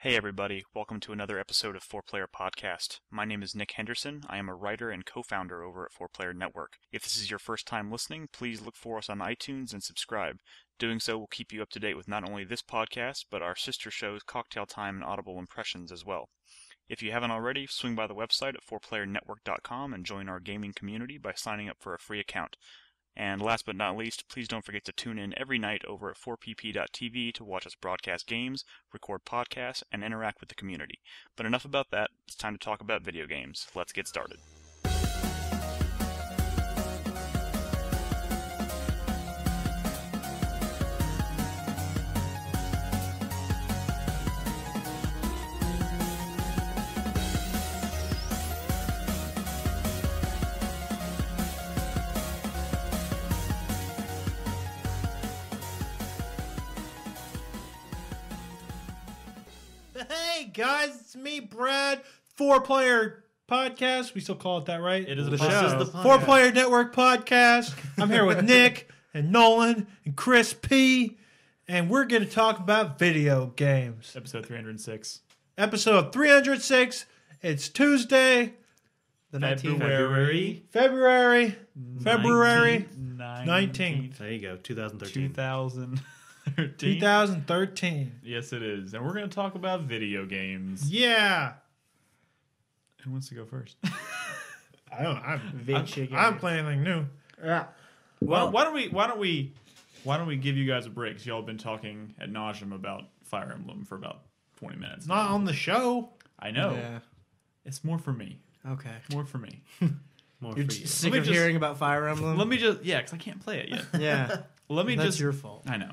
Hey everybody, welcome to another episode of 4Player Podcast. My name is Nick Henderson. I am a writer and co-founder over at 4Player Network. If this is your first time listening, please look for us on iTunes and subscribe. Doing so will keep you up to date with not only this podcast, but our sister shows Cocktail Time and Audible Impressions as well. If you haven't already, swing by the website at 4playernetwork.com and join our gaming community by signing up for a free account. And last but not least, please don't forget to tune in every night over at 4pp.tv to watch us broadcast games, record podcasts, and interact with the community. But enough about that, it's time to talk about video games. Let's get started. Hey guys, it's me, Brad. 4Player Podcast. We still call it that, right? It is the a show. podcast. This is the 4Player Network Podcast. I'm here with Nick and Nolan and Chris P. And we're going to talk about video games. Episode 306. Episode 306. It's Tuesday, The February 19th. There you go, 2013. 2013. Yes, it is. And we're going to talk about video games. Yeah. Who wants to go first? I'm playing anything new. Yeah. Well, why don't we give you guys a break? 'Cause y'all have been talking ad nauseum about Fire Emblem for about 20 minutes. It's not on the show. I know. Yeah. It's more for me. Okay. More for me. More You're for you. sick of hearing about Fire Emblem? Let me just, because I can't play it yet. Yeah. Let me That's just. your fault. I know.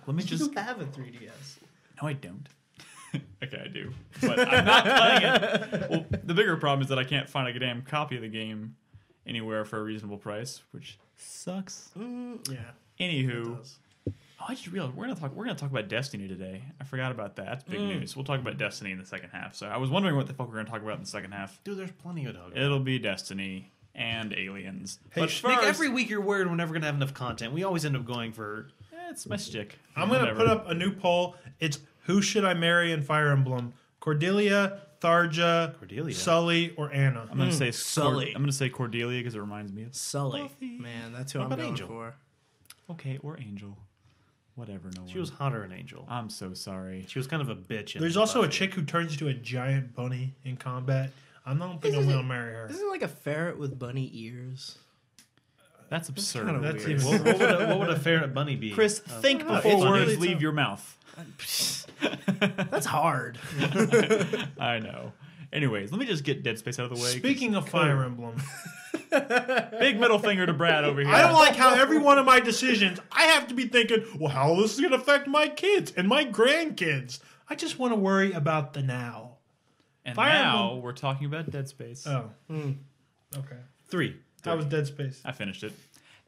Let me just. You have a 3DS. No, I don't. Okay, I do. But I'm not playing it. Well, the bigger problem is that I can't find a damn copy of the game anywhere for a reasonable price, which sucks. Yeah. Anywho, I just realized we're gonna talk about Destiny today. I forgot about that. That's big news. We'll talk about Destiny in the second half. So I was wondering what the fuck we're gonna talk about in the second half. Dude, there's plenty of dogs. It'll be Destiny and Aliens. Hey, But Nick, first, every week you're worried we're never going to have enough content. We always end up going for... it's my shtick. I'm going to Whatever. put up a new poll. It's who should I marry in Fire Emblem? Cordelia, Tharja, Sully, or Anna? I'm gonna say Sully. I'm gonna say Cordelia because it reminds me of Sully. Buffy. Man, that's who What I'm about going Angel? for. Okay, or Angel. Whatever. No. She was hotter than Angel. I'm so sorry. She was kind of a bitch. in There's also a Buffy. chick who turns into a giant bunny in combat. I don't think I'm going to marry her. Isn't it like a ferret with bunny ears? That's absurd. kinda That's weird. even What would a ferret bunny be? Chris, think know. before It's words really leave tough. your mouth. That's hard. I know. Anyways, let me just get Dead Space out of the way. 'cause Speaking of Fire Emblem, big middle finger to Brad over here. I don't like how every one of my decisions, I have to be thinking, well, how this is going to affect my kids and my grandkids. I just want to worry about the now. And Fire now Emblem. we're talking about Dead Space. Oh. Okay. 3. How was Dead Space? I finished it.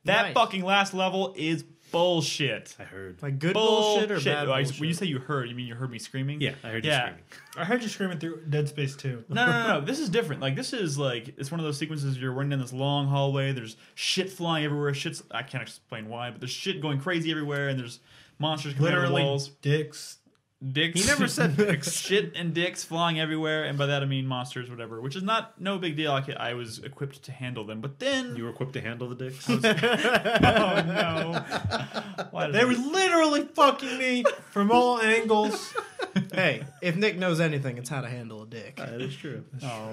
That Nice. fucking last level is bullshit. I heard. Like good bullshit or bad bullshit? When you say you heard, you mean you heard me screaming? Yeah, I heard you Yeah. screaming. I heard you screaming through Dead Space 2. No. This is different. Like, this is like, it's one of those sequences you're running down this long hallway. There's shit flying everywhere. I can't explain why, but there's shit going crazy everywhere, and there's monsters coming out of the Literally, walls. dicks. Dicks. He never said dicks. Shit and dicks flying everywhere, and by that I mean monsters, whatever. Which is no big deal. I was equipped to handle them, but then You were equipped to handle the dicks? oh no, why did They I- were literally fucking me from all angles. Hey, if Nick knows anything, it's how to handle a dick. That is true. Oh,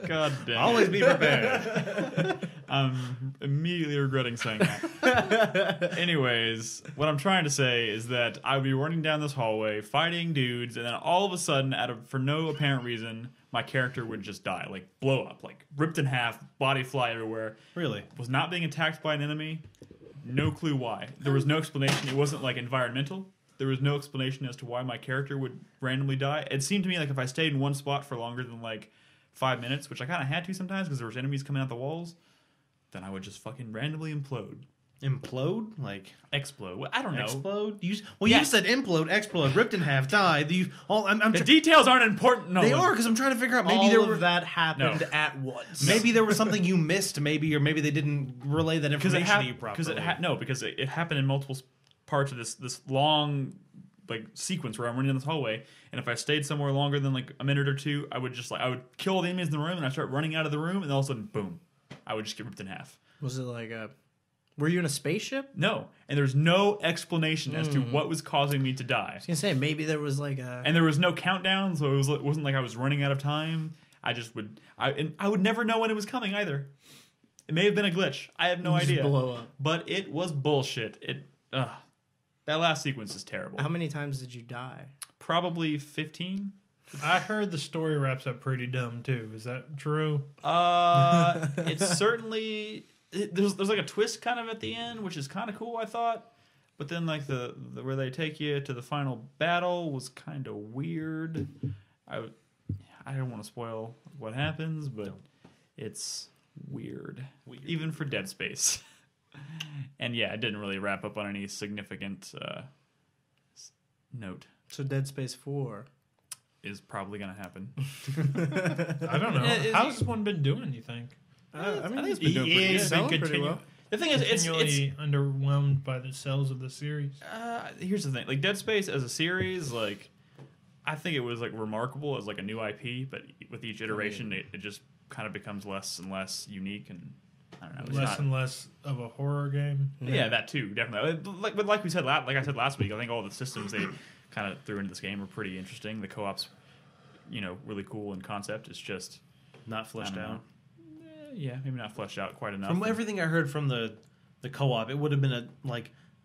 god damn! Always be prepared. I'm immediately regretting saying that. Anyways, what I'm trying to say is that I would be running down this hallway, fighting dudes, and then all of a sudden, for no apparent reason, my character would just die, like blow up, like ripped in half, body fly everywhere. Really? Was not being attacked by an enemy. No clue why. There was no explanation. It wasn't like environmental. There was no explanation as to why my character would randomly die. It seemed to me like if I stayed in one spot for longer than like 5 minutes, which I kind of had to sometimes because there was enemies coming out the walls, then I would just fucking randomly implode. Implode? Like... Explode. Well, I don't know. Explode? You Yes. said implode, explode, ripped in half, die. The details aren't important. No, They are, because I'm trying to figure out maybe All there of were... that happened No. at once. Maybe there was something you missed, maybe, or maybe they didn't relay that because information to you properly. because it happened in multiple parts of this long like sequence where I'm running down this hallway, and if I stayed somewhere longer than like a minute or two, I would kill all the enemies in the room, and I start running out of the room, and all of a sudden, boom, I would just get ripped in half. Was it like a? Were you in a spaceship? No, and there's no explanation as to what was causing me to die. I was gonna say maybe there was like a. And there was no countdown, so it wasn't like I was running out of time. I just would, I would never know when it was coming either. It may have been a glitch. I have no idea. Blow up. But it was bullshit. That last sequence is terrible. How many times did you die? Probably 15. I heard the story wraps up pretty dumb too. Is that true? It's certainly there's like a twist kind of at the end, which is kind of cool, I thought. But then like the where they take you to the final battle was kind of weird. I don't want to spoil what happens, but it's weird, even for Dead Space. And yeah, it didn't really wrap up on any significant note. So Dead Space 4 is probably going to happen. I don't know. How's this one been doing, you think? I mean, it's been doing pretty EA's good. been continually The thing is, it's underwhelmed by the sales of the series. here's the thing: like Dead Space as a series, like I think it was like remarkable as like a new IP, but with each iteration, it just kind of becomes less and less unique, and I don't know, it's Less and less of a horror game. Yeah, that too, definitely. But like we said, like I said last week, I think all the systems they kind of threw into this game are pretty interesting. The co-op's, really cool in concept. It's just Not fleshed out. Yeah, maybe not fleshed out quite enough. From everything I heard from the co-op, it would have been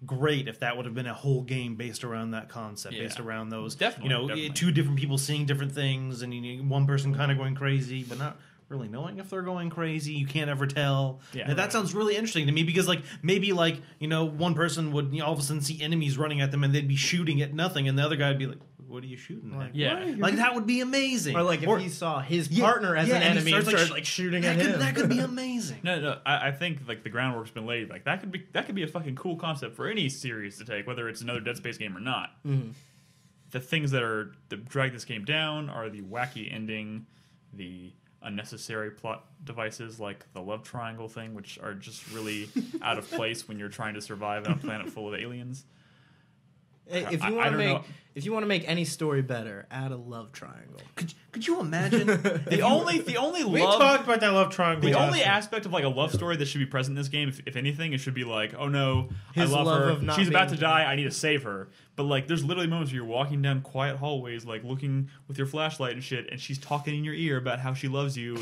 great if that would have been a whole game based around that concept, based around those. Definitely. Two different people seeing different things, and one person kind of going crazy, but not really knowing if they're going crazy. You can't ever tell. Yeah, and that sounds really interesting to me because maybe one person would all of a sudden see enemies running at them and they'd be shooting at nothing, and the other guy would be like, "What are you shooting at?" Yeah. That would be amazing. Or if he saw his partner as an and he enemy and starts, started shooting at him. That could be amazing. No, I think the groundwork's been laid. Like that could be a fucking cool concept for any series to take, whether it's another Dead Space game or not. Mm-hmm. The things that drag this game down are the wacky ending, the unnecessary plot devices like the love triangle thing, which are just really out of place when you're trying to survive on a planet full of aliens. If you want to make any story better, add a love triangle. Could you imagine? The only We talked about that love triangle. The only aspect of like a love story that should be present in this game, if anything, it should be like, oh no, His I love love her. of not She's about to being- die. I need to save her. But like, there's literally moments where you're walking down quiet hallways, like looking with your flashlight and shit, and she's talking in your ear about how she loves you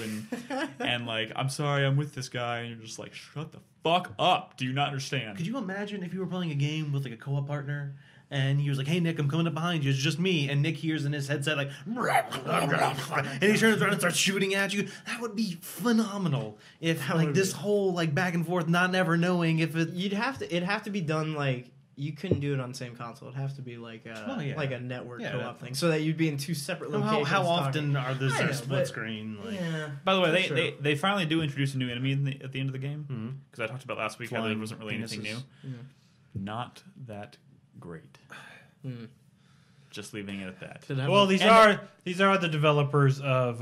and like, I'm sorry, I'm with this guy, and you're just like, shut the fuck up. Do you not understand? Could you imagine if you were playing a game with a co-op partner? And he was like, "Hey Nick, I'm coming up behind you. It's just me." And Nick hears in his headset like, and he turns around and starts shooting at you. That would be phenomenal. If this whole back and forth, not never knowing if it. It'd have to be done you couldn't do it on the same console. It'd have to be like a network co-op thing, so that you'd be in two separate locations. How often are there I know, split but- screen? By the way, they finally do introduce a new enemy at the end of the game, because I talked about last week how there Flying wasn't really anything new. penises. Not that great. Just leaving it at that. Well, these are the developers of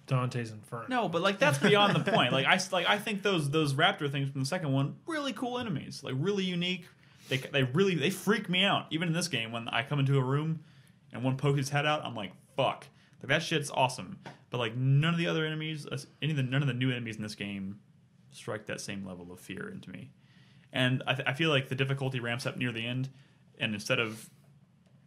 Dante's Inferno. No, but that's beyond the point. I think those raptor things from the second one, really cool enemies, really unique. They freak me out. Even in this game, when I come into a room and one pokes his head out, I'm like, fuck. That shit's awesome. But none of the other enemies, none of the new enemies in this game, strike that same level of fear into me. And I feel like the difficulty ramps up near the end, and instead of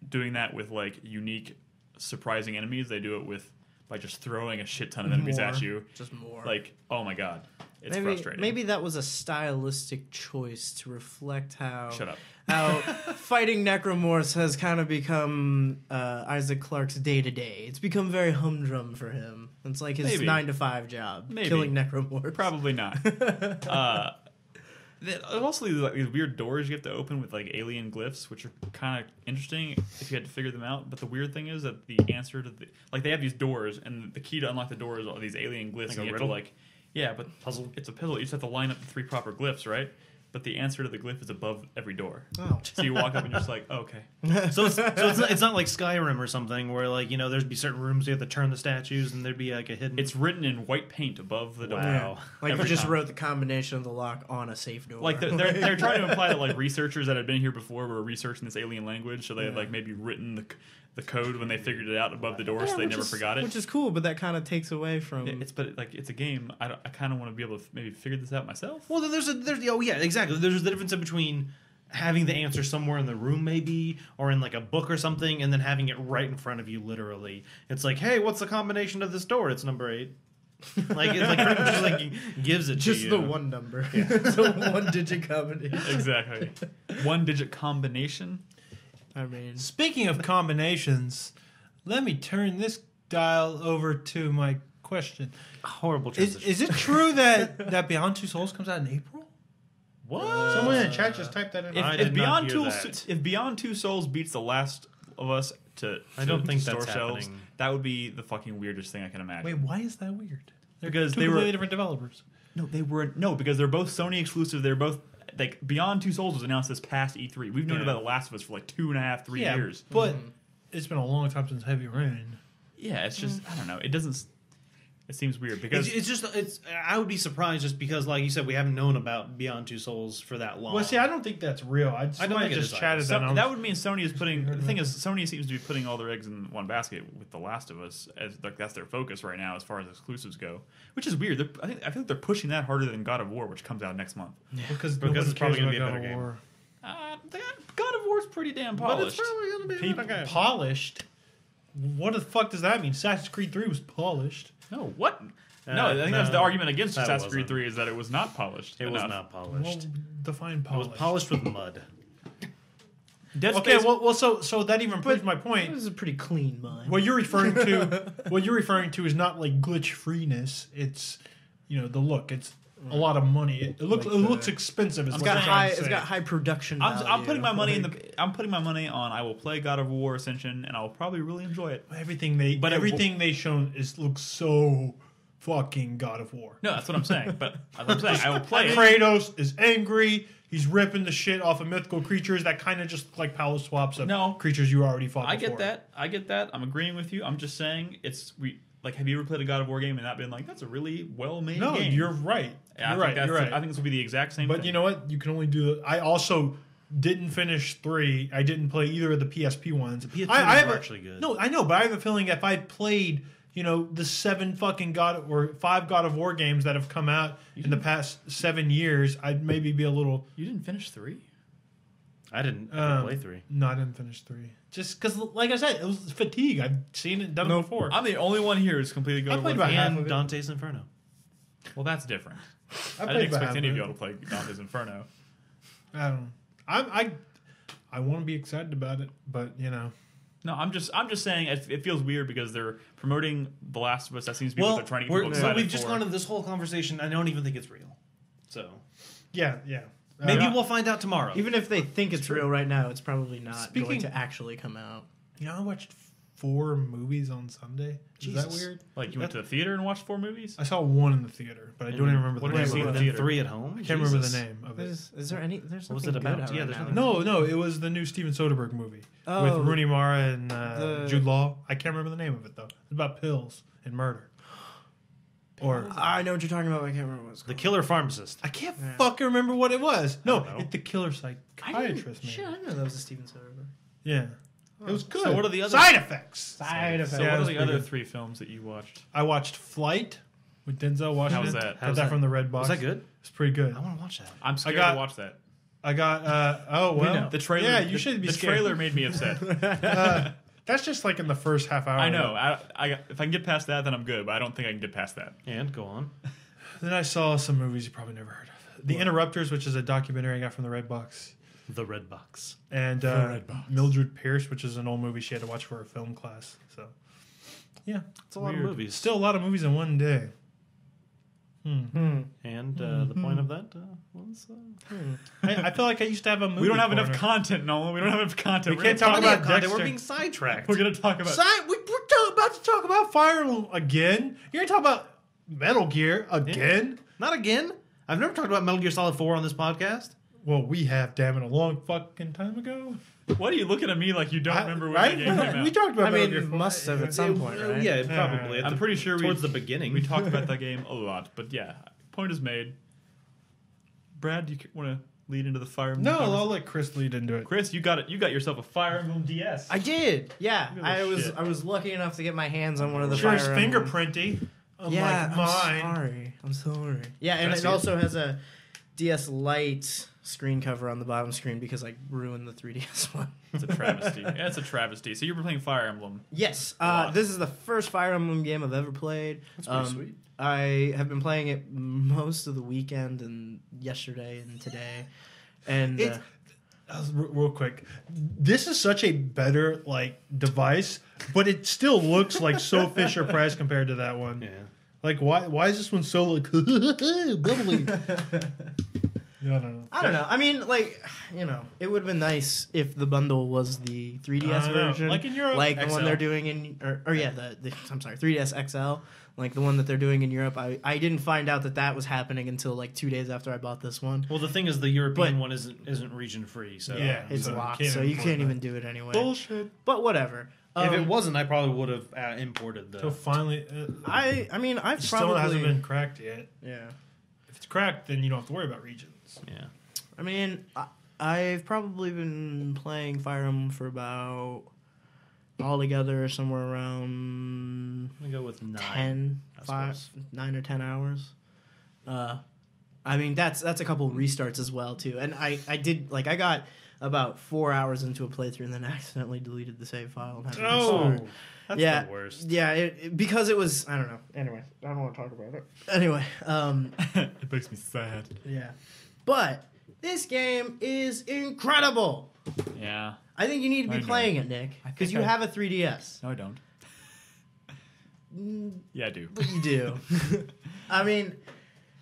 doing that with unique, surprising enemies, they do it by just throwing a shit ton of enemies at you. Just more. Oh my god, it's frustrating. Maybe that was a stylistic choice to reflect how. Shut up. How fighting necromorphs has kind of become Isaac Clarke's day-to-day. It's become very humdrum for him. It's like his Maybe. 9-to-5 job, Maybe. killing necromorphs. Probably not. There's also these weird doors you have to open with alien glyphs, which are kind of interesting if you had to figure them out. But the weird thing is that the answer to they have these doors, and the key to unlock the doors are these alien glyphs. Like and a you riddle? have to yeah, but Puzzle. It's a puzzle. You just have to line up the 3 proper glyphs, right? but the answer to the glyph is above every door. Oh. So you walk up and you're just like, oh, okay. So it's not like Skyrim or something where like there'd be certain rooms you have to turn the statues and there'd be like a hidden. It's written in white paint above the door. Wow. Like Every you just time. wrote the combination of the lock on a safe door. Like they're trying to imply that like researchers that had been here before were researching this alien language, so they had like maybe written the code when they figured it out above the door, so they never forgot it. Which is cool, but that kind of takes away from. It's a game. I kind of want to be able to maybe figure this out myself. Well, there's exactly. There's the difference in between having the answer somewhere in the room, maybe, or in like a book or something, and then having it right in front of you, literally. It's like, hey, what's the combination of this door? It's number 8. Like it's like pretty much just like gives it just to you. the one number. Yeah. The 1-digit combination. Exactly. 1-digit combination. I mean, Speaking of combinations, let me turn this dial over to my question. Horrible transition. Is it true that Beyond Two Souls comes out in April? What? Someone in the chat just typed that in. I If did not Beyond hear Two that. if Beyond Two Souls beats The Last of Us to I don't think store that's shelves, happening. that would be the fucking weirdest thing I can imagine. Wait, why is that weird? They're Because two they were- completely different developers. because they're both Sony exclusive. They're both like Beyond Two Souls was announced this past E3. We've known Yeah. about The Last of Us for like 2.5, 3 years. But it's been a long time since Heavy Rain. Yeah, it's just I don't know. It doesn't. It seems weird because I would be surprised just because, like you said, we haven't known about Beyond Two Souls for that long. Well, see, I don't think that's real. I don't might think it just is chatted So- that on. that would mean Sony is putting. The thing is, Sony seems to be putting all their eggs in one basket with The Last of Us, as like that's their focus right now as far as exclusives go, which is weird. I feel like they're pushing that harder than God of War, which comes out next month. because it's probably going gonna to be a better game. God of War's pretty damn polished. probably going to be Polished? What the fuck does that mean? Assassin's Creed 3 was polished. No, what? No, I think that's the no, argument against that Assassin's Creed wasn't. 3 is that it was not polished. It was enough. not Well, polished. define It polished. was polished with mud. Dead Okay, Space, well, so that even proves my this point. is a pretty clean mine. What you're referring to is not like glitch freeness. It's the look. It's a lot of money. It looks expensive. Is It's what got I'm trying to it's say. got high production. I'm value. putting my money I'm putting my money on. I will play God of War Ascension, and I will probably really enjoy it. Everything they shown looks so fucking God of War. No, that's what I'm saying. But as I'm saying, I will play it. Kratos is angry. He's ripping the shit off of mythical creatures that kind of just like power swaps of No. creatures you already fought I before. get that. I'm agreeing with you. I'm just saying have you ever played a God of War game and not been like, that's a really well-made No, game? you're right. Yeah, You're right. I think this will be the exact same But thing. you know what? You can only do. I also didn't finish 3. I didn't play either of the PSP ones. PSP I have ones were actually good. No, I know, but I have a feeling if I played, the 7 fucking 5 God of War games that have come out in the past 7 years, I'd maybe be a little. You didn't finish 3? I didn't ever play 3. No, I didn't finish 3. Just because, like I said, it was fatigue. I've seen it done before. I'm the only one here who's completely God I of played War. about half of And it. Dante's Inferno. Well, that's different. I I played didn't about expect half any of it. y'all to play Dante's Inferno. I don't know. I want to be excited about it, but No, I'm just saying it feels weird because they're promoting The Last of Us. That seems to be what they're trying to get people excited we've just for. gone into this whole conversation. I don't even think it's real. So yeah. maybe we'll find out tomorrow. Even if they think it's real right now, it's probably not Speaking- going to actually come out. I watched 4 movies on Sunday. Is that Jesus. weird? Like, you went to the theater and watched 4 movies? I saw 1 in the theater, but I don't even remember the What name did you see of in it. the and theater? 3 at home. I can't remember Jesus. the name of it. Is there any? There's What was something it about? good out Yeah, right there's now. nothing. No, it was the new Steven Soderbergh movie Oh, with Rooney Mara and the- Jude Law. I can't remember the name of it though. It's about pills and murder. Or I know what you're talking about. But I can't remember what it's The called. Killer Pharmacist. I can't fucking remember what it was. No, don't know. it's the killer psychiatrist Shit, I man. didn't know that was a Steven Soderbergh. Yeah, it was good. So what are the other- side effects? Side effects. So Yeah, what it are was the pretty other good. 3 films that you watched? I watched Flight with Denzel Washington. was that? Got How's that that? from the Red Box. Was that good? It's pretty good. I want to watch that. I'm scared got- to watch that. I got. Oh well. The trailer. Yeah, you should be The scared. trailer made me upset. That's just like in the first half hour. I know. If I can get past that, then I'm good. But I don't think I can get past that. And go on. Then I saw some movies you probably never heard of. The Interrupters, which is a documentary I got from the Red Box. The Red Box. And Red Box. Mildred Pierce, which is an old movie she had to watch for her film class. So, yeah. It's a lot Weird. of movies. Still a lot of movies in one day. And the point of that was. I feel like I used to have a movie We don't have corner. enough content, Nolan. We don't have enough content. We can't talk gonna about Dexter. We're being sidetracked. We're going to talk about. We're about to talk about Fire Emblem again. You're going to talk about Metal Gear again? Not again. I've never talked about Metal Gear Solid 4 on this podcast. Well, we have, damn it, a long fucking time ago. What are you looking at me like you don't remember when Right? the game came out? We talked about I that mean, before. must have at some point, right? Yeah, probably. I'm pretty sure towards the beginning. we talked about that game a lot, but yeah, point is made. Brad, do you want to lead into the Fire Emblem? No, conversation? I'll let Chris lead into it. Chris, you got it. You got yourself a Fire Emblem DS. I did. Yeah, Look at this shit. I was lucky enough to get my hands on one of the Sure, it's Fire Emblem. fingerprinty. Unlike Yeah, mine. I'm sorry. Yeah, and That's it also has a DS Lite screen cover on the bottom screen because I ruined the 3DS one. It's a travesty. Yeah, it's a travesty. So you were playing Fire Emblem. Yes, Wow. this is the first Fire Emblem game I've ever played. That's pretty sweet. I have been playing it most of the weekend and yesterday and today. And Real quick, this is such a better device, but it still looks like so Fisher Price compared to that one. Yeah. Like, why is this one so like bubbly? I don't know. I don't know. I mean, it would have been nice if the bundle was the 3DS I know. version, Like in Europe. like the one XL. they're doing in, I'm sorry, 3DS XL, like the one that they're doing in Europe. I didn't find out that was happening until like 2 days after I bought this one. Well, the thing is, the European one isn't region free, so Yeah. It's so locked, can't so you import can't that. even do it anyway. Bullshit. But whatever. if it wasn't, I probably would have imported So the. finally, I mean, I've it still probably hasn't been cracked yet. yeah. If it's cracked, then you don't have to worry about regions. Yeah. I mean, I've probably been playing Fire Emblem for about altogether somewhere around I'm gonna go with 9. 10, I 5, suppose. 9 or 10 hours. I mean, that's a couple restarts as well too. And I did I got about 4 hours into a playthrough and then accidentally deleted the save file and had to restart. Oh, that's Yeah. the worst. Yeah, because it was, I don't know. Anyway, I don't want to talk about it. Anyway, It makes me sad. yeah. But this game is incredible. Yeah. I think you need to be I know. playing it, Nick, I because think you I- have a 3DS. No, I don't. Yeah, I do. But you do. I mean,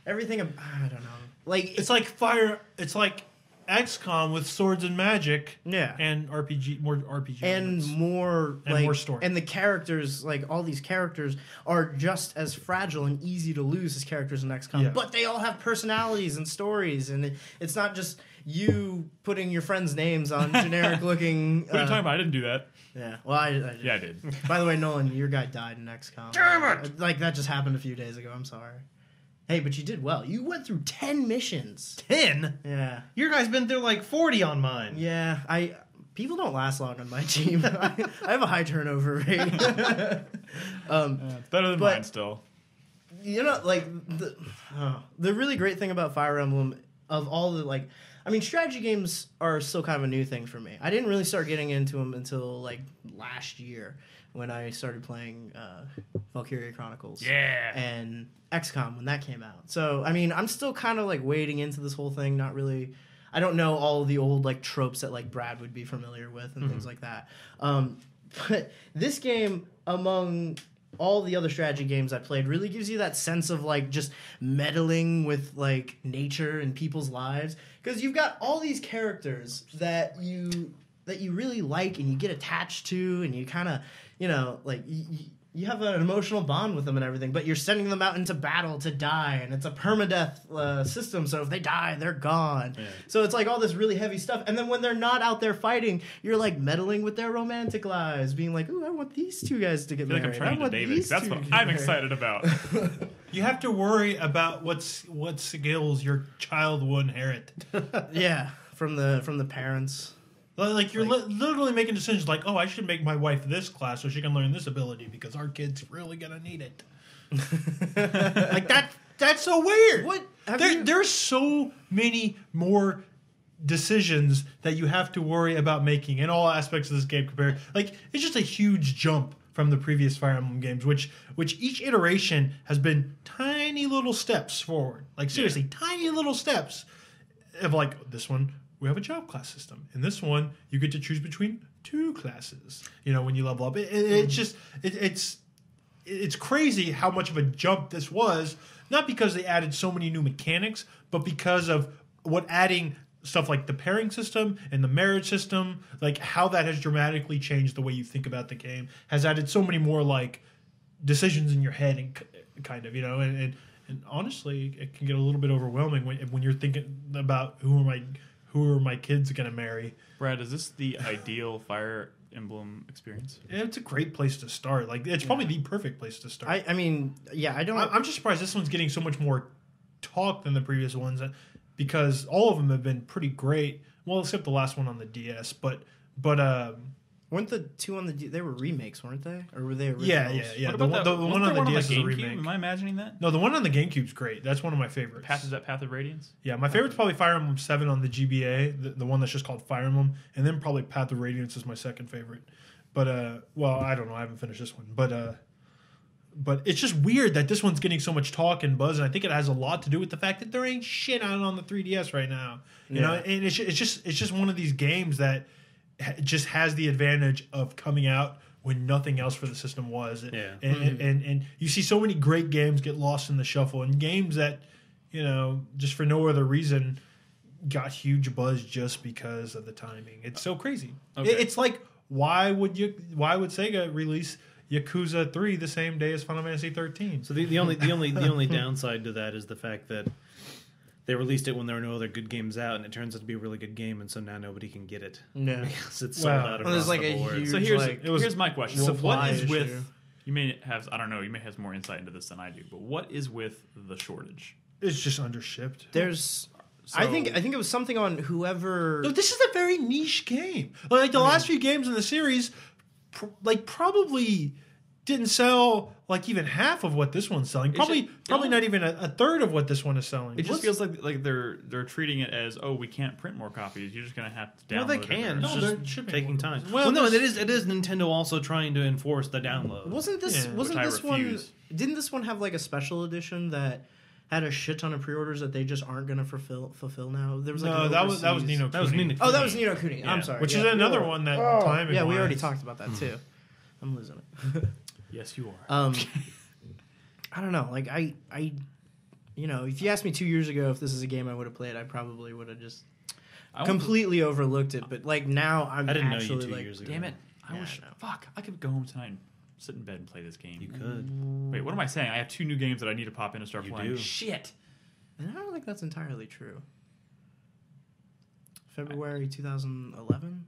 everything. I don't know. Like It's like fire. It's like XCOM with swords and magic. Yeah. And more RPG. and elements. more And like more story. and the characters, like all these characters, are just as fragile and easy to lose as characters in XCOM. Yeah. But they all have personalities and stories, and it's not just you putting your friends' names on generic looking. What are you talking about? I didn't do that. Yeah. Well, I did. Yeah, I did. By the way, Nolan, your guy died in XCOM. Damn it! Like that just happened a few days ago. I'm sorry. Hey, but you did well. You went through 10 missions. 10. Yeah. Your guy's been through like 40 on mine. Yeah, people don't last long on my team. I have a high turnover rate. It's better than But- mine still. You know, like the really great thing about Fire Emblem, of all the strategy games are still kind of a new thing for me. I didn't really start getting into them until like last year when I started playing Valkyria Chronicles. Yeah. And XCOM when that came out. So, I mean, I'm still kind of like wading into this whole thing, not really. I don't know all of the old like tropes that like Brad would be familiar with and things like that. But this game, among all the other strategy games I played, really gives you that sense of like just meddling with like nature and people's lives, because you've got all these characters that you really like and you get attached to, and you kind of you have an emotional bond with them and everything, but you're sending them out into battle to die, and it's a permadeath system, so if they die, they're gone. Yeah. So it's like all this really heavy stuff, and then when they're not out there fighting, you're like meddling with their romantic lives, being like, ooh, I want these two guys to get I feel like married. I'm turning to want David. these That's two what to get I'm married." excited about. You have to worry about what skills your child will inherit. Yeah, from the parents. Like you're literally making decisions like, oh, I should make my wife this class so she can learn this ability because our kid's really gonna need it. Like that's so weird. What? There's so many more decisions that you have to worry about making in all aspects of this game compared. Like it's just a huge jump from the previous Fire Emblem games, which each iteration has been tiny little steps forward. Like seriously, tiny little steps. Of like this one, we have a job class system. In this one, you get to choose between 2 classes. You know, when you level up, it's just it's crazy how much of a jump this was. Not because they added so many new mechanics, but because of what adding stuff like the pairing system and the marriage system, like how that has dramatically changed the way you think about the game, has added so many more like decisions in your head and kind of, you know, and honestly, it can get a little bit overwhelming when you're thinking about who am I who are my kids going to marry. Brad, is this the ideal Fire Emblem experience? It's a great place to start. Like, it's probably the perfect place to start. I mean, yeah, I don't. I'm just surprised this one's getting so much more talk than the previous ones, because all of them have been pretty great. Well, except the last one on the DS, but weren't the two on the they were remakes, weren't they? Or were they originals? yeah. What The about one on the DS is a GameCube? remake. Am I imagining that? No, the one on the GameCube's great. That's one of my favorites. Is that Path of Radiance? Yeah, my favorite's probably Fire Emblem 7 on the GBA, the one that's just called Fire Emblem, and then probably Path of Radiance is my second favorite. But well, I don't know, I haven't finished this one, but it's just weird that this one's getting so much talk and buzz, and I think it has a lot to do with the fact that there ain't shit out on the 3DS right now. You know, and it's just one of these games that just has the advantage of coming out when nothing else for the system was. And you see so many great games get lost in the shuffle, and games that, you know, just for no other reason got huge buzz just because of the timing. It's so crazy. Okay. It's like, why would Sega release Yakuza 3 the same day as Final Fantasy 13? So the only downside to that is the fact that they released it when there were no other good games out, and it turns out to be a really good game, and so now nobody can get it. Yeah. Because it's sold out across there's like the a board. huge, So here's like, here's my question. So supply what is issue. with? You may have, I don't know, you may have more insight into this than I do, but what is with the shortage? It's just undershipped. There's. So, I think it was something on whoever. No, this is a very niche game. Like the last few games in the series, probably didn't sell like even half of what this one's selling. Probably not even a third of what this one is selling. It just feels like they're treating it as, oh, we can't print more copies. You're just gonna have to download. No, they it can. or- It's No, they're just shipping taking more. time. Well, Well, no, this- it is Nintendo also trying to enforce the download. Wasn't this Yeah. wasn't Which I this one? refuse. Didn't this one have like a special edition that had a shit ton of pre-orders that they just aren't going to fulfill now? There was like No, an that was overseas- Nino. That was Kuni. Nino. Oh, that was Nino Kuni. Yeah. I'm sorry. Which yeah. is another one that time. Yeah, we already wise. talked about that too. I'm losing it. Yes, you are. I don't know. Like I, you know, if you asked me 2 years ago if this is a game I would have played, I probably would have just completely overlooked it. But like now, I'm I didn't know actually you 2 like, years ago. Damn it! I Yeah, wish. I know. Fuck! I could go home tonight and sit in bed and play this game. You could. Wait, what am I saying? I have 2 new games that I need to pop in and start You playing. do. Shit! And I don't think that's entirely true. February 2011.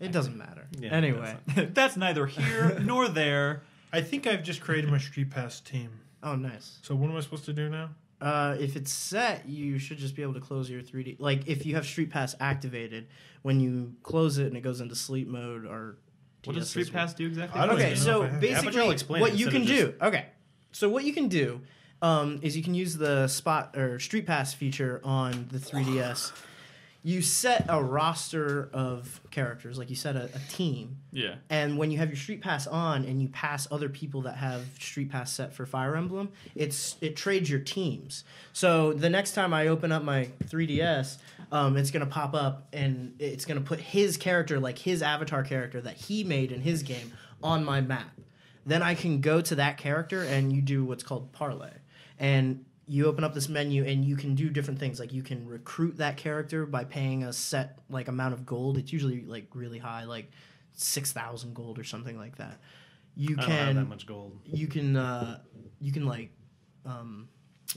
It doesn't matter. Yeah, Anyway. That's neither here nor there. I think I've just created my Street Pass team. Oh, nice. So what am I supposed to do now? If it's set, you should just be able to close your 3D. Like, if you have Street Pass activated, when you close it and it goes into sleep mode or... What does Street Pass do exactly? I don't Okay, even know so if I have. Yeah, but basically, you'll explain what it you instead can of do... Okay, so what you can do is you can use the Spot or Street Pass feature on the 3DS. You set a roster of characters, like you set a team. Yeah. And when you have your Street Pass on and you pass other people that have Street Pass set for Fire Emblem, it trades your teams. So the next time I open up my 3DS, it's going to pop up and it's going to put his character, like his avatar character that he made in his game, on my map. Then I can go to that character and you do what's called parlay. And you open up this menu and you can do different things. Like you can recruit that character by paying a set like amount of gold. It's usually like really high, like 6,000 gold or something like that. You I don't have that can much gold. you can like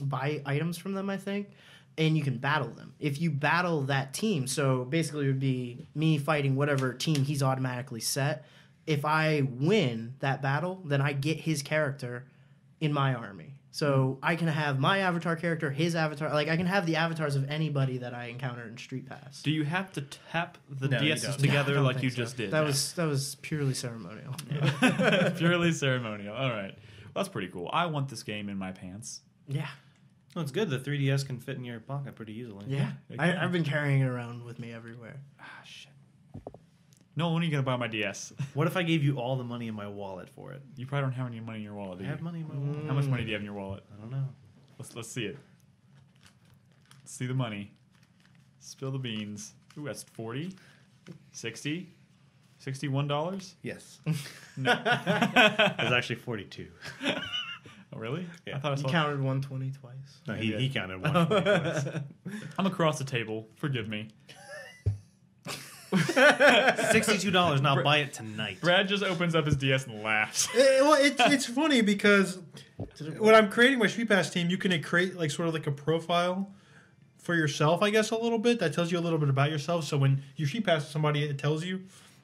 buy items from them, I think, and you can battle them. If you battle that team, so basically it would be me fighting whatever team he's automatically set. If I win that battle, then I get his character in my army. So I can have my avatar character, his avatar. Like I can have the avatars of anybody that I encounter in Street Pass. Do you have to tap the No, you DSs don't. together I don't like think you so. just did? That was purely ceremonial. purely ceremonial. All right. Well, that's pretty cool. I want this game in my pants. Yeah, Well, it's good. The 3DS can fit in your pocket pretty easily. yeah. Okay. I've been carrying it around with me everywhere. Ah, shit. No, when are you going to buy my DS? What if I gave you all the money in my wallet for it? You probably don't have any money in your wallet, do I you? have money in my wallet. How much money do you have in your wallet? I don't know. Let's see it. Let's see the money. Spill the beans. Ooh, that's 40, 60, $61? Yes. No. It was actually 42. Oh, really? Yeah. I thought I You saw. counted 120 twice. No, Yeah. he counted one. twice. I'm across the table. Forgive me. $62. Now buy it tonight. Brad just opens up his DS and laughs. Well, it's funny because when I'm creating my Street Pass team, you can create like sort of like a profile for yourself, I guess, a little bit. That tells you a little bit about yourself. So when you sheet pass somebody, it tells you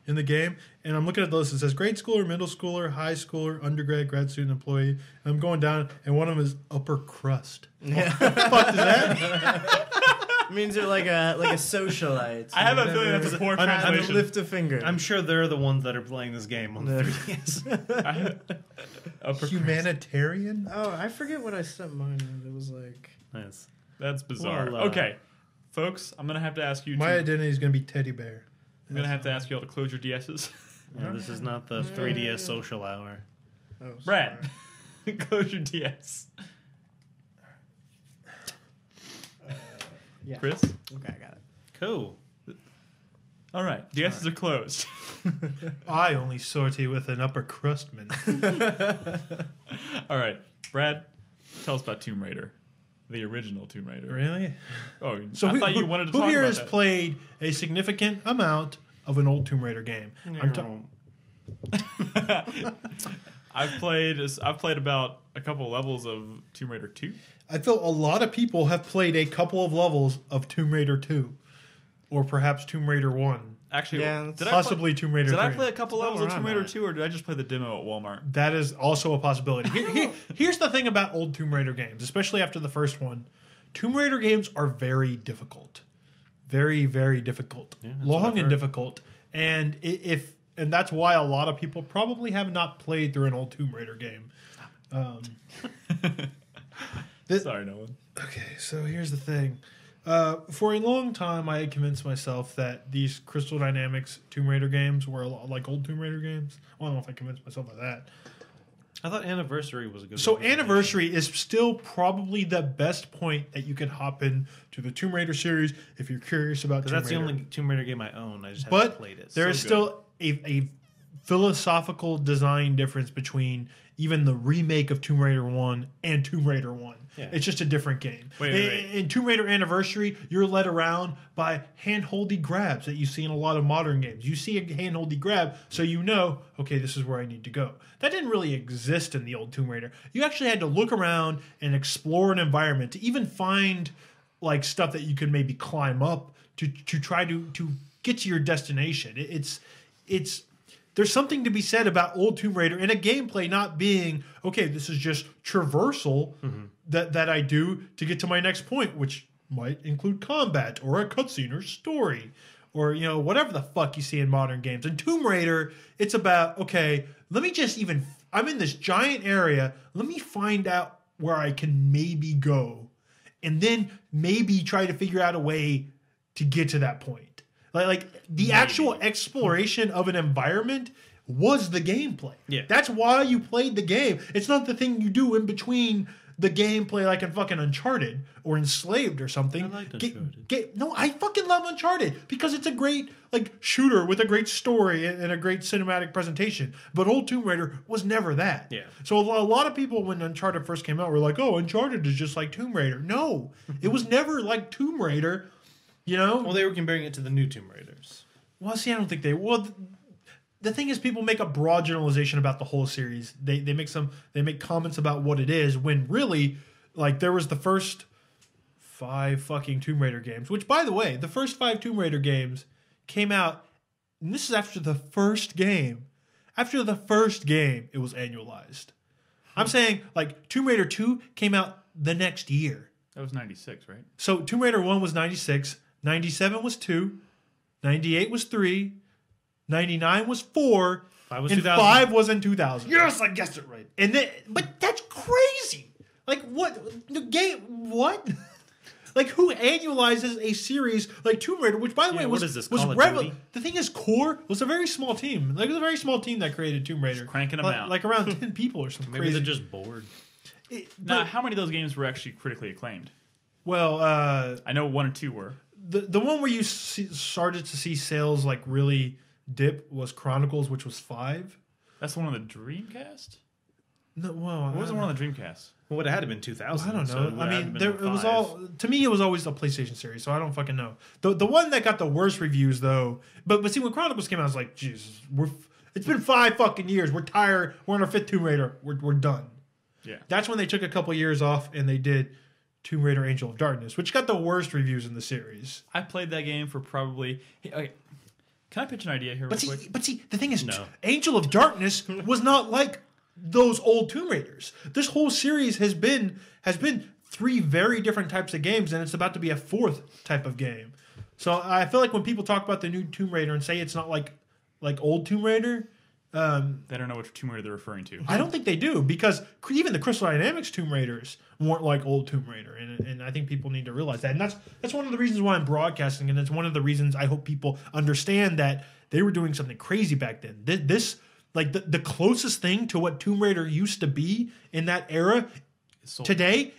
in the game. And I'm looking at the list. It says grade schooler, middle schooler, high schooler, undergrad, grad student, employee. And I'm going down, and one of them is upper crust. Yeah. What the fuck is that? It means you're like a socialite. I have a feeling that's a poor I'm translation. lift a finger. I'm sure they're the ones that are playing this game on the 3DS. Upper Humanitarian? Oh, I forget what I set mine as. It was like... Nice. That's bizarre. Well, Okay, folks, I'm gonna have to ask you. My identity is going to be teddy bear. I'm gonna have to ask you all to close your DSs. Yeah, this is not the 3DS social hour. Oh, Brad, sorry. close your DS. Yeah. Chris. Okay, I got it. Cool. All right, DSs are closed. I only sortie with an upper crustman. All right, Brad, tell us about Tomb Raider, the original Tomb Raider. Really? Oh, So I thought you wanted to talk who here about has that. played a significant amount of an old Tomb Raider game? I've played about a couple levels of Tomb Raider 2. I feel a lot of people have played a couple of levels of Tomb Raider 2, or perhaps Tomb Raider 1, Actually, Yeah, did possibly Tomb Raider 3. I play a couple levels of where Tomb I'm Raider at. 2, or did I just play the demo at Walmart? That is also a possibility. Here's the thing about old Tomb Raider games, especially after the first one. Tomb Raider games are very difficult. Very, very difficult. Yeah, that's what I've Long and heard. difficult. And and that's why a lot of people probably have not played through an old Tomb Raider game. Sorry, Nolan. Okay, so here's the thing. For a long time, I had convinced myself that these Crystal Dynamics Tomb Raider games were a lot like old Tomb Raider games. Well, I don't know if I convinced myself of that. I thought Anniversary was a good So representation. Anniversary is still probably the best point that you could hop in to the Tomb Raider series if you're curious about Tomb Because that's Raider. the only Tomb Raider game I own. I just haven't But played it. there is So still a philosophical design difference between even the remake of Tomb Raider 1 and Tomb Raider 1. Yeah. It's just a different game. Wait. In Tomb Raider Anniversary, you're led around by hand-holdy grabs that you see in a lot of modern games. You see a hand-holdy grab, so you know, okay, this is where I need to go. That didn't really exist in the old Tomb Raider. You actually had to look around and explore an environment to even find like stuff that you could maybe climb up to try to get to your destination. It's there's something to be said about old Tomb Raider and a gameplay not being, okay, this is just traversal that I do to get to my next point, which might include combat or a cutscene or story or, you know, whatever the fuck you see in modern games. In Tomb Raider, it's about, okay, let me just I'm in this giant area. Let me find out where I can maybe go and then maybe try to figure out a way to get to that point. Like the actual exploration of an environment was the gameplay. Yeah. That's why you played the game. It's not the thing you do in between the gameplay like in fucking Uncharted or Enslaved or something. I liked Uncharted. No, I fucking love Uncharted because it's a great like shooter with a great story and a great cinematic presentation. But old Tomb Raider was never that. Yeah. So a lot of people when Uncharted first came out were like, "Oh, Uncharted is just like Tomb Raider." No, it was never like Tomb Raider. You know? Well, they were comparing it to the new Tomb Raiders. Well, see, I don't think they. Well, the thing is, people make a broad generalization about the whole series. They make comments about what it is when really, like, there was the first 5 fucking Tomb Raider games. Which, by the way, the first 5 Tomb Raider games came out. And this is after the first game. After the first game, it was annualized. I'm saying, like, Tomb Raider 2 came out the next year. That was 96, right? So Tomb Raider 1 was 96, 97 was 2, 98 was 3, 99 was 4, 5 was and 2000. 5 was in 2000. Yes, I guessed it right. And then, but that's crazy. Like what? The game? What? Like who annualizes a series like Tomb Raider? Which, by the Yeah, way, what was is this, was Call of Duty? The thing is, Core was a very small team. Like it was a very small team that created Tomb Raider, Just cranking 'em like, out. like around 10 people or something Maybe crazy. they're just bored. Now, how many of those games were actually critically acclaimed? Well, I know 1 and 2 were. the one where you started to see sales like really dip was Chronicles, which was 5. That's the one on the Dreamcast? No, well, What was the one on the Dreamcast? Well, it had to been 2000. I don't so know. it would I have mean, been there, it was 5. all to me. It was always a PlayStation series, so I don't fucking know. The one that got the worst reviews though, but see when Chronicles came out, I was like, Jesus, it's been 5 fucking years. We're tired. We're on our 5th Tomb Raider. We're done. Yeah. That's when they took a couple years off and they did Tomb Raider Angel of Darkness, which got the worst reviews in the series. I played that game for probably. Hey, okay. Can I pitch an idea here real quick? But see, the thing is, No. Angel of Darkness was not like those old Tomb Raiders. This whole series has been 3 very different types of games, and it's about to be a 4th type of game. So I feel like when people talk about the new Tomb Raider and say it's not like old Tomb Raider, They don't know which Tomb Raider they're referring to. I don't think they do, because even the Crystal Dynamics Tomb Raiders weren't like old Tomb Raider, and I think people need to realize that. And that's one of the reasons why I'm broadcasting, and it's one of the reasons I hope people understand that they were doing something crazy back then. This like the closest thing to what Tomb Raider used to be in that era today,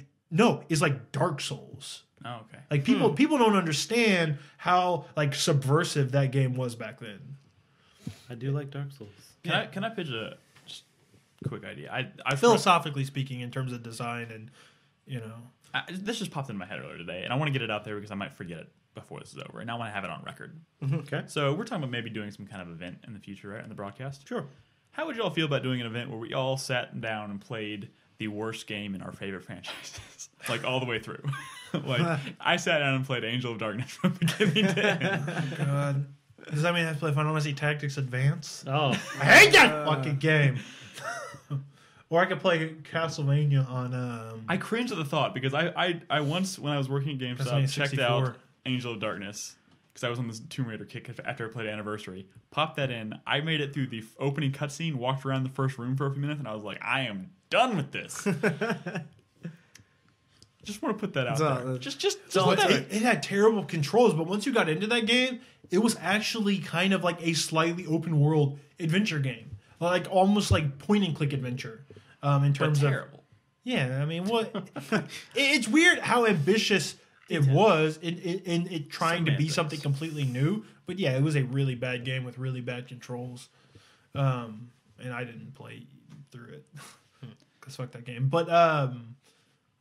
is like Dark Souls. Oh, okay. Like people don't understand how like subversive that game was back then. I do like Dark Souls. Can I pitch a just quick idea? I Philosophically speaking, in terms of design and this just popped into my head earlier today, and I want to get it out there because I might forget it before this is over, and I want to have it on record. Okay. So we're talking about maybe doing some kind of event in the future, right, in the broadcast? Sure. How would you all feel about doing an event where we all sat down and played the worst game in our favorite franchises, like all the way through? Like I sat down and played Angel of Darkness from beginning to end. God. Does that mean I have to play Final Fantasy Tactics Advance? Oh, I hate that fucking game. Or I could play Castlevania on. I cringe at the thought because I once, when I was working at GameStop, Castlevania checked 64. out Angel of Darkness because I was on this Tomb Raider kick after I played Anniversary. Popped that in. I made it through the opening cutscene, walked around the first room for a few minutes, and I was like, I am done with this. Just want to put that out there. It had terrible controls, but once you got into that game, it was actually kind of like a slightly open world adventure game, like almost like point and click adventure. In terms of terrible. Yeah, I mean, what? It's weird how ambitious it was in it trying to be something completely new. But yeah, it was a really bad game with really bad controls, and I didn't play through it because fuck that game. But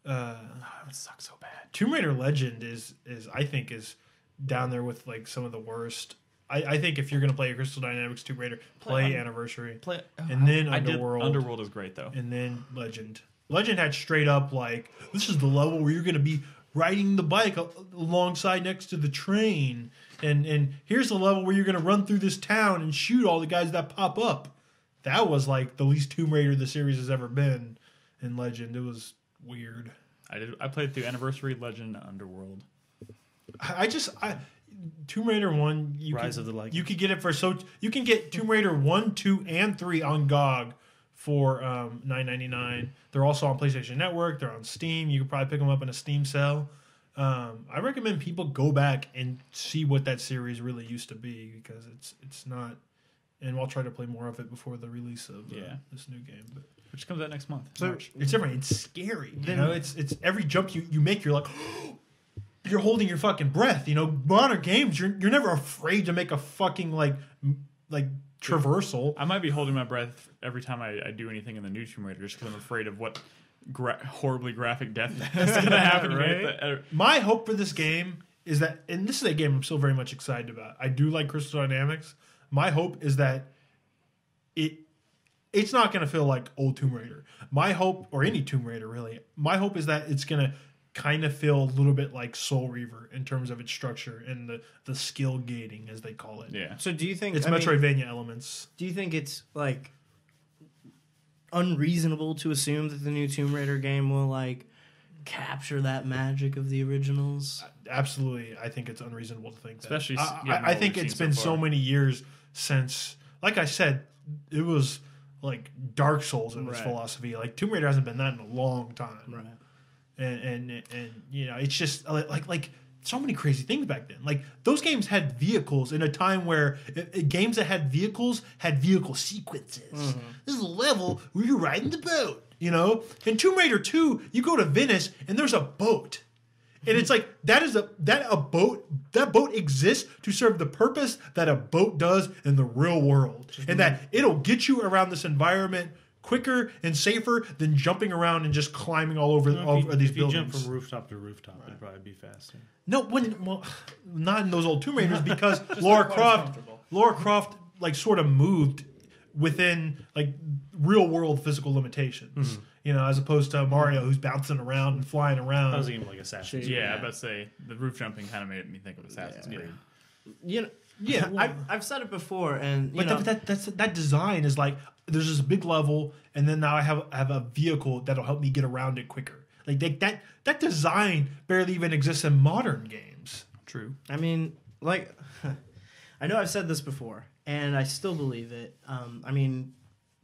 It would suck so bad. Tomb Raider Legend is I think is down there with like some of the worst. I think if you're gonna play a Crystal Dynamics Tomb Raider, play Anniversary, and then Underworld. Underworld is great though, and then Legend. Legend had straight up like, this is the level where you're gonna be riding the bike alongside next to the train, and here's the level where you're gonna run through this town and shoot all the guys that pop up. That was like the least Tomb Raider the series has ever been in Legend. It was weird. I played through Anniversary, Legend, Underworld. Tomb Raider 1, Rise of the Lycans. you could get it for you can get Tomb Raider 1, 2, and 3 on GOG for $9.99. They're also on PlayStation Network. They're on Steam. You could probably pick them up in a Steam sale. I recommend people go back and see what that series really used to be, because it's not. And I'll try to play more of it before the release of this new game. But Which comes out next month. so March. it's different. It's scary. It's every jump you make, you're like, you're holding your fucking breath. Modern games, you're never afraid to make a fucking like traversal. I might be holding my breath every time I do anything in the new Tomb Raider, just because I'm afraid of what horribly graphic death that's going to happen to me. My hope for this game is that, and this is a game I'm still very much excited about. I do like Crystal Dynamics. My hope is that it's not going to feel like old Tomb Raider. My hope, or any Tomb Raider really, my hope is that it's going to kind of feel a little bit like Soul Reaver in terms of its structure and the skill gating, as they call it. Yeah. So do you think It's Metroidvania elements. Do you think it's like unreasonable to assume that the new Tomb Raider game will like capture that magic of the originals? Absolutely, I think it's unreasonable to think that. Especially, I think it's been so many years since, like I said, it was like Dark Souls in its philosophy. Like Tomb Raider hasn't been that in a long time. Right. And it's just like so many crazy things back then. Like those games had vehicles in a time where games that had vehicles had vehicle sequences. Mm-hmm. This is a level where you're riding the boat. In Tomb Raider 2, you go to Venice and there's a boat. And it's like that boat exists to serve the purpose that a boat does in the real world. And that it'll get you around this environment quicker and safer than jumping around and just climbing all over these buildings. If you jump from rooftop to rooftop, it'd probably be faster. No, not in those old Tomb Raiders, because Lara Croft like sort of moved within like real world physical limitations. as opposed to Mario who's bouncing around and flying around. I was even like Assassin's Creed. Yeah, I was about to say the roof jumping kind of made me think of Assassin's Creed. You know, Yeah, well- I've said it before, and you But know, that design is like there's this big level, and then now I have a vehicle that'll help me get around it quicker. Like that design barely even exists in modern games. True. I mean, like, I know I've said this before, and I still believe it. I mean,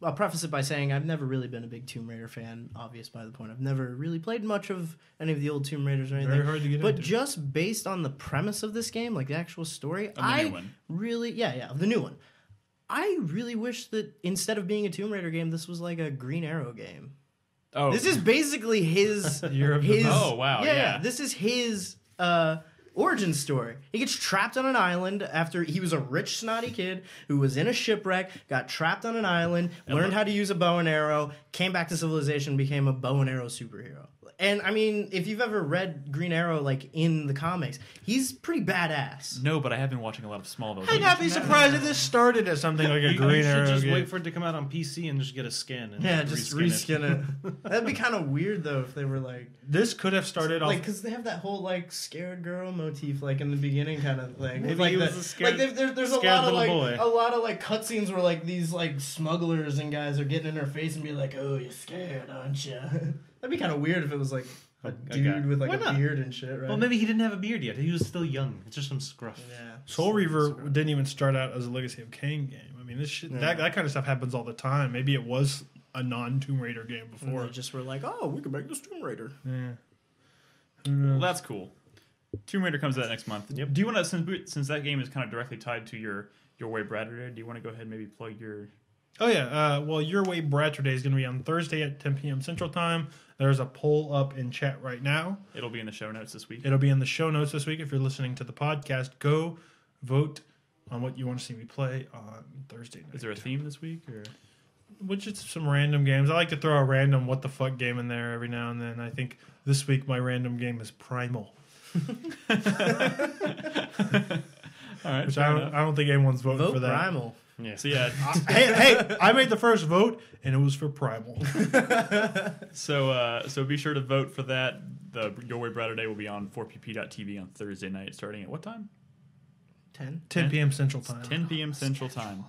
I'll preface it by saying I've never really been a big Tomb Raider fan, obvious by the point. I've never really played much of any of the old Tomb Raiders or anything. Very hard to get But into. just based on the premise of this game, like the actual story, the new one. really, the new one. I really wish that instead of being a Tomb Raider game, this was like a Green Arrow game. Oh, This is basically his. Year of the his. Oh, wow, yeah. This is his origin story. He gets trapped on an island after he was a rich, snotty kid who was in a shipwreck, got trapped on an island, learned how to use a bow and arrow, came back to civilization, became a bow and arrow superhero. And I mean, if you've ever read Green Arrow, like in the comics, he's pretty badass. no, but I have been watching a lot of Smallville. I'd not be surprised if this started as something like a You Green should Arrow just game. wait for it to come out on PC and just get a skin. And Yeah, just reskin it. That'd be kind of weird though if they were like, This could have started off. because they have that whole like scared girl motif like in the beginning kind of thing. Maybe Like he was the- a scared- like there's a scared lot of little like boy. a lot of like cutscenes where like these like smugglers and guys are getting in her face and be like, "Oh, you're scared, aren't you?" That'd be kind of weird if it was like a dude guy. with like Why a not? beard and shit, right? Well, maybe he didn't have a beard yet. He was still young. It's just some scruff. Yeah. Soul Reaver didn't even start out as a Legacy of Kain game. I mean, this shit, that kind of stuff happens all the time. Maybe it was a non-Tomb Raider game And before. they just were like, "Oh, we can make this Tomb Raider." Yeah. Well, that's cool. Tomb Raider comes out next month. Yep. Do you want to, since that game is kind of directly tied to your Way Bradder, do you want to go ahead and maybe plug your... Oh yeah. Well, Your Way Bratcher Day is going to be on Thursday at 10 p.m. Central Time. There's a poll up in chat right now. It'll be in the show notes this week. It'll be in the show notes this week. If you're listening to the podcast, go vote on what you want to see me play on Thursday night. Is there a theme this week? Or Which is some random games. I like to throw a random what the fuck game in there every now and then. I think this week my random game is Primal, All right. which fair I enough. don't think anyone's voting Vote for that. Primal. Yeah. So yeah, hey, I made the first vote and it was for Primal. so be sure to vote for that. The Your Way Bradder Day will be on 4pp.tv on Thursday night, starting at what time? 10. 10 p.m. Central Time. 10 p.m. Central Time.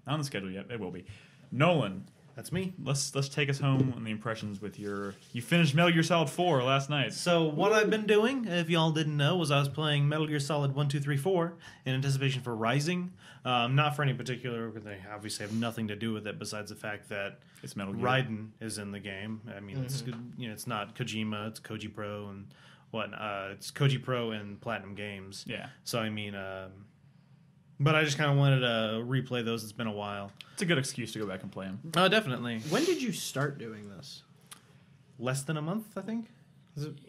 Not on the schedule yet. It will be. Nolan, That's me. let's take us home on the impressions with your. You finished Metal Gear Solid 4 last night. So what I've been doing, if y'all didn't know, was I was playing Metal Gear Solid 1, 2, 3, 4 in anticipation for Rising. Not for any particular, because they obviously have nothing to do with it besides the fact that It's Metal Gear. Raiden is in the game. I mean, it's good, it's not Kojima, it's Koji Pro and it's Koji Pro and Platinum Games. Yeah, So I mean, but I just kind of wanted to replay those. It's been a while. it's a good excuse to go back and play them. Oh, definitely. When did you start doing this? Less than a month, I think.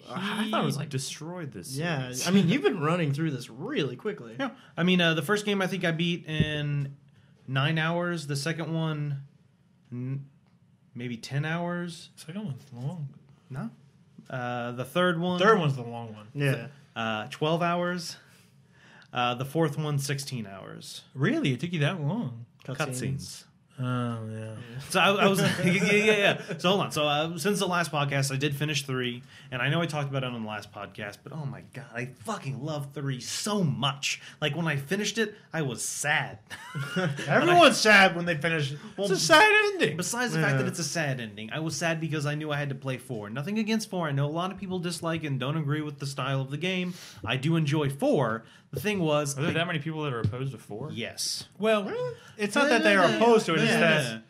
I thought it was like destroyed this. yeah. series. I mean, you've been running through this really quickly. Yeah. I mean, the first game I think I beat in 9 hours. The second one, maybe 10 hours. Second one's long. No. The third one, Third one's the long one. Yeah. 12 hours. The fourth one, 16 hours. Really? It took you that long? Cutscenes. Oh, yeah. So I was yeah. So hold on. So since the last podcast, I did finish 3, and I know I talked about it on the last podcast, but oh my god, I fucking love 3 so much. Like when I finished it, I was sad. Everyone's sad when they finish. It's a sad ending. Besides the fact that it's a sad ending, I was sad because I knew I had to play 4. Nothing against 4. I know a lot of people dislike and don't agree with the style of the game. I do enjoy 4. The thing was, Are there that many people that are opposed to 4? yes. Well, it's not that they are opposed to it. It's that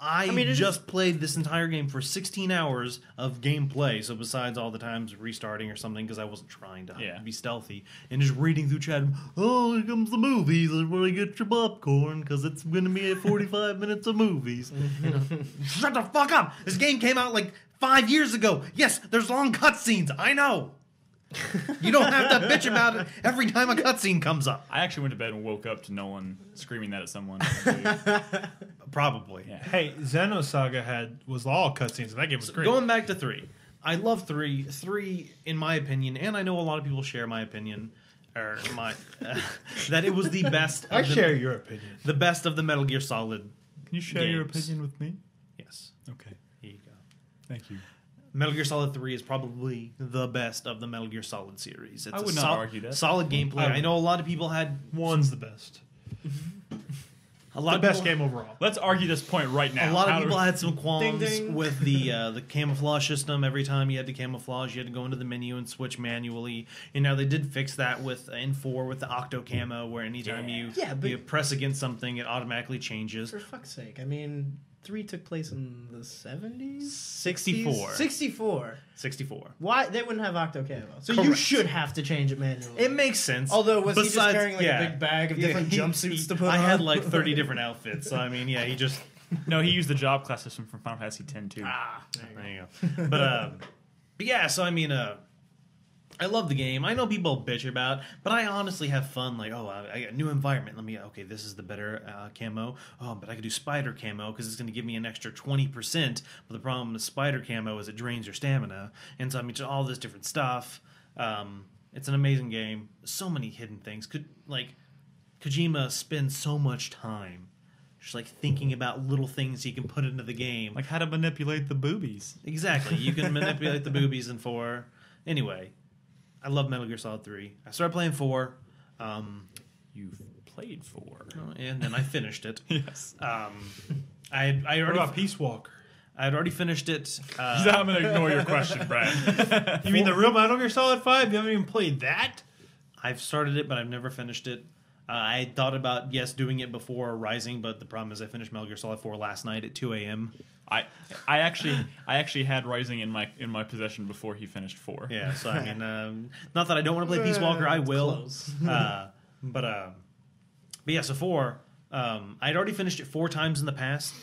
I mean, it just played this entire game for 16 hours of gameplay. So besides all the times restarting or something, because I wasn't trying to Yeah. be stealthy and just reading through chat. Oh, here comes the movies. Everybody get your popcorn because it's going to be 45 minutes of movies. You know, shut the fuck up! This game came out like 5 years ago. Yes, there's long cutscenes. I know. You don't have to bitch about it every time a cutscene comes up. I actually went to bed and woke up to Nolan screaming that at someone. Probably. Yeah. hey, Xenosaga was all cutscenes, and that game was great. Going back to 3, I love 3. 3, in my opinion, and I know a lot of people share my opinion, or my that it was the best. I Of the, share your opinion. the best of the Metal Gear Solid. Can you share your Games. opinion with me? Yes, Okay. here you go. Thank you. Metal Gear Solid 3 is probably the best of the Metal Gear Solid series. It's I would not argue that. Solid gameplay. I know a lot of people had One's the best. a lot The of best people, game overall. Let's argue this point right now. A lot How of do people we- had some qualms Ding, ding. with the camouflage system. Every time you had to camouflage, you had to go into the menu and switch manually. And now they did fix that with in 4 with the octo camo, where anytime but- you press against something, it automatically changes. For fuck's sake. I mean, 3 took place in the 70s? 64. 64. 64. Why? They wouldn't have octo camo. So you Correct. should have to change it manually. It makes sense. Although, was he just Besides- carrying like yeah. a big bag of Yeah, different he- jumpsuits to put I on? had like 30 different outfits. So I mean, yeah, he just No, he used the job class system from Final Fantasy X too. there you go. But yeah, so I mean, I love the game. I know people bitch about, but I honestly have fun. Like, oh, I got a new environment. Okay, this is the better camo. Oh, but I could do spider camo because it's going to give me an extra 20%. But the problem with spider camo is it drains your stamina, and so I mean, just all this different stuff. It's an amazing game. So many hidden things. Kojima spends so much time just like thinking about little things he can put into the game. Like how to manipulate the boobies. Exactly. You can manipulate the boobies in 4. Anyway, I love Metal Gear Solid 3. I started playing 4, You've played 4. and then I finished it. Yes. I What already about Peace Walker? I had already finished it. I'm going to ignore your question, Brad. You mean the real Metal Gear Solid 5? You haven't even played that? I've started it, but I've never finished it. I thought about doing it before Rising, but the problem is I finished Metal Gear Solid 4 last night at 2 a.m. I actually had Rising in my possession before he finished 4. Yeah, so I mean, not that I don't want to play Peace Walker, I will. Close. But yeah, so 4. I'd already finished it 4 times in the past.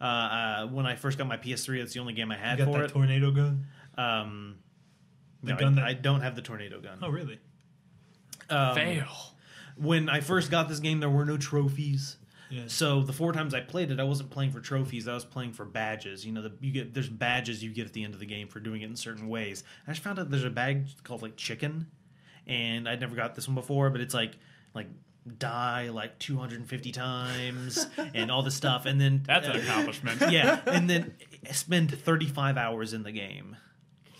When I first got my PS3, that's the only game I had You got for that it. tornado gun? The No, gun that- I don't have the tornado gun. Oh, really? Fail. When I first got this game, there were no trophies. Yeah. So the 4 times I played it, I wasn't playing for trophies. I was playing for badges. You know, there's badges you get at the end of the game for doing it in certain ways. I just found out there's a bag called like chicken, and I'd never got this one before. But it's like die like 250 times and all this stuff, and then That's an accomplishment. yeah, and then spend 35 hours in the game.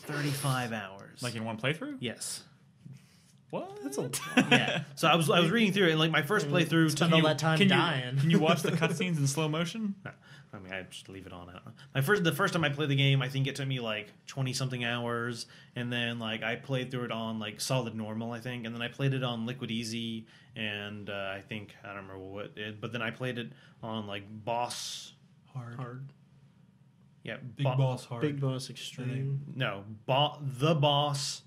35 hours. Like in one playthrough? yes. What? That's a lot. Yeah. So I was reading through it, and like my first playthrough, Spend all that time Can dying. you watch the cutscenes in slow motion? I mean, I just leave it on. The first time I played the game, I think it took me like 20 something hours, and then like I played through it on like solid normal, I think, and then I played it on liquid easy, and I think I don't remember but then I played it on like boss. Hard. Yeah, Big Boss Hard. Big Boss Extreme. No, the boss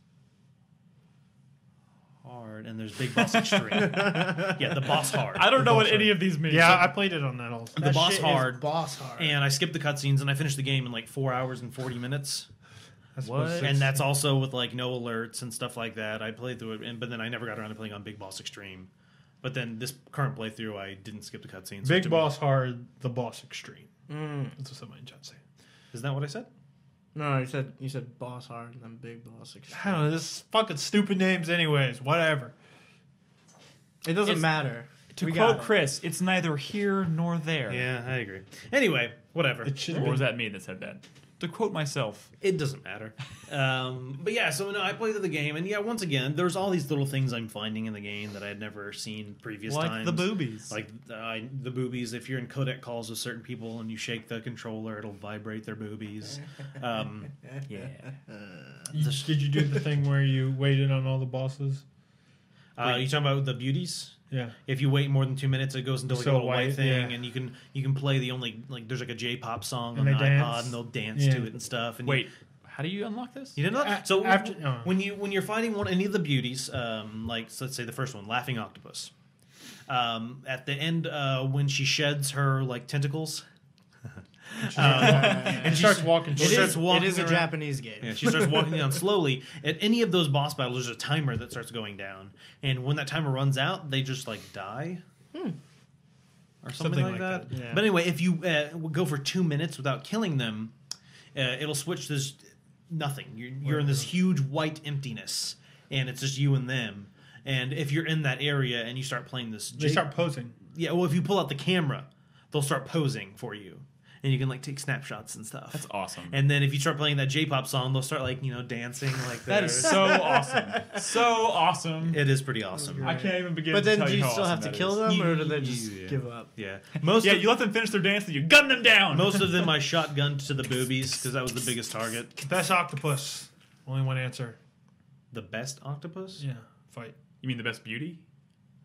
hard, and there's Big Boss Extreme. Yeah, the boss hard. I don't know what any of these mean. Yeah, I played it on that also. The That boss shit is hard. Boss hard. And I skipped the cutscenes, and I finished the game in like 4 hours and 40 minutes. That's What? six- And that's also with like no alerts and stuff like that. I played through it, but then I never got around to playing on Big Boss Extreme. But then this current playthrough, I didn't skip the cutscenes. Big Boss Hard, the Boss Extreme. Mm. That's what somebody in chat saying. Isn't that what I said? No, you said Boss hard and then Big Boss Extreme. I don't know. This is fucking stupid names, anyways. Whatever. It doesn't It's- matter. To We quote got it. Chris, it's neither here nor there. Yeah, I agree. Anyway, whatever. It should Or be. was that me that said that? To quote myself. It doesn't matter. But yeah, so no, I played through the game, and yeah, once again, there's all these little things I'm finding in the game that I had never seen previous Like times. the boobies. Like the boobies. If you're in codec calls with certain people and you shake the controller, it'll vibrate their boobies. Yeah. Did you do the thing where you waited on all the bosses? You talking about the beauties? Yeah. If you wait more than 2 minutes, it goes into like So a little white, white thing, yeah. and you can play the only like there's like a J-pop song And on the they iPod, dance. and they'll dance Yeah. to it and stuff. And Wait, how do you unlock this? you didn't know that? A- So after- when you're fighting any of the beauties, like so let's say the first one, Laughing Octopus, at the end when she sheds her like tentacles. And she starts walking. It She starts is, walking it is a around. Japanese game. Yeah, she starts walking down slowly. At any of those boss battles, there's a timer that starts going down, and when that timer runs out, they just like die, or something like that. Yeah. But anyway, if you go for 2 minutes without killing them, it'll switch this nothing. You're in this huge white emptiness, and it's just you and them. And if you're in that area and you start playing this, They start posing. yeah. Well, if you pull out the camera, they'll start posing for you. and you can like take snapshots and stuff. That's awesome. And then if you start playing that J-pop song, they'll start like dancing like That is so awesome. So awesome. It is pretty awesome. I can't even begin But to then tell do you you how still have awesome to that kill is. them, or do they just Yeah. give up? Yeah, Yeah, you let them finish their dance, and you gun them down. most of them I shotgunned to the boobies because that was the biggest target. Best octopus. Only one answer. The best octopus? Yeah. Fight. You mean the best beauty?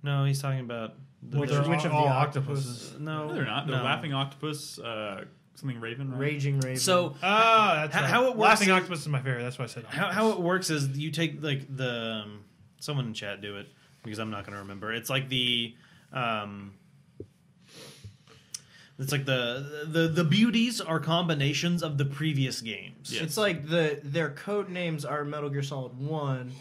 No, he's talking about the Which They're of the all octopuses? No, No, they're not. The no. laughing octopus, something raven, right? Raging Raven. So That's How- right. how it works Laughing is- octopus is my favorite. That's why I said octopus. how it works is you take like the someone in chat do it because I'm not going to remember. It's like the it's like the beauties are combinations of the previous games. Yeah. it's like their code names are Metal Gear Solid 1,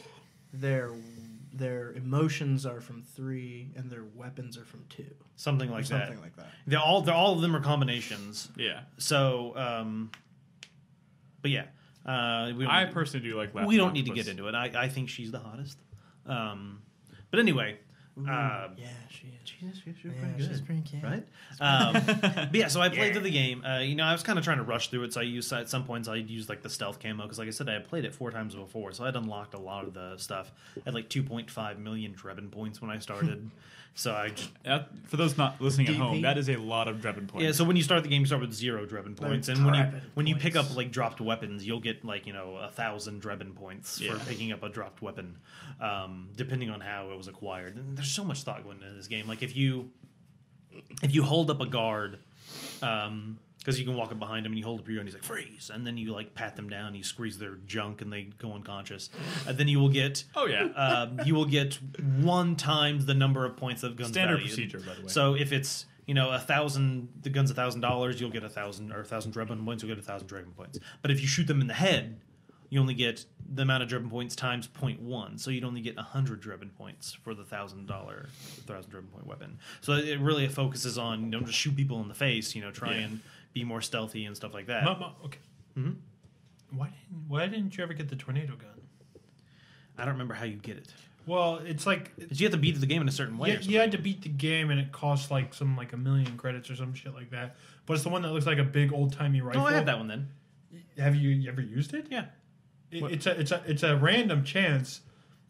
their emotions are from 3, and their weapons are from 2. Something like that. Something like that. They're all of them are combinations. Yeah. So, but yeah, we don't, I personally do like laughing we don't need to octopus. get into it. I think she's the hottest. But anyway, Yeah, she is. she's Yeah, pretty good. she's pretty cute. Right? But yeah, so I played through the game. I was kind of trying to rush through it, so I used at some points I used like the stealth camo because, like I said, I had played it 4 times before, so I'd unlocked a lot of the stuff. I had like 2.5 million Drebin points when I started, so I just For those not listening at DP? home, that is a lot of Drebin points. yeah. So when you start the game, you start with 0 Drebin points, and Drebin when you pick points. up like dropped weapons, you'll get like 1,000 Drebin points Yeah. for picking up a dropped weapon, depending on how it was acquired. And there's so much thought going into this game. Like if you hold up a guard, because you can walk up behind him and you hold up your gun, he's like freeze, and then you like pat them down, you squeeze their junk, and they go unconscious. And then you will get Oh yeah. you will get 1 times the number of points of guns Standard valued. procedure, by the way. So if it's 1,000, the gun's $1,000, you'll get 1,000 or 1,000 Drebin points. You'll get 1,000 Drebin points. But if you shoot them in the head, you only get the amount of Drebin points times 0.1. So you'd only get 100 Drebin points for the $1,000 Drebin point weapon. So it really focuses on don't just shoot people in the face. Try and be more stealthy and stuff like that. Okay. Why didn't you ever get the tornado gun? I don't remember how you get it. Well, it's like But you have to beat the game in a certain way. you had to beat the game, and it costs like 1 million credits or some shit like that. But it's the one that looks like a big old timey rifle. No, I have that one then. Have you ever used it? Yeah. It's a random chance.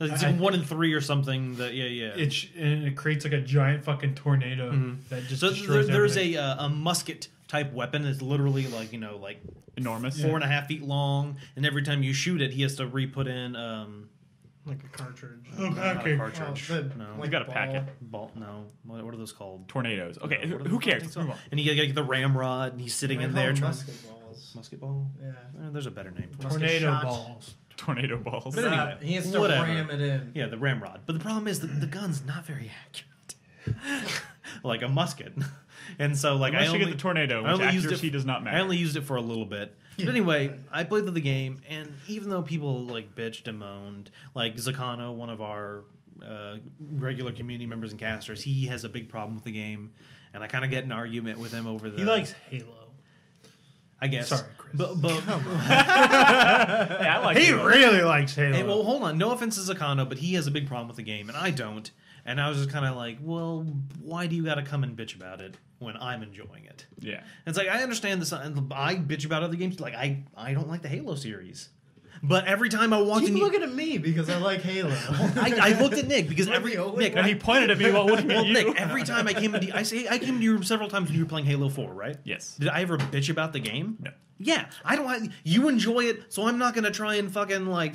It's like 1 in 3 or something. Yeah. It creates like a giant fucking tornado that just So destroys there's everything. a musket type weapon. It's literally like Enormous. 4.5 feet long, and every time you shoot it, he has to re-put in Like a cartridge. not Okay. a cartridge. No. You got to pack it. Ball. No, what are those called? Tornadoes. Okay, What are who those cares? things Move on. called? And you gotta get the ramrod, and he's sitting in there. musket balls. Musket ball. Yeah. There's a better name for it. tornado shot. balls. Tornado balls. But anyway, He has to whatever. ram it in. Yeah, the ramrod. But the problem is the gun's not very accurate, like a musket. And so, like, Unless I you only get the tornado, I which only used accuracy it- does not matter. I only used it for a little bit. But anyway, I played through the game, and even though people like bitched and moaned, like Zakano, one of our regular community members and casters, he has a big problem with the game, and I kind of get an argument with him over the. He likes Halo. I guess. Sorry, Chris. But Yeah, I like He it. really likes Halo. hey, well, hold on. No offense to Zakano, but he has a big problem with the game, and I don't. And I was just kind of like, well, why do you got to come and bitch about it when I'm enjoying it? Yeah. It's like I understand this. I bitch about other games. Like I don't like the Halo series, but every time I walk Keep in, looking at me because I like Halo. I looked at Nick because every the only Nick. And he pointed at me while looking Well, at you. Nick, every time I came into, I came into your room several times when you were playing Halo 4, right? Yes. Did I ever bitch about the game? No. Yeah, I don't. You enjoy it, so I'm not gonna try and fucking like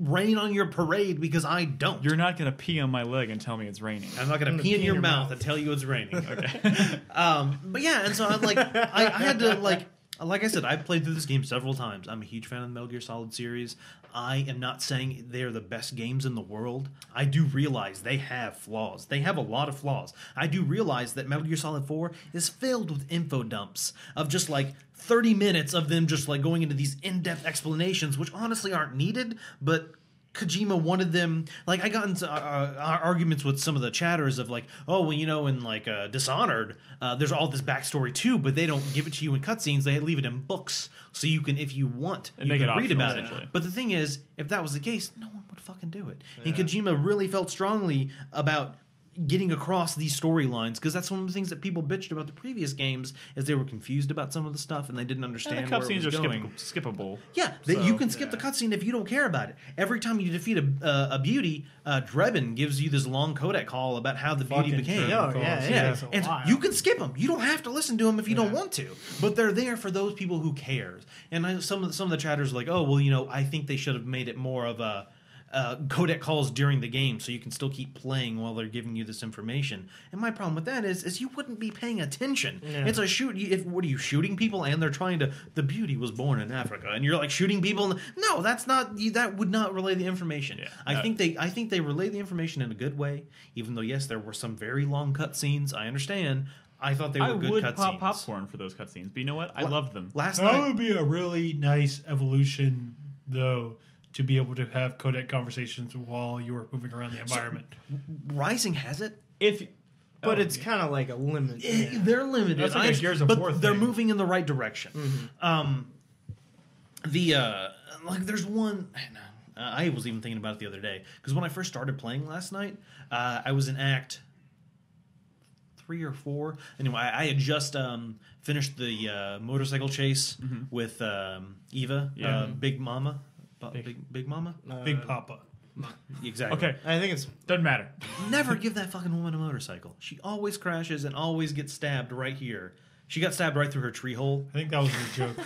rain on your parade because I don't. You're not going to pee on my leg and tell me it's raining. I'm not gonna pee in your mouth and tell you it's raining. Okay. But yeah, and so I'm like, I had to like I said, I've played through this game several times. I'm a huge fan of the Metal Gear Solid series. I am not saying they're the best games in the world. I do realize they have flaws. They have a lot of flaws. I do realize that Metal Gear Solid 4 is filled with info dumps of just like 30 minutes of them just like going into these in-depth explanations, which honestly aren't needed, but Kojima wanted them. Like, I got into arguments with some of the chatters of like, oh, well, in like Dishonored, there's all this backstory too, but they don't give it to you in cutscenes. They leave it in books, so you can, if you want, And you make can it read optional, about it. essentially. But the thing is, if that was the case, no one would fucking do it. And Kojima really felt strongly about getting across these storylines, because that's one of the things that people bitched about the previous games, is they were confused about some of the stuff and they didn't understand And the where it cutscenes was are going. skippable. Yeah, So, you can skip the cutscene if you don't care about it. Every time you defeat a beauty, Drebin gives you this long codec call about how the beauty Fucking became. Drebin Oh, yeah, calls, yeah. it's a And while. you can skip them. You don't have to listen to them if you don't want to. But they're there for those people who cares. And some of the chatters are like, oh, well, I think they should have made it more of a codec calls during the game so you can still keep playing while they're giving you this information. And my problem with that is you wouldn't be paying attention. Yeah. It's a shoot. What are you shooting people? And they're trying to. The beauty was born in Africa, and you're like shooting people. No, that's not. That would not relay the information. Yeah. I think they relay the information in a good way. Even though yes, there were some very long cutscenes. I understand. I thought they were good would cutscenes. pop popcorn for those cutscenes, but you know what? I loved them. Last That night, would be a really nice evolution, though, to be able to have codec conversations while you are moving around the environment. Rising has it. But it's kind of like a limit. They're limited. That's like a Gears of War but they're thing. moving in the right direction. There's one. I was even thinking about it the other day because when I first started playing last night, I was in Act 3 or 4. Anyway, I had just finished the motorcycle chase with Eva, Big Mama, Big Mama, Big Papa. exactly. Okay, I think it's doesn't matter. Never give that fucking woman a motorcycle. She always crashes and always gets stabbed right here. She got stabbed right through her tree hole. I think that was a joke.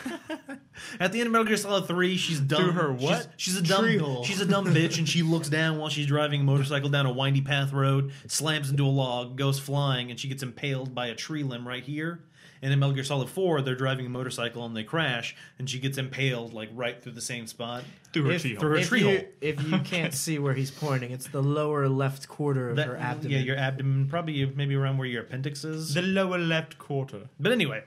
At the end of Metal Gear Solid 3, she's dumb. Through her what? She's a dumb. Tree hole. She's a dumb bitch, and she looks down while she's driving a motorcycle down a windy path road, slams into a log, goes flying, and she gets impaled by a tree limb right here. And in Metal Gear Solid 4, they're driving a motorcycle and they crash, and she gets impaled like right through the same spot. Through her if, tree hole. Through her if tree you, hole. if you can't see where he's pointing, it's the lower left quarter of her abdomen. Yeah, your abdomen, probably maybe around where your appendix is. The lower left quarter. But anyway,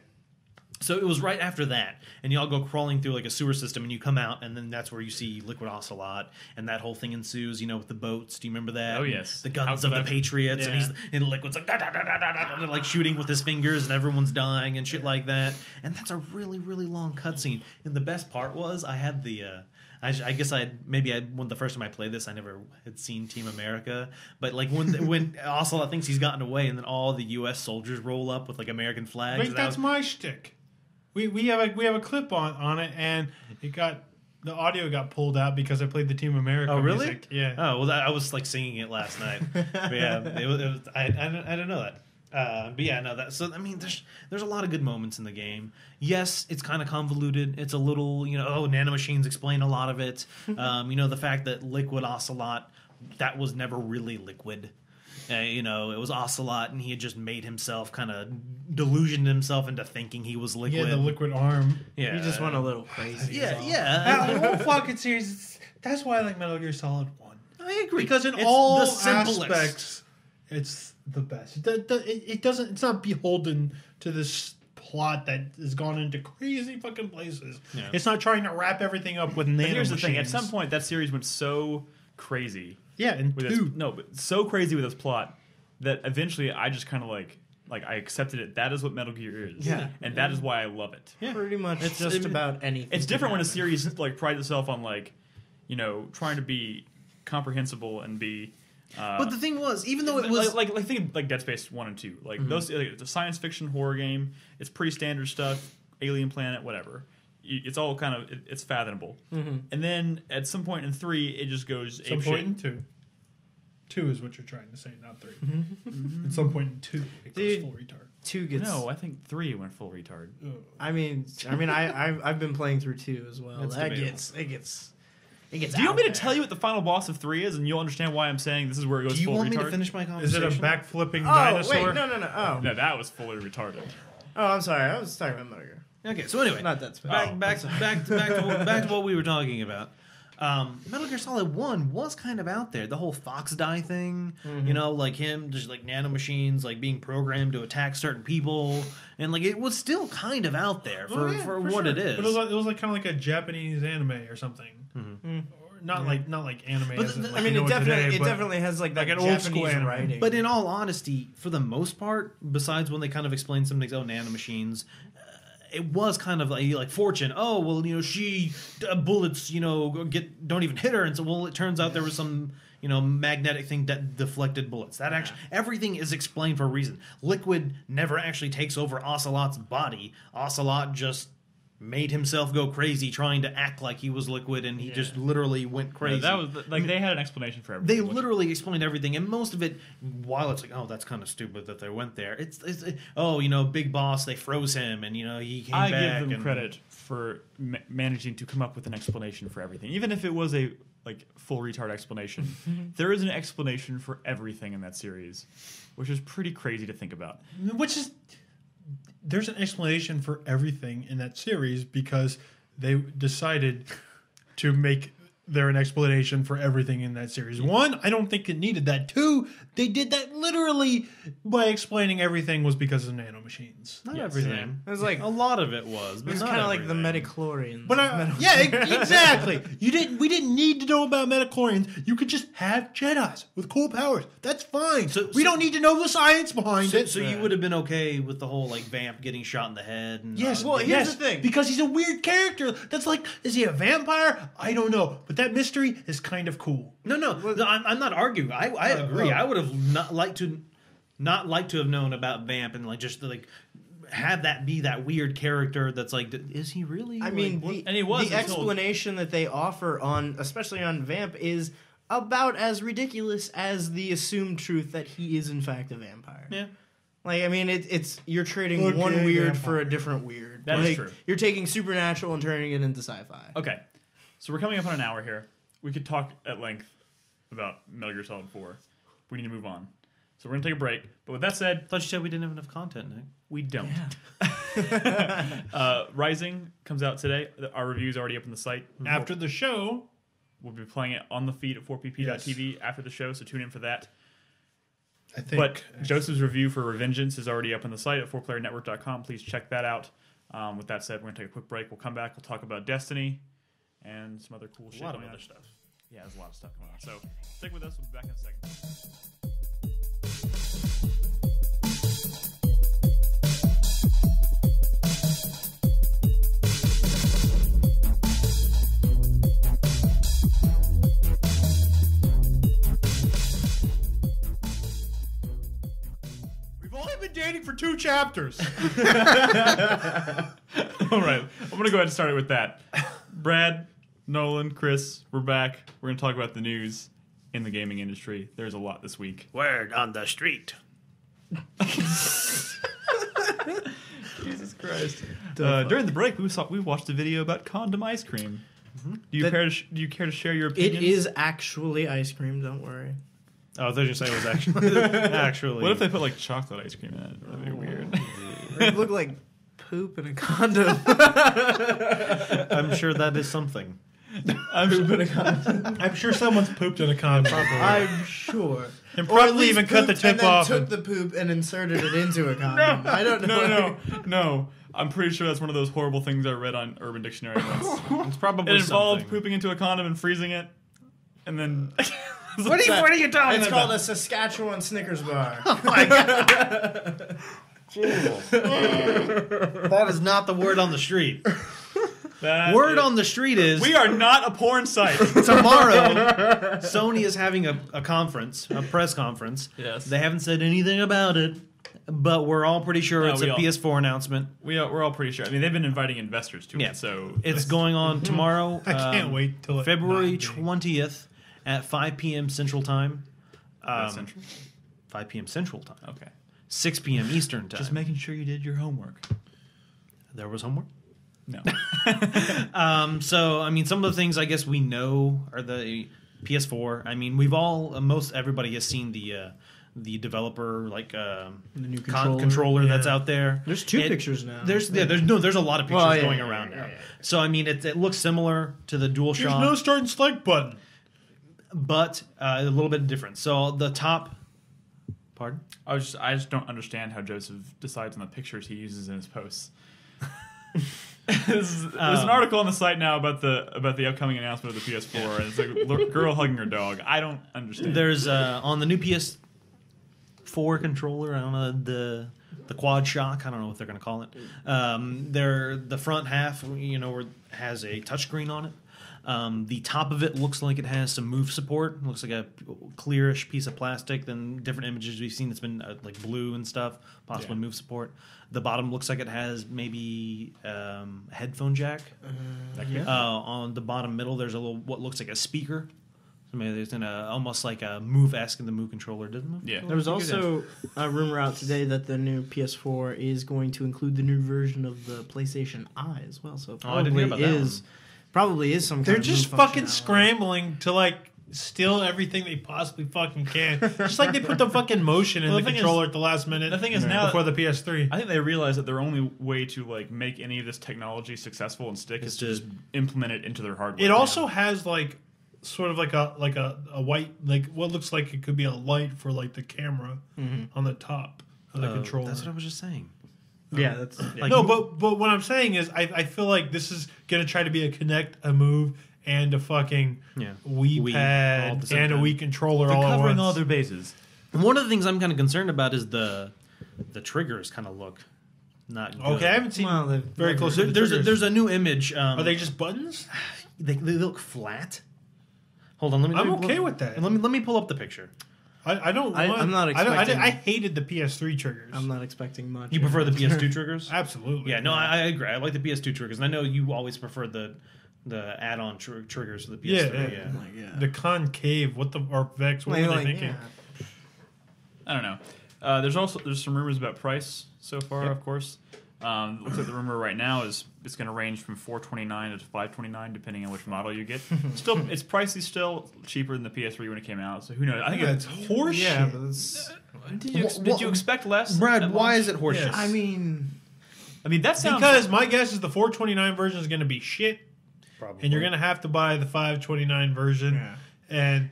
so it was right after that, and y'all go crawling through like a sewer system, and you come out, and then that's where you see Liquid Ocelot, and that whole thing ensues, with the boats. Do you remember that? Oh, yes. The guns Out of the back. Patriots, Yeah. and Liquid's like, da, da, da, da, da, da, da, like shooting with his fingers, and everyone's dying and shit like that. And that's a really, really long cutscene. And the best part was, I had the. I guess when the first time I played this, I never had seen Team America. But like when Ocelot thinks he's gotten away, and then all the U.S. soldiers roll up with like American flags. Like, and that's my shtick. We have a clip on it, and the audio got pulled out because I played the Team America. Oh, really? Music. Yeah. Oh, well, I was like singing it last night. But yeah, it was I didn't know that. But yeah, no, that. So I mean, there's a lot of good moments in the game. Yes, it's kind of convoluted. It's a little, nanomachines explain a lot of it. The fact that Liquid Ocelot, that was never really liquid. It was Ocelot, and he had just made himself kind of delusioned himself into thinking he was He liquid. had the liquid arm. Yeah, You just went a little crazy. Yeah, is all. yeah. The whole fucking series. That's why I like Metal Gear Solid 1. I agree Because in It's all the simplest. aspects, it's the best. It doesn't. It's not beholden to this plot that has gone into crazy fucking places. Yeah. It's not trying to wrap everything up with nanomachines. But here's the thing: at some point, that series went so crazy yeah, and with two. but so crazy with its plot that eventually I just kind of like I accepted it. That is what Metal Gear is, Yeah. and that is why I love it. Pretty much just about anything. It's different when a can happen. series like prides itself on trying to be comprehensible and be. But the thing was, even though it was like think of like Dead Space 1 and 2, like those. Like, it's a science fiction horror game. It's pretty standard stuff. Alien planet, whatever. It's all kind of it's fathomable. And then at some point in 3, it just goes Some apeshit. point in 2. 2 is what you're trying to say, not 3. At some point in 2, it goes Dude. full retard. 2 gets. No, I think 3 went full retard. I mean, I've been playing through 2 as well. It's That debatable. gets. Do you want me to tell you what the final boss of 3 is, and you'll understand why I'm saying this is where it goes Do you full want me retard? to finish my Is conversation? it a backflipping Oh dinosaur? wait, no. Oh, No, that was fully retarded. I'm sorry. I was talking about Metal Gear. Okay, so anyway, Not that back, special. back to what we were talking about. Metal Gear Solid 1 was kind of out there. The whole Fox Die thing, like him, just like nanomachines, like being programmed to attack certain people, and like it was still kind of out there for what sure. it is. But it was like kind of like a Japanese anime or something. Or not like anime. But as in, the- like, I mean, you know it definitely today, but definitely has like that like an old school Japanese anime. writing. But in all honesty, for the most part, besides when they kind of explain some things, nanomachines, it was kind of like Fortune. Oh, well, she bullets, don't even hit her, and so it turns out there was some, magnetic thing that deflected bullets. That actually, everything is explained for a reason. Liquid never actually takes over Ocelot's body. Ocelot just made himself go crazy trying to act like he was Liquid, and he just literally went crazy. That was they had an explanation for everything. They literally explained everything, and most of it, while it's like, oh, that's kind of stupid that they went there. It's Big Boss, they froze him, and he came back. I give them credit for managing to come up with an explanation for everything, even if it was a full retard explanation. There is an explanation for everything in that series, which is pretty crazy to think about. There's an explanation for everything in that series because they decided to make there an explanation for everything in that series. One, I don't think it needed that. Two, they did that literally by explaining everything was because of nanomachines. Not everything. It was like a lot of it was, but it's not kind of like everything. the metachlorians. But exactly. We didn't need to know about metachlorians. You could just have Jedis with cool powers. That's fine. We don't need to know the science behind it. So you would have been okay with the whole Vamp getting shot in the head? And, Yes. Well, here's the thing. Because he's a weird character. That's is he a vampire? I don't know. But that mystery is kind of cool. No, I'm not arguing. I agree. I would have not liked to have known about Vamp and have that be that weird character that's is he really? I mean, the explanation that they offer especially on Vamp is about as ridiculous as the assumed truth that he is in fact a vampire. Yeah. It's you're trading one weird for a different weird. That is true. You're taking supernatural and turning it into sci-fi. Okay, so we're coming up on an hour here. We could talk at length about Metal Gear Solid 4. We need to move on. So we're going to take a break. But with that said... I thought you said we didn't have enough content, Nick. We don't. Rising comes out today. Our review is already up on the site. After the show... We'll be playing it on the feed at 4pp.tv after the show, so tune in for that. I think... But Joseph's review for Revengeance is already up on the site at 4playernetwork.com. Please check that out. With that said, we're going to take a quick break. We'll come back. We'll talk about Destiny and some other cool shit. A lot of other stuff. Yeah, there's a lot of stuff going on. So stick with us. We'll be back in a second. We've only been dating for 2 chapters. All right. I'm going to go ahead and start it with that. Brad, Nolan, Chris, we're back. We're going to talk about the news in the gaming industry. There's a lot this week. Word on the street. Jesus Christ. During the break, we watched a video about condom ice cream. Mm-hmm. Do you care to share your opinions? It is actually ice cream, don't worry. Oh, I thought you said it was actually. What if they put chocolate ice cream in it? That'd be weird. It looked like poop in a condom. I'm sure that is something. I'm sure someone's pooped in a condom. I'm sure. And probably even cut the tip off. And then took the poop and inserted it into a condom. I don't know. No. I'm pretty sure that's one of those horrible things I read on Urban Dictionary once. It's probably It involved something. pooping into a condom and freezing it, and then... What are you talking It's about? called a Saskatchewan Snickers bar. Oh my God. That is not the word on the street. Word on the street is... We are not a porn site. Tomorrow, Sony is having a conference, a press conference. Yes. They haven't said anything about it, but we're all pretty sure it's a PS4 announcent. We're all pretty sure. I mean, they've been inviting investors to Yeah. it, so... It's going on tomorrow. I can't wait till it's February not getting- 20th at 5 p.m. Central Time. Central? 5 p.m. Central Time. Okay. 6 p.m. Eastern Time. Just making sure you did your homework. There was homework? No. So, I mean, some of the things I guess we know are the PS4. I mean, everybody has seen the developer The new controller that's out there. There's 2 pictures now. There's a lot of pictures going around now. Yeah. So I mean, it looks similar to the DualShock. There's no start and select button. But a little bit different. So the top... Pardon? I just don't understand how Joseph decides on the pictures he uses in his posts. There's an article on the site now about the upcoming announcement of the PS4, and it's like a girl hugging her dog. I don't understand. There's on the new PS4 controller, I don't know, the Quad Shock, I don't know what they're going to call it. The front half, has a touchscreen on it. The top of it looks like it has some move support. It looks like a clearish piece of plastic than different images we've seen. It's been like blue and stuff, possible move support. The bottom looks like it has maybe a headphone jack. On the bottom middle, there's a little what looks like a speaker. So maybe there's almost like a move-esque in the move controller. Doesn't move? Yeah. There was also a rumor out today that the new PS4 is going to include the new version of the PlayStation Eye as well. So it I didn't hear about that probably is some kind They're of just new fucking functionality. scrambling to like steal everything they possibly fucking can. Just like they put the fucking motion in Well, the the thing controller at the last minute. the thing is now before the PS3. I think they realize that their only way to like make any of this technology successful and stick is to just implement it into their hardware. It also has like sort of like a white, like what looks like it could be a light for like the camera on the top of the controller. That's what I was just saying. Yeah, that's Like, No, but what I'm saying is I feel like this is gonna try to be a Kinect, a Move, and a fucking Wii Wii, all pad at the same and a time. Wii controller they're all at covering once. all their bases. One of the things I'm kind of concerned about is the triggers kind of look not good. Okay, I haven't seen Well, they've very never- close to the There's triggers. a new image. Are they just buttons? they look flat. Hold on, let me. I'm let me okay pull- with that. Let me pull up the picture. I don't. I'm want- not I don't- expecting- I hated the PS3 triggers. I'm not expecting much. You prefer the PS2 triggers? Absolutely. Yeah, no, I agree. I like the PS2 triggers, and I know you always prefer the add-on triggers to the PS3. Yeah. Like, yeah. The concave. What the or Vex? What Like, were they thinking? yeah. I don't know. There's some rumors about price so far, of course. Looks like the rumor right now is it's going to range from $429 to $529 depending on which model you get. Still, it's pricey still, cheaper than the PS3 when it came out. So who knows? I think That's horseshit. Yeah, but it's, did you expect less? Brad, at why launch? is it horseshit? Yes. I mean, that sounds Because my guess is the 429 version is going to be shit, Probably. and you're going to have to buy the 529 version, Yeah. and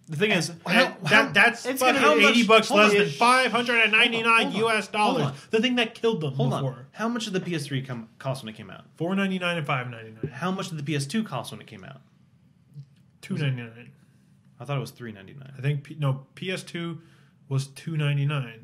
the thing is. that's it's fucking gonna be- $80 hold less on. than $599 Hold on. US dollars. Hold on. The thing that killed them Hold before. on. How much did the PS3 cost when it came out? $499 and $599. How much did the PS2 cost when it came out? $299. I thought it was $399. I think PS2 was $299.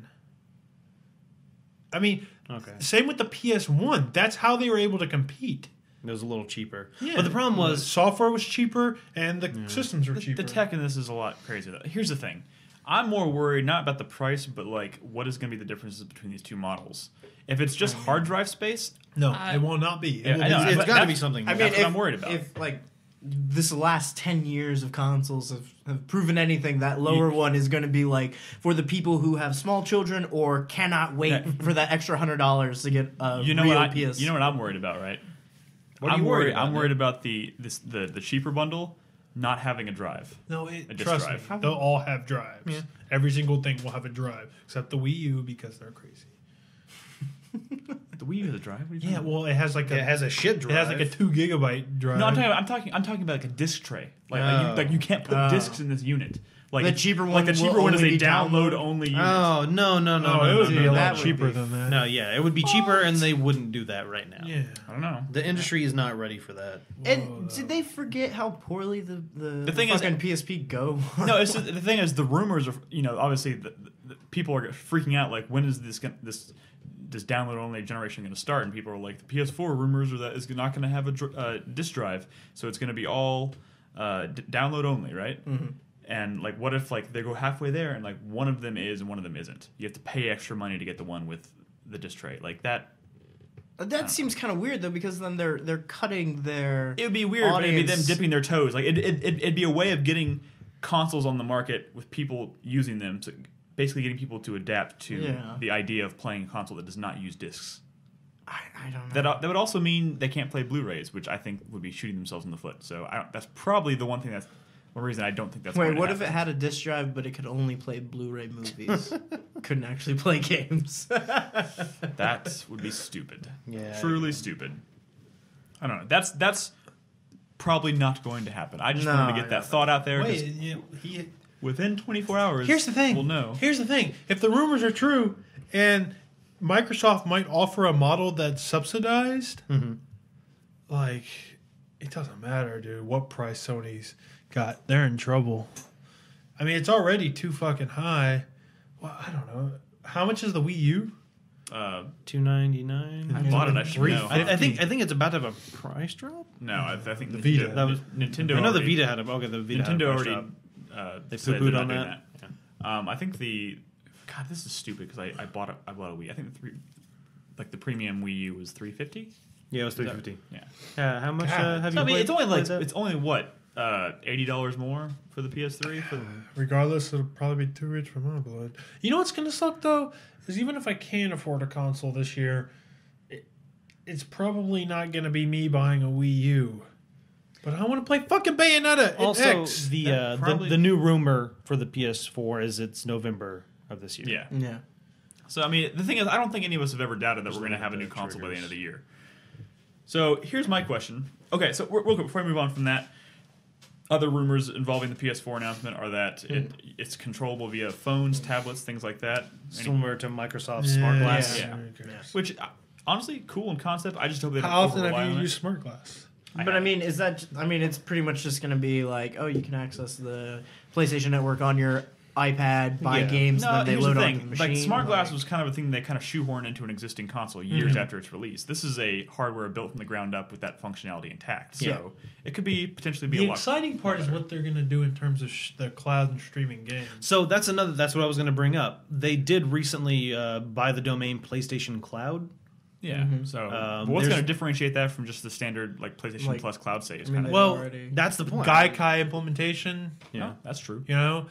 I mean, Okay, same with the PS1. That's how they were able to compete. it was a little cheaper. Yeah. But the problem was, software was cheaper and the systems were cheaper. The tech in this is a lot crazier. Though. Here's the thing. I'm more worried not about the price, but like what is going to be the differences between these two models. If it's just hard drive space, No, it will not be. It Yeah, will I be know. it's but got to that's- be something. I mean, That's what if, I'm worried about. If like this last 10 years of consoles have proven anything, that lower one is going to be like for the people who have small children or cannot wait for that extra $100 to get a you know real what? PS. You know what I'm worried about, right? What are you worried about, I'm Nick? worried about the cheaper bundle not having a drive. No, A disc trust drive. me. They'll all have drives. Yeah. Every single thing will have a drive, except the Wii U because they're crazy. The Wii U has a drive. What are you Yeah, talking well, it has like it has a shit it drive. has like a 2 gigabyte drive. about? No, I'm talking about like a disc tray. Like you can't put discs in this unit. Like The cheaper like one the will cheaper one is only a be download download. only unit. Oh no! No, it would be a that lot would cheaper be- than that. No, yeah, it would be cheaper, and they wouldn't do that right now. Yeah. I don't know. The industry is not ready for that. And did they forget how poorly the thing is- fucking PSP Go? No, it's the thing is the rumors are obviously the people are freaking out like when is this download only generation going to start, and people are like the PS4 rumors are that it's not going to have a disk drive, so it's going to be all download only, right? Mm-hmm. And like what if like they go halfway there and like one of them is and one of them isn't? You have to pay extra money to get the one with the disc tray like that. That seems kind of weird though, because then they're cutting their. It would be weird, but it'd be them audience. dipping their toes. Like it'd be a way of getting consoles on the market with people using them, to basically getting people to adapt to the idea of playing a console that does not use discs. I don't know. That would also mean they can't play Blu-rays, which I think would be shooting themselves in the foot. So that's probably the one reason I don't think that's. Wait, going to what if it happen. had a disc drive, but it could only play Blu-ray movies? Couldn't actually play games. That would be stupid. Yeah. Truly stupid. I don't know. That's probably not going to happen. I just No, wanted to I get that know. thought out there. 'cause Wait, he, within 24 hours, here's the thing. we'll know. Here's the thing. If the rumors are true and Microsoft might offer a model that's subsidized, like, it doesn't matter, dude, what price Sony's got. They're in trouble. I mean, it's already too fucking high. Well, I don't know. How much is the Wii U? $299. I bought it. I should know. I think it's about to have a price drop. No, I think the Vita. That was Nintendo. I know the already- Vita had a the Vita had a Nintendo price already. drop. They said poo-pooed they're on not doing that. I think God, this is stupid because I bought a Wii. I think the premium Wii U was $350. Yeah, it was $350. Yeah. How much God. have So, you? I mean, it's only played that? it's only what $80 more for the PS3. Regardless, it'll probably be too rich for my blood. You know what's gonna suck though is even if I can afford a console this year, it's probably not gonna be me buying a Wii U. But I want to play fucking Bayonetta. And Also, X. the new rumor for the PS4 is it's November of this year. Yeah. Yeah. So I mean, the thing is, I don't think any of us have ever doubted that we're going to have a new console by the end of the year. So here's my question. Okay, so real quick before I move on from that, other rumors involving the PS4 announcement are that it's controllable via phones, tablets, things like that. Similar to Microsoft's Smart Glass. Yeah. Which honestly, cool in concept. I just hope they don't How often over-rely have you on it. used Smart Glass? But I mean, it's pretty much just going to be like, oh, you can access the PlayStation Network on your iPad, buy games, No, then they here's load the on thing. the machine. Like Smart Glass was kind of a thing they kind of shoehorned into an existing console years after its release. This is a hardware built from the ground up with that functionality intact. So it could be potentially be The a lot. exciting part is what they're going to do in terms of the cloud and streaming games. So that's what I was going to bring up. They did recently buy the domain PlayStation Cloud. Yeah. So but what's there's- going to differentiate that from just the standard like PlayStation Like, Plus cloud saves? I mean, Kind of. Well, Well, already- that's the point. Gaikai implementation, Yeah. That's true. you know,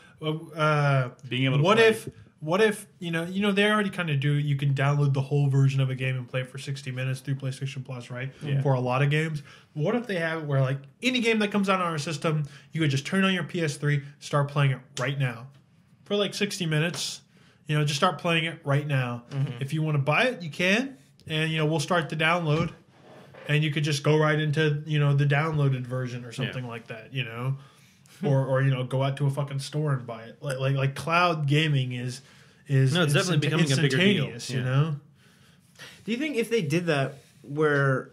Being able to what play. if you know they already kind of do. You can download the whole version of a game and play it for 60 minutes through PlayStation Plus, right? Yeah. For a lot of games. What if they have it where like any game that comes out on our system, you could just turn on your PS3, start playing it right now for like 60 minutes. You know, just start playing it right now. If you want to buy it, you can, and you know we'll start the download, and you could just go right into the downloaded version or something like that. You know. or go out to a fucking store and buy it. Like cloud gaming is No, it's definitely becoming a bigger deal. instantaneous, Yeah. you know. Do you think if they did that, where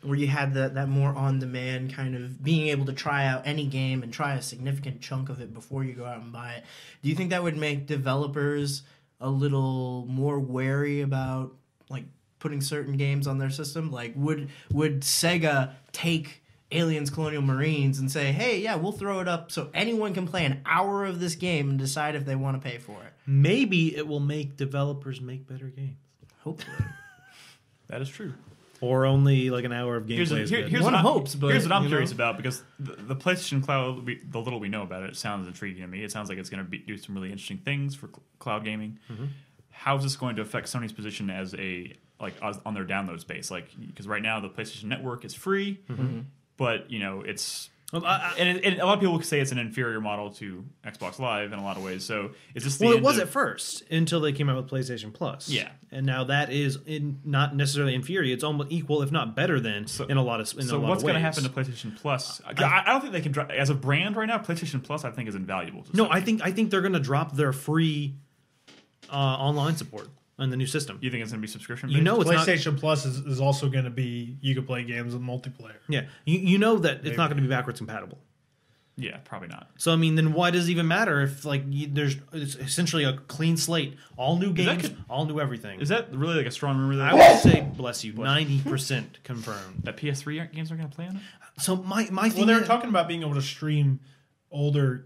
you had that more on demand kind of being able to try out any game and try a significant chunk of it before you go out and buy it, do you think that would make developers a little more wary about like putting certain games on their system? Like would Sega take Aliens Colonial Marines and say, hey, yeah, we'll throw it up so anyone can play an hour of this game and decide if they want to pay for it? Maybe it will make developers make better games. Hopefully. That is true. Or only like an hour of Here's, gameplay. is here- good. here's One what hopes, but, here's what I'm you curious know. about because the PlayStation Cloud, the little we know about it, sounds intriguing to me. It sounds like it's going to do some really interesting things for cloud gaming. How is this going to affect Sony's position as on their download space? Like because right now the PlayStation Network is free, but it's. Well, And a lot of people say it's an inferior model to Xbox Live in a lot of ways. So is this the Well, it end was of- at first until they came out with PlayStation Plus. Yeah. and now that is not necessarily inferior. It's almost equal, if not better than in a lot of. So what's going to happen to PlayStation Plus? I don't think they can as a brand right now. PlayStation Plus, I think, is invaluable. To No, Sony. I think they're going to drop their free online support on the new system. You think it's going to be subscription? You know, it's not. PlayStation Plus is also going to be you can play games with multiplayer. Yeah, you know that it's not going to be backwards compatible. Yeah, probably not. So I mean, then why does it even matter if it's essentially a clean slate, all new games, all new everything? Is that really like a strong rumor? I would say, bless you, 90% confirmed. That PS3 games are going to play on it? So my thing. Well, they're talking about being able to stream older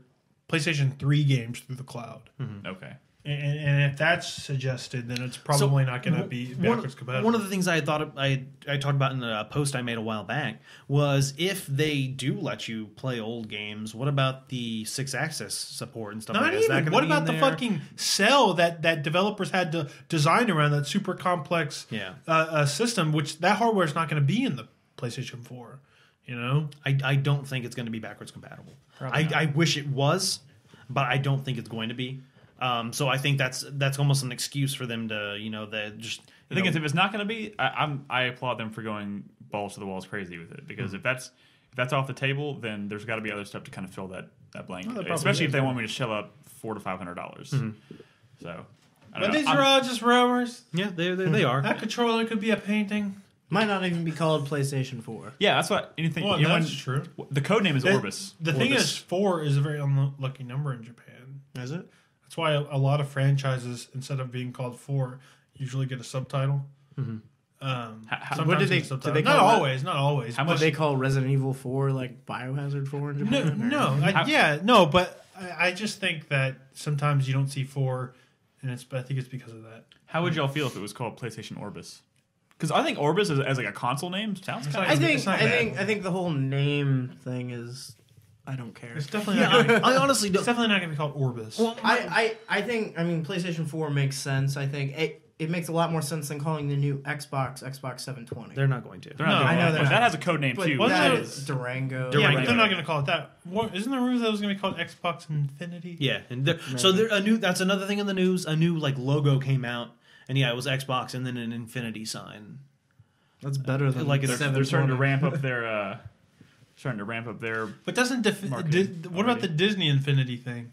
PlayStation 3 games through the cloud. Okay. And if that's suggested, then it's probably not going to be backwards compatible. One of the things I thought I talked about in a post I made a while back was if they do let you play old games, what about the 6-axis support and stuff Not like that? Is that even. gonna What be about in the there? fucking cell that developers had to design around that super complex system, which that hardware is not going to be in the PlayStation 4. You know, I don't think it's going to be backwards compatible. I wish it was, but I don't think it's going to be. So I think that's almost an excuse for them to The thing is, if it's not going to be, I applaud them for going balls to the walls crazy with it because if that's off the table, then there's got to be other stuff to kind of fill that blank, especially if they want me to shell up $400 to $500. So, I don't but know. these are all just rumors. Yeah, they are. That controller could be a painting. Might not even be called PlayStation 4. Yeah, that's what anything. Well, that's true. The code name is Orbis. The thing Orbis. is, 4 is a very unlucky number in Japan. Is it? That's why a lot of franchises, instead of being called 4, usually get a subtitle. How- what did they- sometimes a did they subtitle. Not call it? always, not always. How but- much What they call Resident Evil 4 like Biohazard 4 in Japan? No, but I just think that sometimes you don't see 4, and I think it's because of that. How would y'all feel if it was called PlayStation Orbis? Because I think Orbis as like a console name sounds It's kind like- of. It's not bad. I think the whole name thing is I don't care. It's definitely not. Gonna, I honestly it's don't. definitely not going to be called Orbis. Well, I think PlayStation 4 makes sense. I think it makes a lot more sense than calling the new Xbox 720. they're not going to. They're not No, doing I know that. they're That not. has a code name But too. wasn't that it- is Durango. yeah, Durango. but they're not going to call it that. Isn't there rumors that it was going to be called Xbox Infinity? Yeah, and so there a new. That's another thing in the news. A new like logo came out, and yeah, it was Xbox, and then an infinity sign. That's better than Like They're starting to ramp up their. Starting to ramp up their. But doesn't Marketing what about the already. Disney Infinity thing?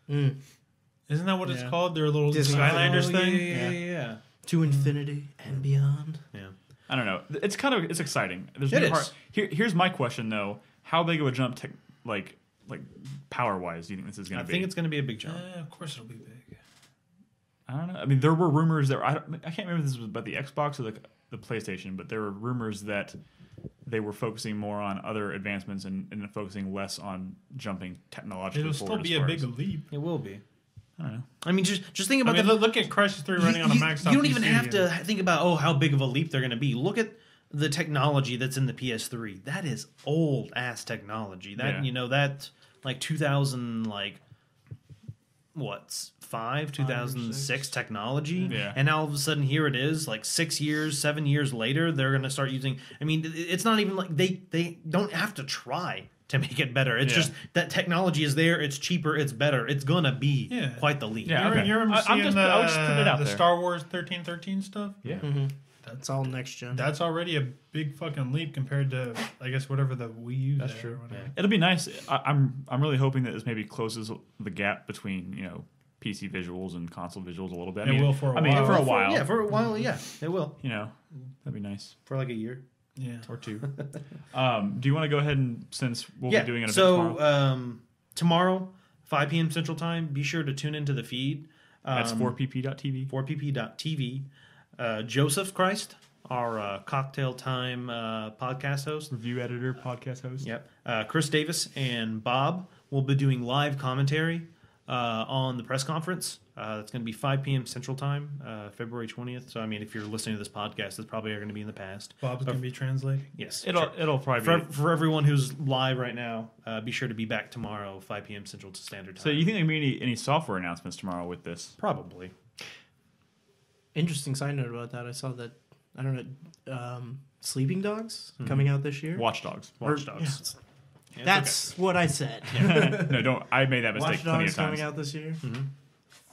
Mm. Isn't that what it's Yeah. called? Their little Disney Skylanders Infinity. thing. Yeah. To infinity and beyond. I don't know. It's exciting. There's It new is. part. Here's my question though: how big of a jump, like power wise, do you think this is going I to be? think it's going to be a big jump. Of course it'll be big. I don't know. I mean, there were rumors that I can't remember if this was about the Xbox or the PlayStation, but there were rumors that they were focusing more on other advancements and focusing less on jumping technologically It'll still forward. be as a far big as- leap. It will be. I don't know. I mean, just think I about mean, that. look at Crisis 3 running on a maxed out You don't even PC have and- to think about how big of a leap they're going to be. Look at the technology that's in the PS3. That is old ass technology. That Yeah. that like 2000 like what 2006 technology, Yeah. and now all of a sudden here it is like 7 years later they're going to start using. I mean, it's not even like they don't have to try to make it better. It's Yeah. just that technology is there. It's cheaper. It's better. It's gonna be Yeah. quite the leap. Yeah. Okay. You remember I'm seeing just- I'll just put it out the there. Star Wars 1313 stuff? Yeah. That's all next gen. That's already a big fucking leap compared to, I guess, whatever the Wii U. That's had true. or whatever. It'll be nice. I'm really hoping that this maybe closes the gap between PC visuals and console visuals a little bit. It will for a I mean, while. for a while. Yeah, for a while. Yeah, it will That'd be nice. for like a year. Yeah. Or two. Do you want to go ahead and since we'll be doing an event so tomorrow? tomorrow, 5 p.m. Central Time. Be sure to tune into the feed. That's 4pp.tv. 4pp.tv. Joseph Christ, our Cocktail Time podcast host. Review editor, podcast host. Yep. Chris Davis and Bob will be doing live commentary on the press conference. That's going to be 5 p.m. Central Time, February 20th. So, I mean, if you're listening to this podcast, it's probably going to be in the past. Bob's going to be translating. Yes. It'll probably be. For everyone who's live right now, be sure to be back tomorrow, 5 p.m. Central Standard Time. So you think there may be any software announcements tomorrow with this? Probably. Interesting side note about that. I saw that, I don't know, Sleeping Dogs coming out this year. Watch Dogs. Watch Dogs. Yeah, that's what I said. No, don't. I made that mistake Watch plenty Dogs of times. coming out this year.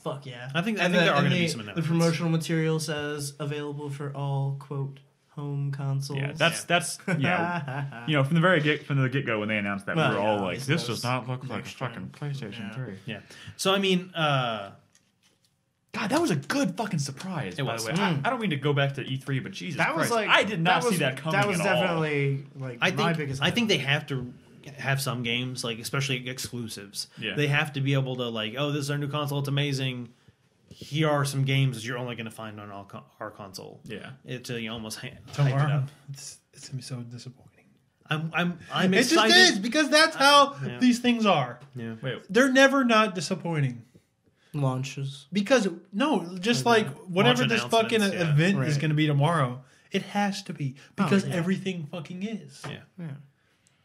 Fuck yeah! I think there are going to be some The announcements. promotional material says available for all quote home consoles. Yeah, that's from the from the get go when they announced that, Well, we were all yeah, like, this "This was does not look like a next fucking gen. PlayStation Yeah. 3." Yeah. So, I mean, God, that was a good fucking surprise. It by was. the way, I don't mean to go back to E3, but Jesus that was Christ, like I did not see that coming. That was at all. definitely like my biggest. I think they have to have some games, like especially exclusives. Yeah. They have to be able to like, oh, this is our new console. It's amazing. Here are some games that you're only going to find on our console. Yeah. It almost hype it Tomorrow. up. It's going to be so disappointing. I'm It excited. just is, because that's how Yeah. these things are. Yeah. Wait, They're never not disappointing. launches. Because, no, just like whatever Launch this fucking announcements, yeah. event is Right. going to be tomorrow, it has to be. Because yeah. everything fucking is. Yeah. Yeah.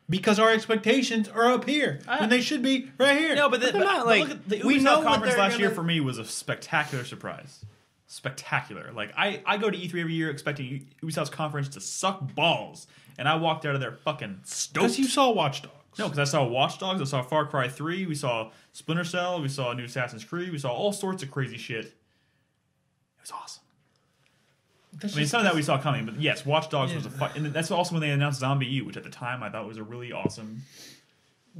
Because our expectations are up here. And they should be right here. no, but they're not, like, look at the we Ubisoft know what conference they're last year gonna- for me was a spectacular surprise. Spectacular. Like I go to E3 every year expecting Ubisoft's conference to suck balls, and I walked out of there fucking stoked. Because you saw Watch Dogs. No, because I saw Watch Dogs, I saw Far Cry 3, we saw Splinter Cell, we saw a new Assassin's Creed, we saw all sorts of crazy shit. It was awesome. That's I mean, just- some of that we saw coming, but yes, Watch Dogs was a fight, and that's also when they announced Zombie U, which at the time I thought was a really awesome.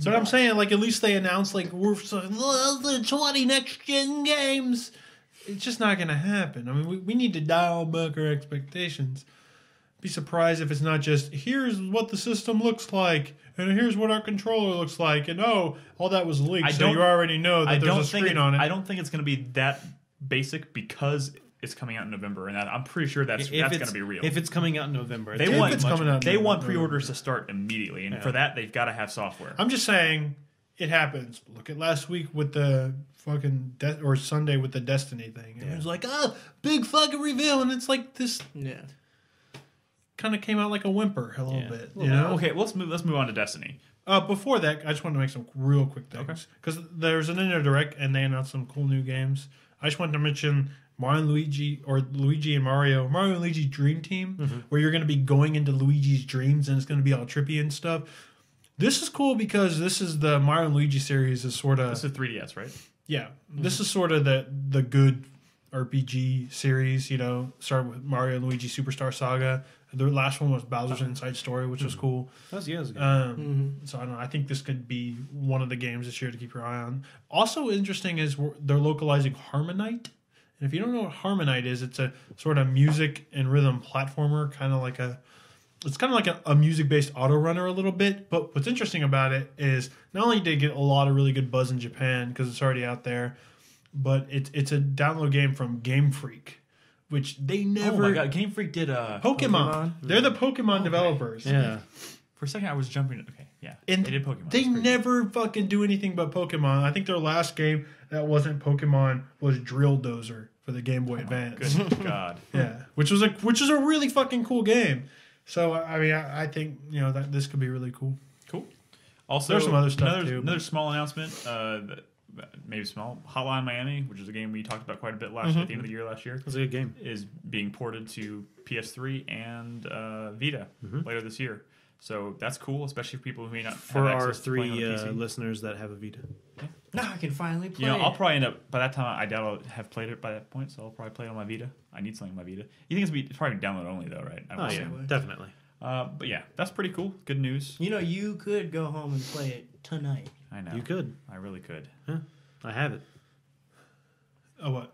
But I'm saying, like, at least they announced, like, we're the 20 next gen games. It's just not going to happen. I mean, we need to dial back our expectations. Be surprised if it's not just, here's what the system looks like, and here's what our controller looks like, and oh, all that was leaked, so you already know that there's a screen on it. I don't think it's going to be that basic because it's coming out in November, and I'm pretty sure that's going to be real. If it's coming out in November, they want coming out in pre-orders to start immediately, and for that they've got to have software. I'm just saying it happens. Look at last week with the fucking or Sunday with the Destiny thing. It was like, big fucking reveal, and it's like this. Yeah. Kind of came out like a whimper a little bit, you know. know. Okay, let's move on to Destiny. Before that, I just wanted to make some real quick things because there's an Direct and they announced some cool new games. I just wanted to mention Mario and Luigi and Luigi Dream Team, where you're going to be going into Luigi's dreams and it's going to be all trippy and stuff. This is cool because this is the Mario and Luigi series is sort of... This is 3DS, right? Yeah. This is sort of the good RPG series, you know, started with Mario and Luigi Superstar Saga. The last one was Bowser's Inside Story, which was cool. That was good. So I don't know. I think this could be one of the games this year to keep your eye on. Also interesting is they're localizing Harmonite. And if you don't know what Harmonite is, it's a sort of music and rhythm platformer, it's kind of like a music-based auto runner a little bit. But what's interesting about it is not only did it get a lot of really good buzz in Japan because it's already out there, but it's a download game from Game Freak, which they never... Oh my god, Game Freak did Pokemon. They're the Pokemon developers. Yeah. For a second I was jumping... Okay, yeah. And they did Pokemon. They never fucking do anything but Pokemon. I think their last game that wasn't Pokemon was Drill Dozer for the Game Boy Advance. Good god. Yeah, which is a really fucking cool game. So I mean, I think that this could be really cool. Cool. Also, there's some other stuff too. Another small announcement. Maybe small. Hotline Miami, which is a game we talked about quite a bit at the end of the year last year. It's a good game. Is being ported to PS3 and Vita later this year. So that's cool, especially for people who may not for have our access to playing 3 on the PC. listeners that have a Vita. Now I can finally play. I'll probably end up by that time. I doubt I'll have played it by that point, so I'll probably play it on my Vita. I need something on my Vita. You think it's probably download only though, right? Oh yeah, definitely. But yeah, that's pretty cool. Good news. You could go home and play it tonight. I know. You could. I really could. Yeah, I have it. Oh, what?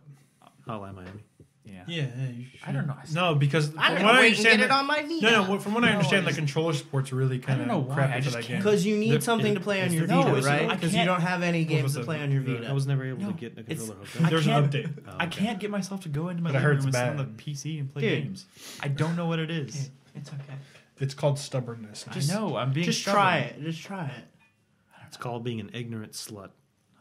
Hotline Miami. Yeah. Yeah, you should. I don't know. No, because I'm from gonna what I wait and get understand, it on my Vita. no. From what I understand, the controller support's really kind I don't know of why, crappy I for just that game. Because you need something to play on your No, Vita, it's- right? I Because you can't- don't have any games was to the- play on your Vita. I was never able No, to get a it's- controller hooked up. There's an can't- update. I can't get myself to go into my But I living heard room it's and sit on the bad. PC and play Dude. games. I don't know what it is. Dude, it's okay. It's called stubbornness. I know. I'm being Just stubborn. try it. Just try it. It's called being an ignorant slut.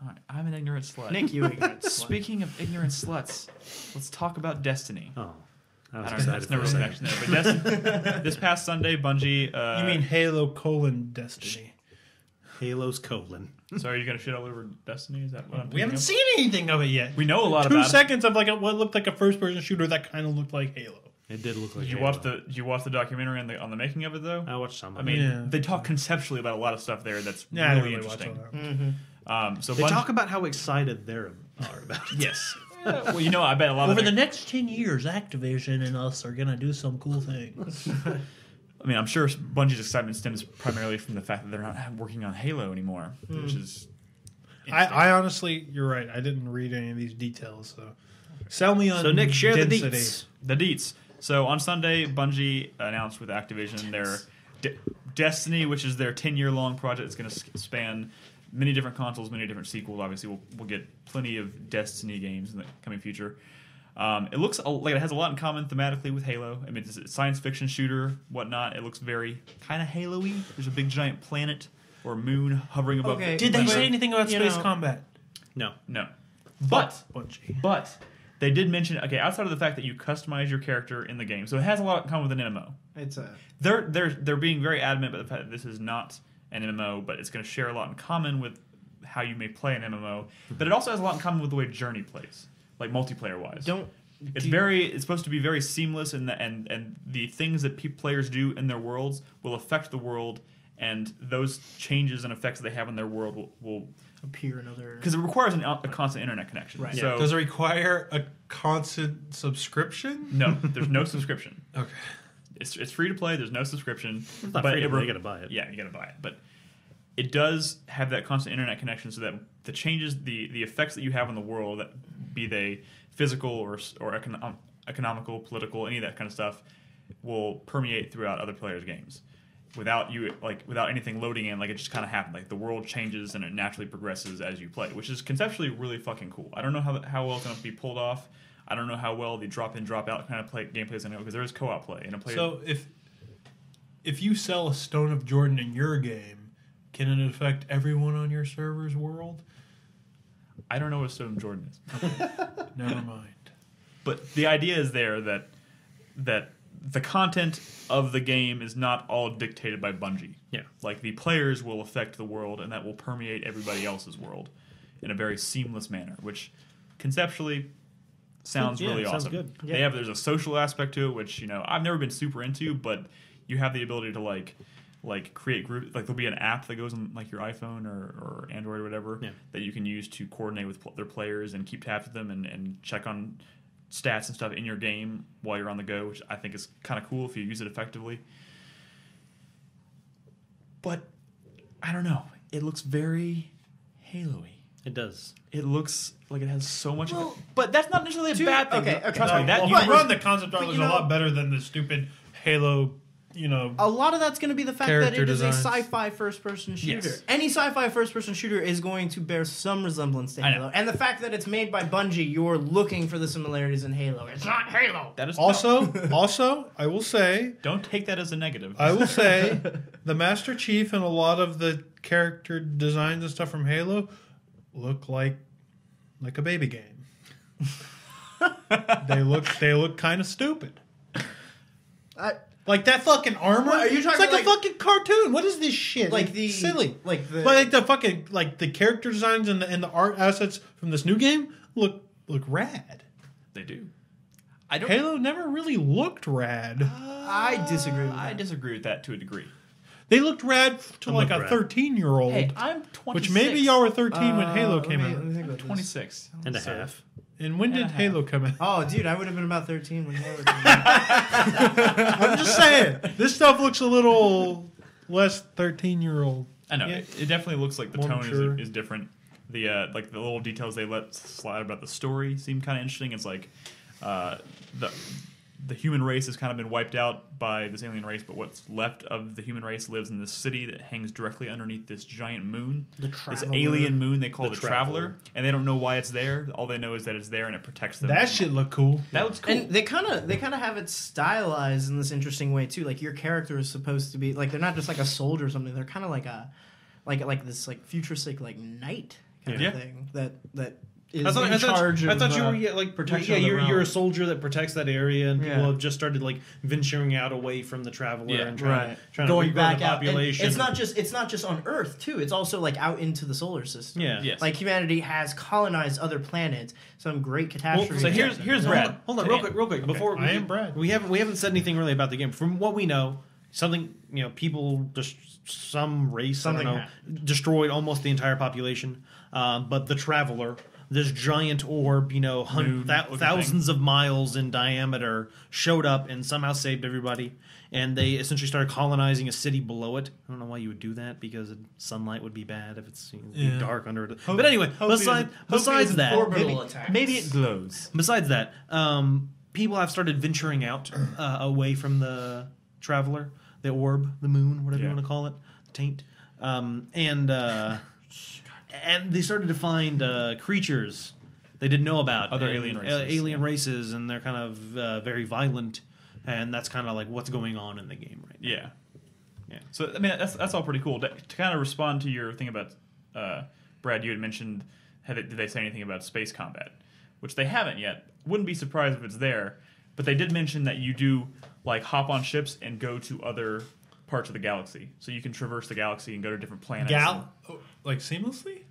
All right, I'm an ignorant slut. Nick, you ignorant slut. Speaking of ignorant sluts, let's talk about Destiny. Oh, I was I don't know. excited There's no for a real second. connection there. But Destiny, this past Sunday, Bungie. You mean Halo : Destiny? Halo's colon. So are you gonna shit all over Destiny? Is that what I'm We haven't thinking seen anything of it yet. We know a lot 2 about it. seconds of what looked like a first-person shooter that kind of looked like Halo. It did look like. Did you watch the documentary on the making of it though? I watched some. I mean, Yeah. they talk conceptually about a lot of stuff there that's Yeah, I didn't really really watch all interesting. that. So they Bungie, talk about how excited they are about it. yes. Well, I bet a lot Over of the next 10 years, Activision and us are going to do some cool things. I mean, I'm sure Bungie's excitement stems primarily from the fact that they're not working on Halo anymore, which is. I honestly, you're right. I didn't read any of these details. So sell me on So Nick, share the density. deets. The deets. So on Sunday, Bungie announced with Activision their Destiny, which is their 10-year-long project. It's going to span many different consoles, many different sequels. Obviously, we'll get plenty of Destiny games in the coming future. It looks like it has a lot in common thematically with Halo. I mean, it's a science fiction shooter, whatnot. It looks very kind of Halo-y. There's a big giant planet or moon hovering above. Okay. Did they But, say anything about you space know- combat? No. No, but Bungie. they did mention outside of the fact that you customize your character in the game, so it has a lot in common with an MMO. It's a. They're being very adamant about the fact that this is not an MMO, but it's going to share a lot in common with how you may play an MMO. But it also has a lot in common with the way Journey plays, like multiplayer wise. It's supposed to be very seamless, and the things that players do in their worlds will affect the world, and those changes and effects that they have in their world will appear in other. because it requires a constant internet connection. Right. So Does it require a constant subscription? no, there's no subscription. Okay. It's free to play. There's no subscription. It's not free to play, you gotta buy it. Yeah, you gotta buy it. But it does have that constant internet connection, so that the changes, the effects that you have on the world, that be they physical or economical, political, any of that kind of stuff, will permeate throughout other players' games. Without anything loading in, it just kind of happened. Like the world changes and it naturally progresses as you play, which is conceptually really fucking cool. I don't know how well it's going to be pulled off. I don't know how well the drop in, drop out kind of gameplay is going to go, because there is co-op play. And So if you sell a Stone of Jordan in your game, can it affect everyone on your server's world? I don't know what Stone Jordan is. Never mind. But the idea is there that the content of the game is not all dictated by Bungie. Yeah. Like, the players will affect the world, and that will permeate everybody else's world in a very seamless manner, which conceptually sounds really sounds awesome. good. Yeah. There's a social aspect to it, which, you know, I've never been super into, but you have the ability to like create groups. Like, there'll be an app that goes on like your iPhone or Android or whatever that you can use to coordinate with their players and keep tabs with them and check on stats and stuff in your game while you're on the go, which I think is kind of cool if you use it effectively. But I don't know. It looks very Halo-y. It does. It looks like it has so much. But that's not necessarily a bad thing. okay, Trust me. That Well, universe, run the concept art was you a know- lot better than the stupid Halo, A lot of that's going to be the fact that Character it is designs. a sci-fi first-person shooter. Yes. Any sci-fi first-person shooter is going to bear some resemblance to I know. Halo. And the fact that it's made by Bungie, you're looking for the similarities in Halo. It's not Halo. that is Also, I will say, don't take that as a negative. the Master Chief and a lot of the character designs and stuff from Halo look like a baby game. they look kind of stupid. Like that fucking armor. What, are you talking it's like like- a fucking cartoon. What is this shit? Like It's the silly. like the But like the fucking the character designs and the art assets from this new game look rad. They do. Halo never really looked rad. I disagree with that. I disagree with that to a degree. They looked rad to like a rad. 13-year-old. Hey, I'm 26. Which maybe y'all were 13 when Halo came Let out. me think about this. 26 And a So- half. And when did Halo come out? Oh, dude, I would have been about 13 when Halo came out. I'm just saying. This stuff looks a little less 13-year-old. I know Yeah. it definitely looks like the More tone mature. is different. The like the little details they let slide about the story seem kind of interesting. It's like the human race has kind of been wiped out by this alien race, but what's left of the human race lives in this city that hangs directly underneath this giant moon. This Traveler. alien moon they call the Traveler. Traveler, and they don't know why it's there. All they know is that it's there and it protects them. That shit looked cool. That looks cool. And they kind of have it stylized in this interesting way too. Like your character is supposed to be like they're not just like a soldier or something. They're kind of like a like this like futuristic like knight kind Yeah. of thing that is I thought in charge you of, were like protection yeah, of the you're realm. a soldier that protects that area, and people Yeah. have just started like venturing out away from the Traveler Yeah, and trying to going regrow back the out. And population. it's not just on Earth too. It's also like out into the solar system. Yeah. Yes. Like humanity has colonized other planets. Some great catastrophe. so here's Brad. Hold on, real quick. Before I am Brad. we haven't said anything really about the game. From what we know, people just some race, Something I don't know, destroyed almost the entire population. But the Traveler, this giant orb, Moon looking thousands of miles in diameter, showed up and somehow saved everybody. And they essentially started colonizing a city below it. I don't know why you would do that, because sunlight would be bad if it's Yeah. dark under it. But anyway, besides that, orbital attacks. Maybe it glows. besides that, people have started venturing out away from the Traveler, the orb, the moon, whatever you Yeah. want to call it, taint, and they started to find creatures they didn't know about, Other and, alien races, races, and they're kind of very violent, and that's kind of like what's going on in the game right now. Yeah. Yeah. So I mean that's all pretty cool. To kind of respond to your thing about Brad, you had mentioned did they say anything about space combat, which they haven't yet. Wouldn't be surprised if it's there, but they did mention that you do like hop on ships and go to other parts of the galaxy, so you can traverse the galaxy and go to different planets. Like seamlessly?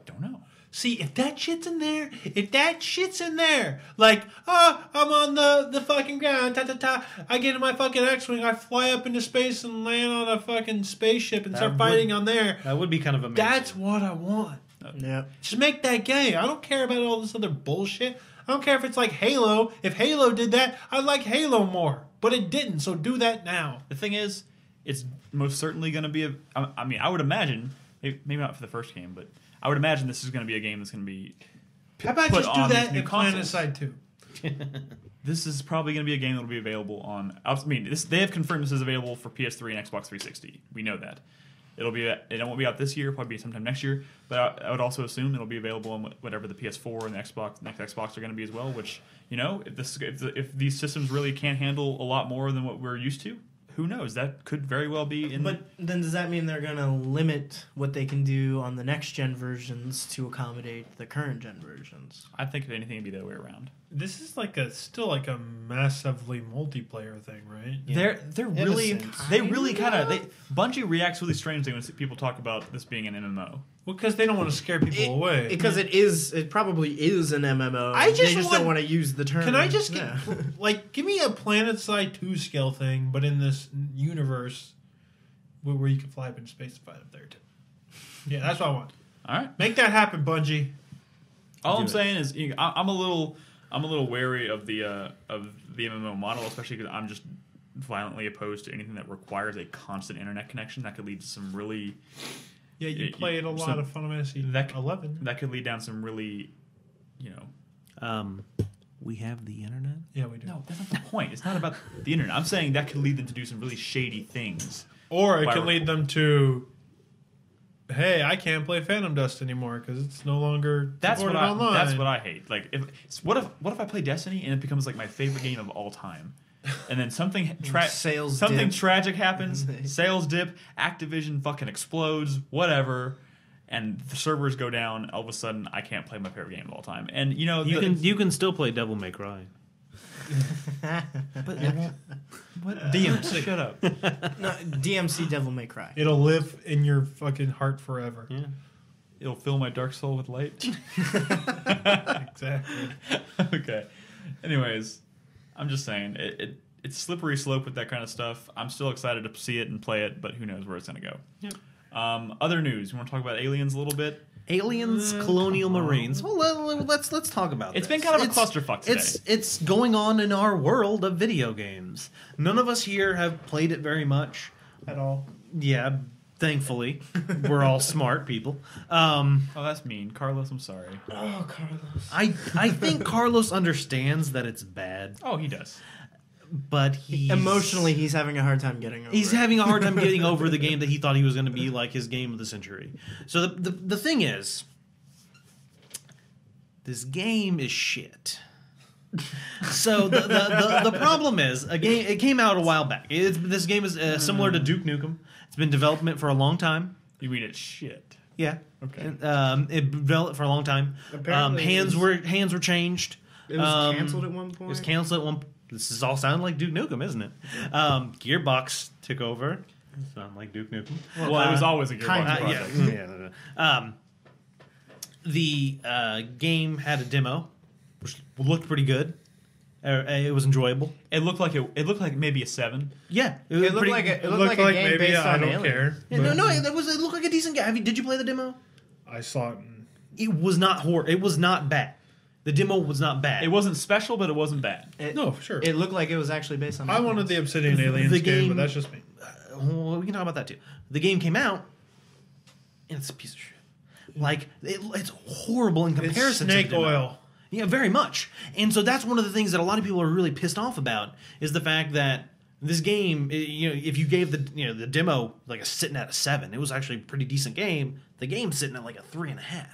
Don't know. See, if that shit's in there, like, I'm on the fucking ground, I get in my fucking X-Wing, I fly up into space and land on a fucking spaceship and start fighting on there. That would be kind of amazing. That's what I want. Yeah. Just make that game. I don't care about all this other bullshit. I don't care if it's like Halo. If Halo did that, I'd like Halo more. But it didn't, so do that now. The thing is, it's most certainly going to be I mean, I would imagine, maybe not for the first game, but I would imagine this is going to be a game that's going to be How about put just do on these that new and Planet consoles. Side 2? This is probably going to be a game that will be available on. I mean, they have confirmed this is available for PS3 and Xbox 360. We know that. It won't be out this year. Probably be sometime next year. But I would also assume it'll be available on whatever the PS4 and the next Xbox are going to be as well. Which, if these systems really can't handle a lot more than what we're used to, who knows? That could very well be in. But then does that mean they're going to limit what they can do on the next gen versions to accommodate the current gen versions? I think if anything, it'd be the other way around. This is still like a massively multiplayer thing, right? They're really Bungie reacts really strangely when people talk about this being an MMO. Well, because they don't want to scare people away. Because it probably is an MMO. I just they just don't want to use the term. Can I just give me a PlanetSide 2 scale thing, but in this universe where you can fly up into space and fight up there too. Yeah, that's what I want. All right, make that happen, Bungie. All I'm saying is I'm a little wary of the MMO model, especially because I'm just violently opposed to anything that requires a constant internet connection. That could lead to some really you played a lot of Final Fantasy 11. That could lead down some really, We have the internet? Yeah, we do. No, that's not the point. It's not about the internet. I'm saying that could lead them to do some really shady things. Or it could lead them to, hey, I can't play Phantom Dust anymore because it's no longer supported online. That's what I hate. Like, what if I play Destiny and it becomes like my favorite game of all time, and then something tragic happens, sales dip, Activision fucking explodes, whatever, and the servers go down. All of a sudden, I can't play my favorite game of all time. And you can still play Devil May Cry. But it won't. What? DMC, shut up. No, DMC Devil May Cry. It'll live in your fucking heart forever. Yeah. It'll fill my dark soul with light. Exactly. Okay. Anyways, I'm just saying it's slippery slope with that kind of stuff. I'm still excited to see it and play it, but who knows where it's going to go. Yep. Other news. You want to talk about Aliens a little bit? Aliens Colonial Marines. Well, let's talk about It's this. been kind of a clusterfuck today. It's going on in our world of video games. None of us here have played it very much. At all. Yeah, thankfully. We're all smart people. Oh, that's mean. Carlos, I'm sorry. Oh, Carlos. I think Carlos understands that it's bad. Oh, he does. But emotionally, he's having a hard time getting over He's it. having a hard time getting over the game that he thought he was going to be like his game of the century. So the thing is, this game is shit. So the problem is, it came out a while back. This game is similar to Duke Nukem. It's been in development for a long time. You mean it's shit? Yeah. Okay. It developed for a long time. Apparently hands were changed. It was canceled at one point. It was canceled at one point. This is all sounding like Duke Nukem, isn't it? Gearbox took over. Sound like Duke Nukem. Well, it was always a Gearbox project. The game had a demo, which looked pretty good. It was enjoyable. It looked like maybe a 7. Yeah, It looked like a game maybe based I on don't Aliens. care. Yeah, no, it looked like a decent game. Did you play the demo? I saw it. It was not It was not bad. The demo was not bad. It wasn't special, but it wasn't bad. No, sure. It looked like it was actually based on I Aliens. wanted the Obsidian Aliens game, but that's just me. We can talk about that too. The game came out, and it's a piece of shit. Like it's horrible in comparison. It's snake to the demo. oil. Yeah, very much. And so that's one of the things that a lot of people are really pissed off about is the fact that this game, if you gave the demo like sitting at a 7, it was actually a pretty decent game. The game's sitting at like a 3.5.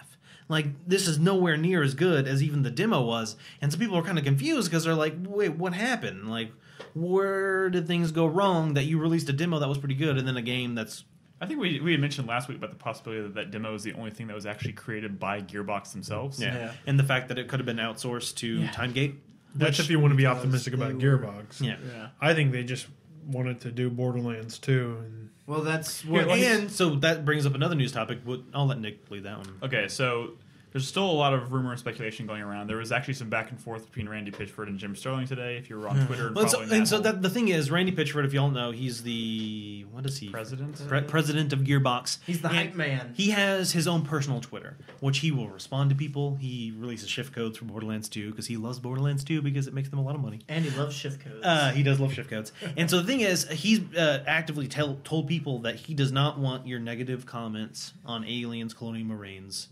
Like, this is nowhere near as good as even the demo was. And some people are kind of confused because they're like, wait, what happened? Like, where did things go wrong that you released a demo that was pretty good and then a game that's... I think we had mentioned last week about the possibility that demo is the only thing that was actually created by Gearbox themselves. Yeah. And the fact that it could have been outsourced to Timegate. That's if you want to be optimistic about Gearbox. Yeah. I think they just wanted to do Borderlands 2. And Well, that's what. And so that brings up another news topic. I'll let Nick lead that one. Okay, so there's still a lot of rumor and speculation going around. There was actually some back and forth between Randy Pitchford and Jim Sterling today. If you were on Twitter and following that, the thing is, Randy Pitchford, if you all know, he's the president president of Gearbox. He's the hype man. He has his own personal Twitter, which he will respond to people. He releases shift codes for Borderlands 2 because he loves Borderlands 2 because it makes them a lot of money. And he loves shift codes. He does love shift codes. And so the thing is, he's actively told people that he does not want your negative comments on Aliens Colonial Marines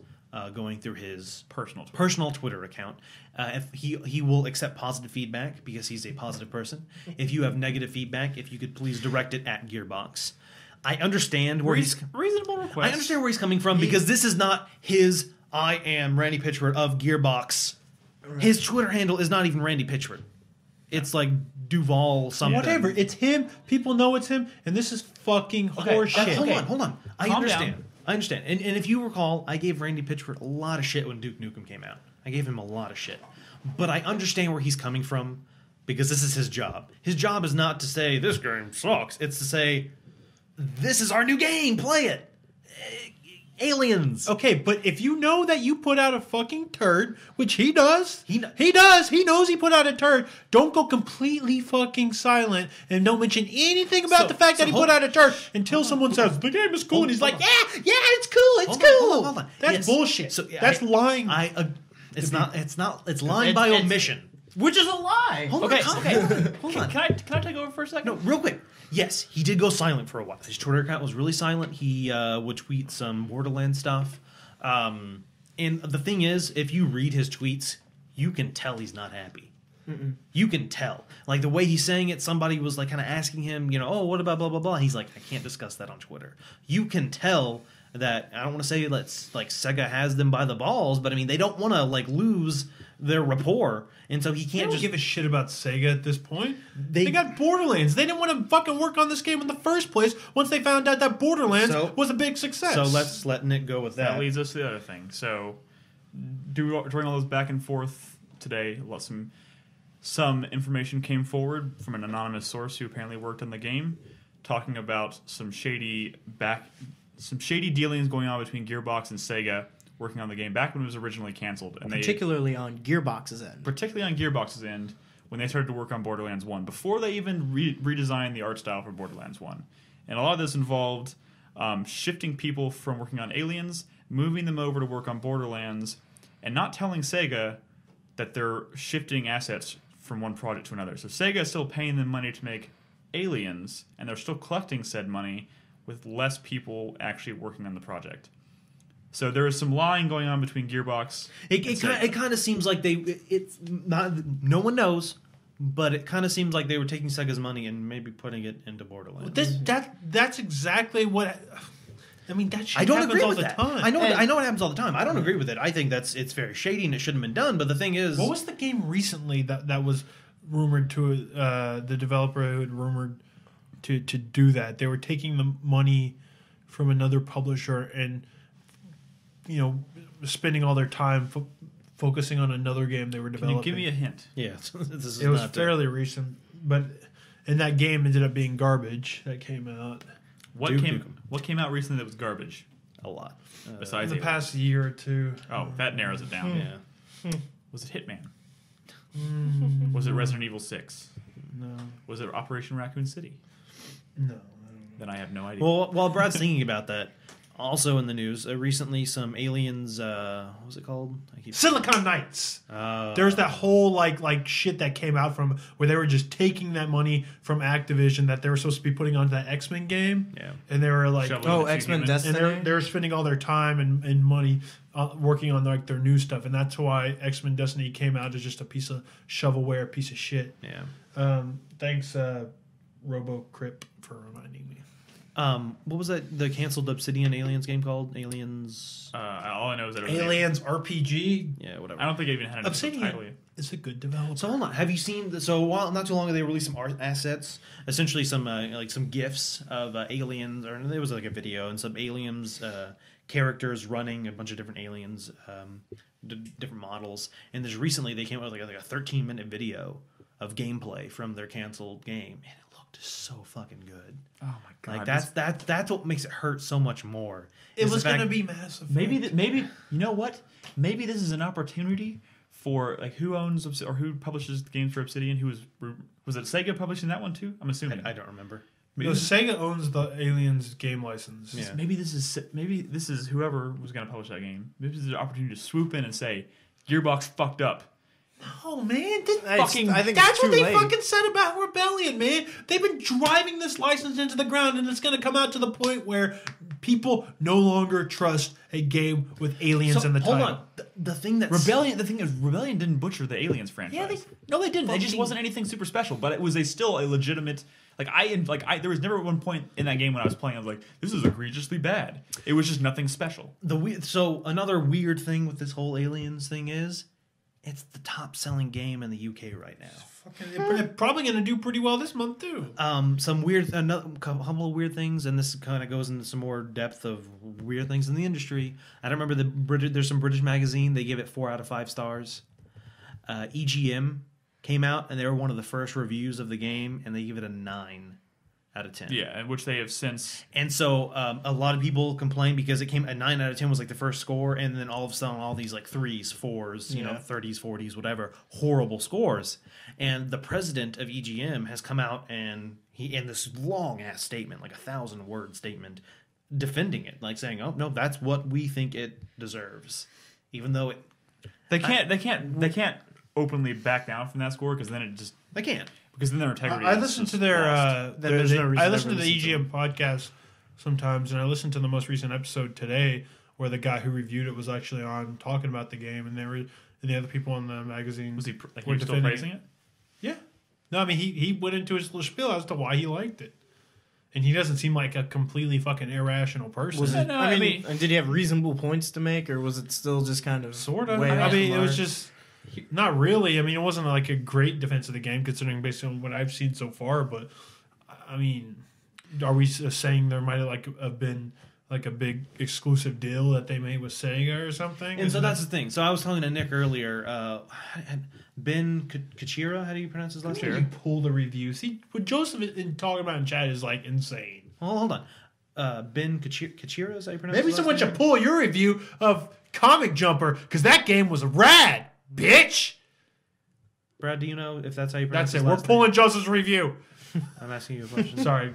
going through his personal Twitter account. If he will accept positive feedback because he's a positive person. If you have negative feedback, if you could please direct it at Gearbox. I understand where he's reasonable request. I understand where he's coming from because this is not his I am Randy Pitchford of Gearbox. His Twitter handle is not even Randy Pitchford. It's like Duval something. Whatever. It's him. People know it's him, and this is fucking horseshit. Hold on. I Calm understand. down. I understand. And if you recall, I gave Randy Pitchford a lot of shit when Duke Nukem came out. I gave him a lot of shit. But I understand where he's coming from because this is his job. His job is not to say, this game sucks. It's to say, this is our new game. Play it. Aliens. Okay, but if you know that you put out a fucking turd, which he does, He does. He knows he put out a turd. Don't go completely fucking silent and don't mention anything about the fact that he put out a turd until someone says the game is cool, and he's like, yeah, it's cool, it's cool. Hold on. That's Yes. bullshit. So, That's lying. It's lying by omission. Which is a lie. Hold Okay, on. Hold on. Can I take over for a second? No, real quick. Yes, he did go silent for a while. His Twitter account was really silent. He would tweet some Borderlands stuff. And the thing is, if you read his tweets, you can tell he's not happy. You can tell. Like, the way he's saying it, somebody was, like, kind of asking him, oh, what about blah, blah, blah? He's like, I can't discuss that on Twitter. You can tell that, I don't want to say, Sega has them by the balls, but, I mean, they don't want to, lose their rapport, and so he They can't don't just give a shit about Sega at this point. They- They got Borderlands. They didn't want to fucking work on this game in the first place once they found out that Borderlands was a big success. So let's let Nick go with That that. leads us to the other thing. So, during all this back and forth today, some information came forward from an anonymous source who apparently worked on the game, talking about some shady dealings going on between Gearbox and Sega working on the game back when it was originally canceled, and Particularly on Gearbox's end. particularly on Gearbox's end when they started to work on Borderlands 1 before they even redesigned the art style for Borderlands 1. And a lot of this involved shifting people from working on Aliens, moving them over to work on Borderlands, and not telling Sega that they're shifting assets from one project to another. So Sega is still paying them money to make Aliens, and they're still collecting said money with less people actually working on the project. So there is some lying going on between Gearbox and Sega. It kind of seems like it's not, no one knows, but it kind of seems like they were taking Sega's money and maybe putting it into Borderlands. That's exactly what. I mean, that shit I don't happens agree all with the that. time. I know it happens all the time. I don't agree with it. I think it's very shady and it shouldn't have been done. But the thing is, What was the game recently that was rumored to the developer who had rumored to do that? They were taking the money from another publisher and spending all their time focusing on another game they were Can developing. you give me a hint? yeah, this is It was not fairly recent, and that game ended up being garbage that came out What Duke came Nukem. What came out recently that was garbage? a lot. in Besides the Aliens? past year or two. Oh, that narrows it down. Yeah. Was it Hitman? Was it Resident Evil 6? No, Was it Operation Raccoon City? no. Then I have no idea. Well, while Brad's thinking about that, also in the news recently, some aliens. What was it called? Silicon Knights. There's that whole like shit that came out from where they were just taking that money from Activision that they were supposed to be putting onto that X-Men game. Yeah. And they were like, Shoveling Oh, it to X-Men humans. Destiny. and they were spending all their time and money working on like their new stuff, and that's why X-Men Destiny came out as just a piece of shovelware, piece of shit. Yeah. Thanks, RoboCrip, for reminding me. What was that? The canceled Obsidian Aliens game called Aliens. All I know is that it was Aliens RPG. Yeah, whatever. I don't think I even had an Obsidian title yet. is a good developer. So hold on, have you seen? So while not too long ago, they released some art assets, essentially some some gifs of aliens, or there was like a video and some aliens characters running a bunch of different aliens, different models. And there's recently they came out with like a 13-minute video of gameplay from their canceled game, and it looked so fucking good. Oh my god! Like that's what makes it hurt so much more. It is the was fact- going to be massive. maybe you know what? Maybe this is an opportunity for like who owns or who publishes the games for Obsidian. Who was it Sega publishing that one too? I'm assuming. I don't remember. No, Sega owns the Aliens game license. Yeah. Maybe this is whoever was going to publish that game. Maybe this is an opportunity to swoop in and say Gearbox fucked up. Oh man, I think it's that's what too they late. fucking said about Rebellion, man. They've been driving this license into the ground, and it's going to come out to the point where people no longer trust a game with aliens in the hold title. on, the thing that's Rebellion. The thing is, Rebellion didn't butcher the Aliens franchise. Yeah, no, they didn't. It just wasn't anything super special, but it was still a legitimate There was never one point in that game when I was playing I was like, this is egregiously bad. It was just nothing special. So another weird thing with this whole Aliens thing is, it's the top selling game in the UK right now. They're probably going to do pretty well this month too. Another couple of weird things, and this kind of goes into some more depth of weird things in the industry. I don't remember there's some British magazine, they give it 4 out of 5 stars. EGM came out, and they were one of the first reviews of the game, and they give it a 9 out of 10. Yeah, and which they have since. And so a lot of people complained because it came a 9 out of 10 was like the first score, and then all of a sudden all these like 3s, 4s, 30s, 40s, whatever, horrible scores. And the president of EGM has come out and he in this long ass statement, like 1,000-word statement, defending it, like saying, "Oh no, that's what we think it deserves," even though They can't openly back down from that score because then it just they can't. Because then their integrity. I listen to their. I listen to the EGM EGM podcast sometimes, and I listened to the most recent episode today where the guy who reviewed it was actually on talking about the game, and the other people in the magazine Was he were still defending praising it? Yeah. No, I mean he went into his little spiel as to why he liked it, and he doesn't seem like a completely fucking irrational person. Was it, No, I I mean, and did he have reasonable points to make, or was it still just kind of Sort of. way I off mean, the it was mark? just not really. I mean, it wasn't like a great defense of the game considering based on what I've seen so far. But I mean, are we saying there might have been like a big exclusive deal that they made with Sega or something? And so that's the thing. So I was talking to Nick earlier. Ben Kachira, how do you pronounce his last you name? pull the reviews. What Joseph is talking about in chat is like insane. Oh, hold on. Ben Kachira, is that how you pronounce Maybe his last someone name? should pull your review of Comic Jumper because that game was rad, bitch. Brad, do you know if that's how you pronounce That's his it. We're last pulling Joseph's review. name? I'm asking you a question. Sorry.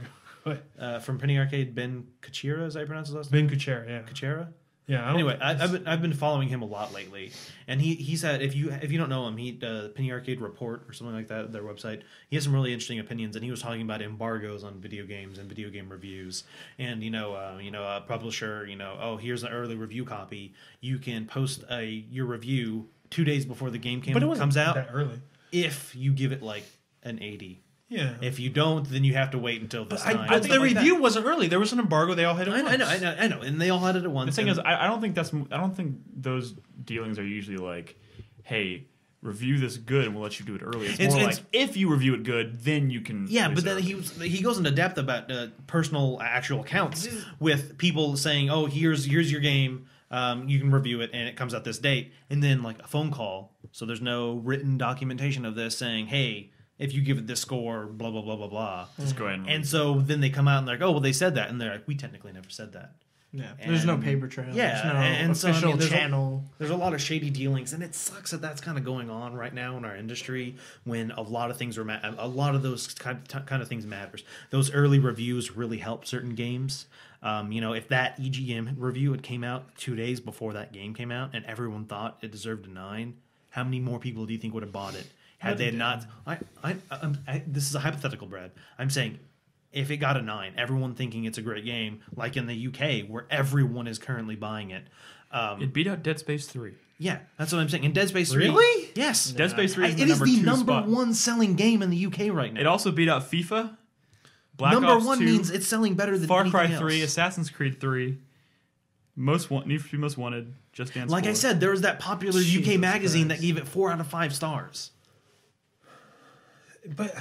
From Penny Arcade, Ben Kachira, is that how you pronounce his last name? Ben Kuchera, yeah. Kachira? Yeah. I don't- Anyway, I've been following him a lot lately, and he said if you don't know him, Penny Arcade Report or something like that, their website. He has some really interesting opinions, and he was talking about embargoes on video games and video game reviews, and a publisher, here's an early review copy. You can post your review 2 days before the game but it wasn't comes out that early. if you give it like an 80. Yeah. If you don't, then you have to wait until this time. But the review wasn't early. There was an embargo. They all had it once. I know, and they all had it at once. The thing and- is, I don't think those dealings are usually like, hey, review this good and we'll let you do it early. It's more like if you review it good, then you can. Yeah, release but it then early. he goes into depth about personal actual accounts with people saying, "Oh, here's your game. You can review it, and it comes out this date." And then like a phone call, so there's no written documentation of this saying, "Hey, if you give it this score, blah blah blah blah blah." Just go ahead And so then they come out and they're like, "Oh, well, they said that," and they're like, "We technically never said that." Yeah, there's no And- paper trail. Yeah, there's no and so, I official mean, channel. There's a lot of shady dealings, and it sucks that that's kind of going on right now in our industry when a lot of things are a lot of those kind of things matters. Those early reviews really help certain games. If that EGM review had came out 2 days before that game came out, and everyone thought it deserved a 9, how many more people do you think would have bought it had they not? This is a hypothetical, Brad. I'm saying, if it got a 9, everyone thinking it's a great game, like in the UK where everyone is currently buying it. It beat out Dead Space 3. Yeah, that's what I'm saying. In Dead Space 3, Really? yes, Dead Space 3 is it the is number the 2 number spot. 1 selling game in the UK right now. It also beat out FIFA, Black number Ops 1 2, means it's selling better than Far Cry anything 3, else. Assassin's Creed 3, Need for Speed Most Wanted, Just Dance. Like 4. I said, there was that popular Jesus UK magazine Christ. that gave it 4 out of 5 stars. But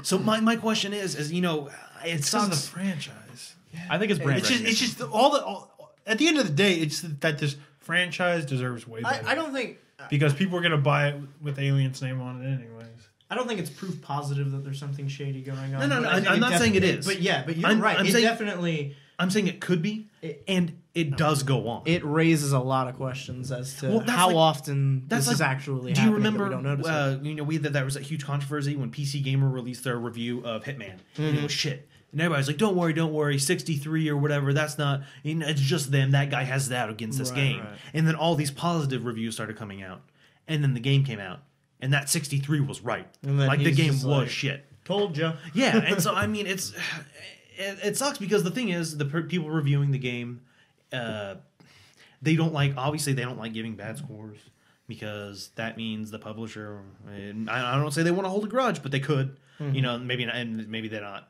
So my question is it it's because of the sucks. franchise. I think it's brand It's just at the end of the day, it's that this franchise deserves way better. I don't think because people are gonna buy it with Alien's name on it anyways. I don't think it's proof positive that there's something shady going on. No, but I think I'm it not saying it definitely- is. But yeah, but you're I'm- right. I'm It saying- definitely I'm saying it could be, and it does go on. it raises a lot of questions as to Well, that's how like- often that's this is like- actually Do you happening. remember? That we don't notice it. There was a huge controversy when PC Gamer released their review of Hitman, and Mm-hmm. it was shit. And everybody's like, "Don't worry, 63 or whatever. That's not. It's just them. That guy has that against this Right, game." right. And then all these positive reviews started coming out, and then the game came out, and that 63 was right. And then Like the he's game just was like- shit. Told you. Yeah, and so I mean, it sucks because the thing is, people reviewing the game, they don't like giving bad scores because that means the publisher. I don't say they want to hold a grudge, but they could. You know, maybe they're not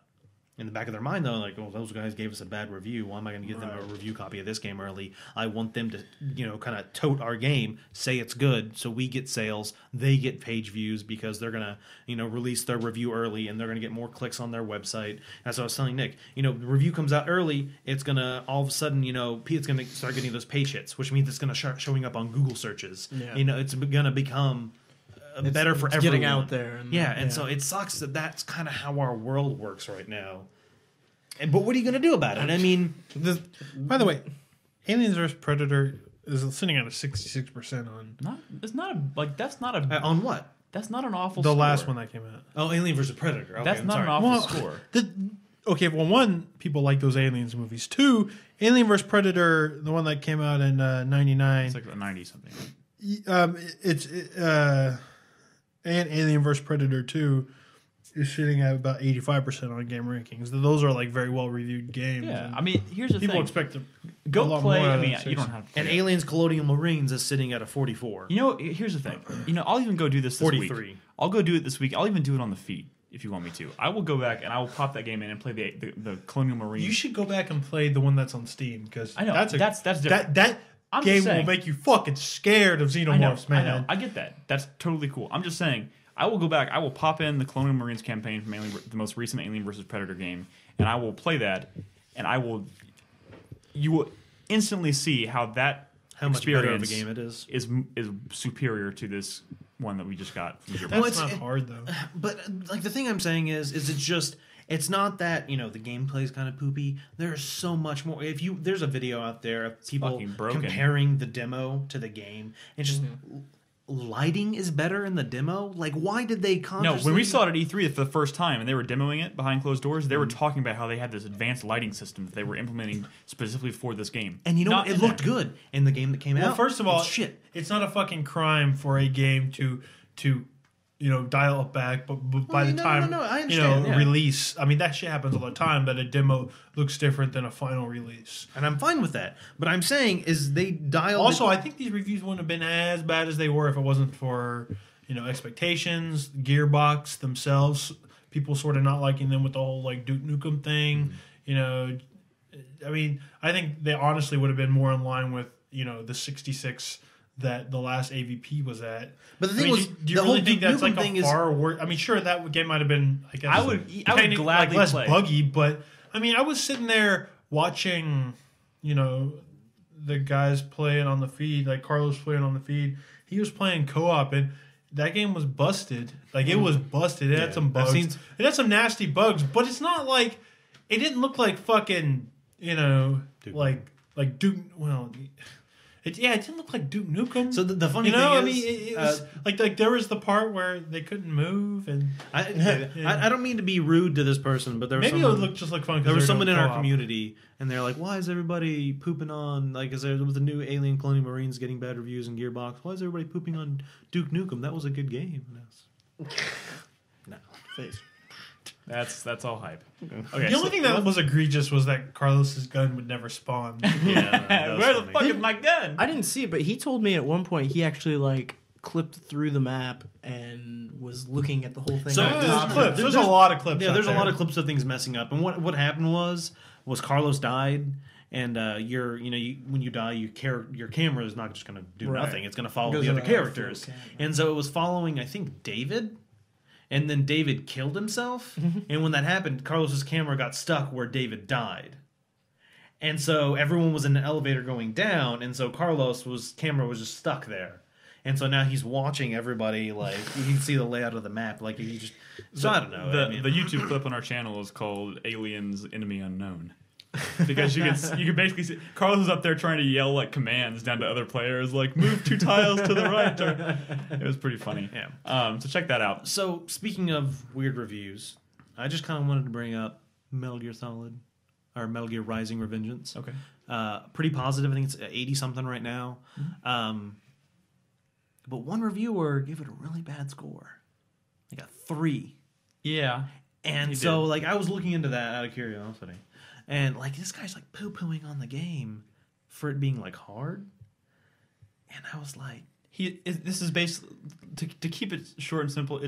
in the back of their mind though, like, oh, those guys gave us a bad review. Why am I going to give them a review copy of this game early? I want them to, you know, kind of tote our game, say it's good, so we get sales, they get page views because they're going to, you know, release their review early and they're going to get more clicks on their website. That's what I was telling Nick. You know, the review comes out early, it's going to all of a sudden, you know, it's going to start getting those page hits, which means it's going to start showing up on Google searches. Yeah. You know, it's going to become better for everyone. Getting out there. And, So it sucks that that's kind of how our world works right now. But what are you going to do about it? I mean, by the way, Aliens vs Predator is sitting at a 66% on That's not on what? That's not an awful the score. last one that came out. Oh, Alien vs Predator. Okay, That's I'm not sorry. an awful score. Okay, well, one, people like those Aliens movies. Two, Alien vs Predator, the one that came out in '99. It's like a 90 something. And Alien vs Predator 2 is sitting at about 85% on game rankings. Those are like very well reviewed games. Yeah, and I mean, here's the people thing. expect to a Go lot play. more I out of mean, the you don't series. have to. Play And it. Aliens Colonial Marines is sitting at a 44. You know, here's the thing. You know, I'll even go do this 43. week. I'll go do it this week. I'll even do it on the feed if you want me to. I will go back and I will pop that game in and play the Colonial Marines. You should go back and play the one that's on Steam because I know that's different. That I'm game just saying, will make you fucking scared of xenomorphs, man. I know. I get that. That's totally cool. I'm just saying. I will go back. I will pop in the Colonial Marines campaign from the most recent Alien vs Predator game, and I will play that, and you will instantly see how that How much better of a experience game it is. is superior to this one that we just got from Gearbox. That's not hard though. But like the thing I'm saying is it's not that, you know, the gameplay is kind of poopy. There's so much more. There's a video out there of people fucking broken. comparing the demo to the game, and just lighting is better in the demo. Like, why did they No, consciously? when we saw it at E3 for the first time and they were demoing it behind closed doors, they were talking about how they had this advanced lighting system that they were implementing specifically for this game. And you know Not what? It in looked there. good in the game that came Well, out. first of all, It's shit. It's not a fucking crime for a game to you know, dial it back, but by the no, time no, I you understand, know yeah. release, I mean that shit happens all the time. That a demo looks different than a final release. And I'm fine with that. But I'm saying is they dialed Also, it. I think these reviews wouldn't have been as bad as they were if it wasn't for, you know, expectations, Gearbox themselves, people sort of not liking them with the whole like Duke Nukem thing. You know, I mean, I think they honestly would have been more in line with, you know, the 66 that the last AVP was at. But the thing I mean, was, do you the whole really think Duke that's Nukem like thing a is- far worse? I mean, sure, that game might have been, I guess, I would gladly less play. buggy, but I mean, I was sitting there watching, you know, the guys playing on the feed, like Carlos playing on the feed. He was playing co-op, and that game was busted. Like, it was busted. It had some bugs. It had some nasty bugs, but it's not like, it didn't look like fucking, you know, like Duke, well... It didn't look like Duke Nukem. So the funny you know, thing I is, mean, it was like there was the part where they couldn't move, and I don't mean to be rude to this person, but there was maybe someone, it would look just like fun. there was someone in our co-op. community, and they're like, "Why is everybody pooping on like? Is there with the new Alien Colonial Marines getting bad reviews in Gearbox? Why is everybody pooping on Duke Nukem? That was a good game." No, Face. That's all hype. Okay, The only thing that was egregious was that Carlos's gun would never spawn. yeah, where the fuck is my gun? I didn't see it, but he told me at one point he actually like clipped through the map and was looking at the whole thing. So, on There's top. clips. There's a lot of clips. Yeah, out there's a there. lot of clips of things messing up. And what happened was Carlos died, and when you die, your camera is not just going to do Right. nothing. It's going to follow Goes the other on a full characters. camera. And so it was following, I think, David. And then David killed himself. And when that happened, Carlos's camera got stuck where David died. And so everyone was in an elevator going down, and so camera was just stuck there. And so now he's watching everybody, like, you can see the layout of the map, like, he just... So I don't know. The YouTube clip on our channel is called Aliens Enemy Unknown. Because you can basically see Carlos is up there trying to yell like commands down to other players, like move 2 tiles to the right. It was pretty funny. Yeah. So check that out. So, speaking of weird reviews, I just kind of wanted to bring up Metal Gear Solid, or Metal Gear Rising Revengeance. Okay. Pretty positive. I think it's 80-something right now. But one reviewer gave it a really bad score. Like a 3. Yeah. And He so, did. like, I was looking into that out of curiosity. And, like, this guy's, like, poo-pooing on the game for it being, like, hard. And I was like... This is basically to keep it short and simple.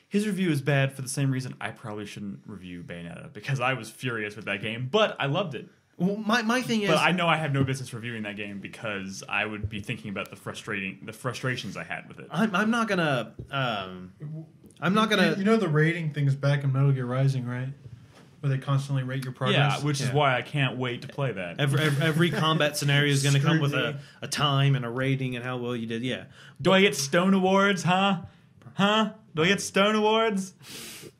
His his review is bad for the same reason I probably shouldn't review Bayonetta, because I was furious with that game, but I loved it. Well, my thing is, But I know I have no business reviewing that game because I would be thinking about the frustrations I had with it. I'm not gonna. I'm not gonna. You know the rating thing's back in Metal Gear Rising, right? Where they constantly rate your progress. Yeah, which is why I can't wait to play that. Every combat scenario is going to come with Scrutiny. a time and a rating and how well you did. Yeah. Do I get Stone Awards, huh? Huh? Do I get Stone Awards?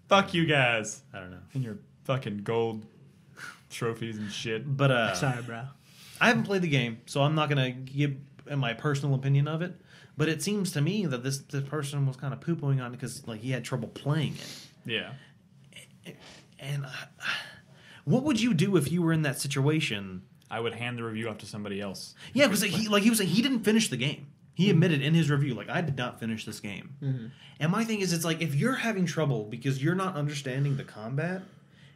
Fuck you guys. I don't know. And your fucking gold trophies and shit. But Sorry, bro. I haven't played the game, so I'm not going to give my personal opinion of it. But it seems to me that this person was kind of poo-pooing on it because like he had trouble playing it. Yeah. And what would you do if you were in that situation? I would hand the review off to somebody else. Yeah, because he was like he didn't finish the game. He admitted in his review, like, I did not finish this game. Mm-hmm. And my thing is, it's like if you're having trouble because you're not understanding the combat,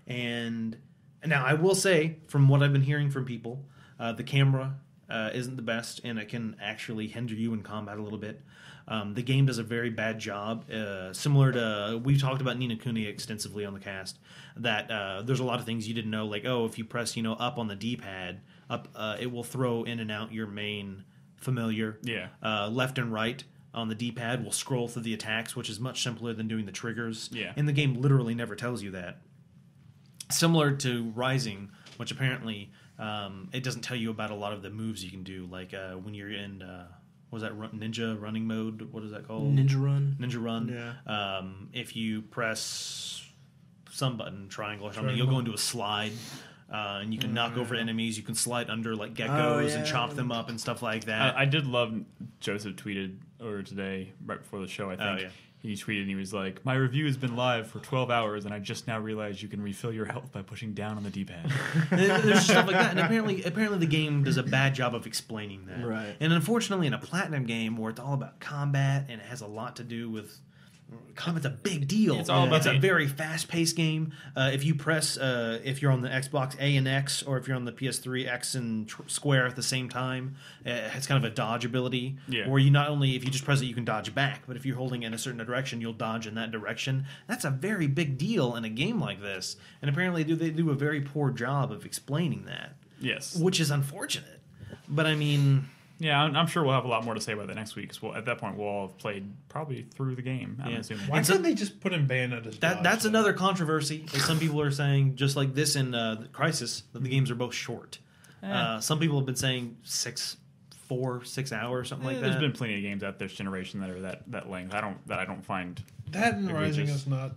and now I will say from what I've been hearing from people, the camera isn't the best, and it can actually hinder you in combat a little bit. The game does a very bad job, similar to we've talked about Ni no Kuni extensively on the cast. That there's a lot of things you didn't know, like if you press up on the D-pad, it will throw in and out your main familiar. Yeah. Left and right on the D-pad will scroll through the attacks, which is much simpler than doing the triggers. Yeah. And the game literally never tells you that. Similar to Rising, which apparently it doesn't tell you about a lot of the moves you can do, like when you're in what was that ninja running mode? What is that called? Ninja Run. Ninja Run. Yeah. If you press some button, triangle or something, you'll go into a slide. And you can knock over enemies. You can slide under like geckos and chop them up and stuff like that. I did love Joseph tweeted over today, right before the show, I think. yeah. He tweeted and he was like, my review has been live for 12 hours and I just now realized you can refill your health by pushing down on the D-pad. There's stuff like that, and apparently the game does a bad job of explaining that. Right. And unfortunately, in a Platinum game where it's all about combat and it has a lot to do with combat's a big deal. It's all about It's a the- very fast-paced game. If you press, if you're on the Xbox A and X, or if you're on the PS3 X and square at the same time, it has kind of a dodge ability. Yeah. Where you not only, if you just press it, you can dodge back, but if you're holding in a certain direction, you'll dodge in that direction. That's a very big deal in a game like this. And apparently they do a very poor job of explaining that. Yes. Which is unfortunate. But I mean... Yeah, I'm sure we'll have a lot more to say about that next week. Because at that point, we'll all have played probably through the game. I'm assuming. Why couldn't they just put in Bayonetta's dodge, That's though? another controversy. Some people are saying, just like this in Crisis, that the games are both short. Some people have been saying 6 hours, something like that. There's been plenty of games out this generation that are that length. I don't find. That and egregious. Rising is not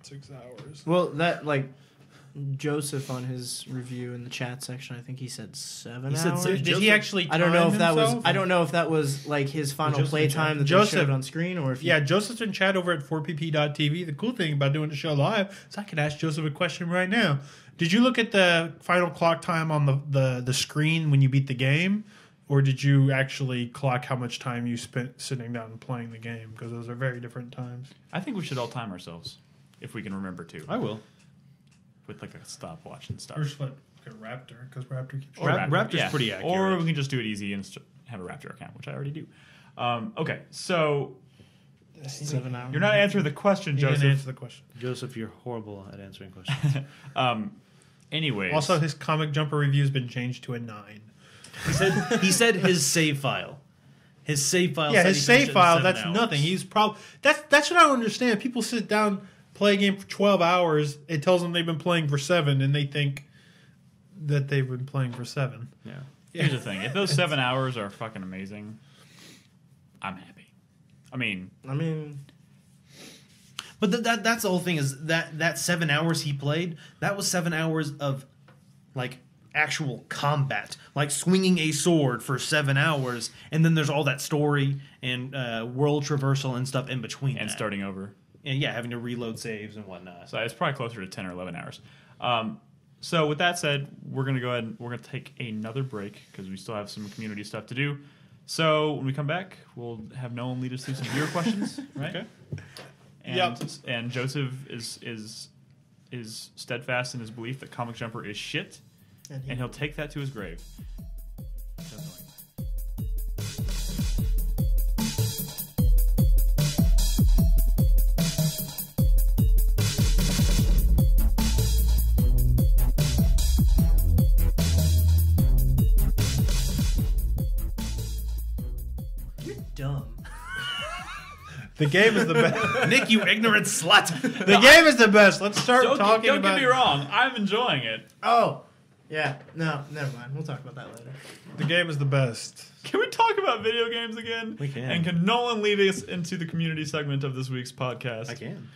6 hours. Well, that Joseph on his review in the chat section, I think he said 7 He said hours. six. Did he actually? I don't know time if that was. himself? I don't know if that was like his final Joseph play in chat. time that Joseph. they showed on screen, or if Yeah, Joseph's in chat over at 4pp.tv. The cool thing about doing the show live is I can ask Joseph a question right now. Did you look at the final clock time on the screen when you beat the game? Or did you actually clock how much time you spent sitting down and playing the game? Because those are very different times. I think we should all time ourselves if we can remember to, I will. with like a stopwatch and stuff. Or just like a Raptor, because Raptor keeps Or Raptor's pretty accurate. Or we can just do it easy and have a Raptor account, which I already do. Okay, so 7 hours. you're not answering the question, He didn't Joseph. answer the question. Joseph, you're horrible at answering questions. Anyways, Also, his Comic Jumper review has been changed to a 9. he said his save file. His save file. Yeah, said his he finished save it in file, 7 that's hours. nothing. He's probably that's what I don't understand. People sit down, play a game for 12 hours, it tells them they've been playing for 7, and they think that they've been playing for 7. Yeah. here's the thing: if those 7 hours are fucking amazing, I'm happy. I mean, But that's the whole thing is that 7 hours he played, that was 7 hours of like actual combat, like swinging a sword for 7 hours, and then there's all that story and world traversal and stuff in between and that. starting over. And yeah, having to reload saves and whatnot. So it's probably closer to 10 or 11 hours. So with that said, we're going to go ahead and we're going to take another break because we still have some community stuff to do. So when we come back, we'll have Nolan lead us through some viewer questions, right? Okay. And, Yep. and Joseph is steadfast in his belief that Comic Jumper is shit, and he'll take that to his grave. The game is the best. Nick, you ignorant slut. The game is the best. Let's start talking Don't about. get me wrong. I'm enjoying it. Oh, yeah. No, never mind. We'll talk about that later. The game is the best. Can we talk about video games again? We can. And can Nolan lead us into the community segment of this week's podcast? I can.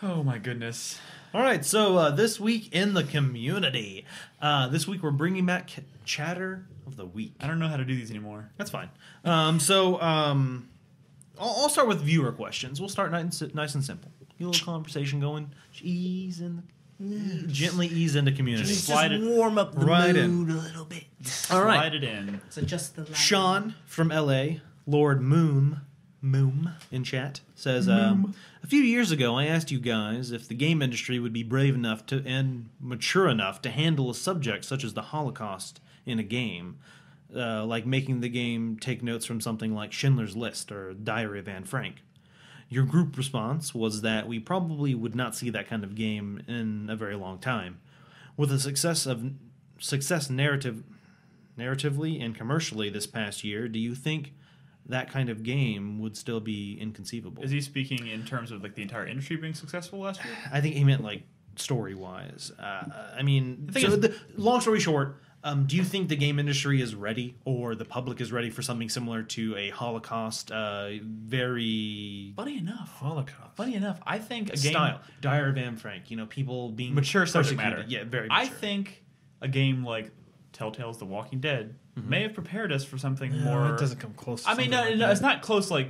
Oh my goodness. All right, so this week in the community, this week we're bringing back Chatter of the Week. I don't know how to do these anymore. That's fine. I'll start with viewer questions. We'll start nice and simple. Get a little conversation going. Gently ease into community. Just Slide it warm up the right mood a little bit. All right. Slide it in. So just the light. Sean from LA, Lord Moom in chat, says, a few years ago I asked you guys if the game industry would be brave enough to and mature enough to handle a subject such as the Holocaust in a game, like making the game take notes from something like Schindler's List or Diary of Anne Frank. Your group response was that we probably would not see that kind of game in a very long time. With the success narratively and commercially this past year, do you think that kind of game would still be inconceivable? Is he speaking in terms of like the entire industry being successful last year? I think he meant like story-wise. I mean, The thing so is- long story short, do you think the game industry is ready, or the public is ready for something similar to a Holocaust? Very Funny enough. Holocaust. Funny enough, I think a game style. Diary of Anne Frank. People being mature subject persecuted. matter. Yeah, very mature. I think a game like Telltale's The Walking Dead may have prepared us for something more. It doesn't come close. To I mean, no, something no, like it's not close like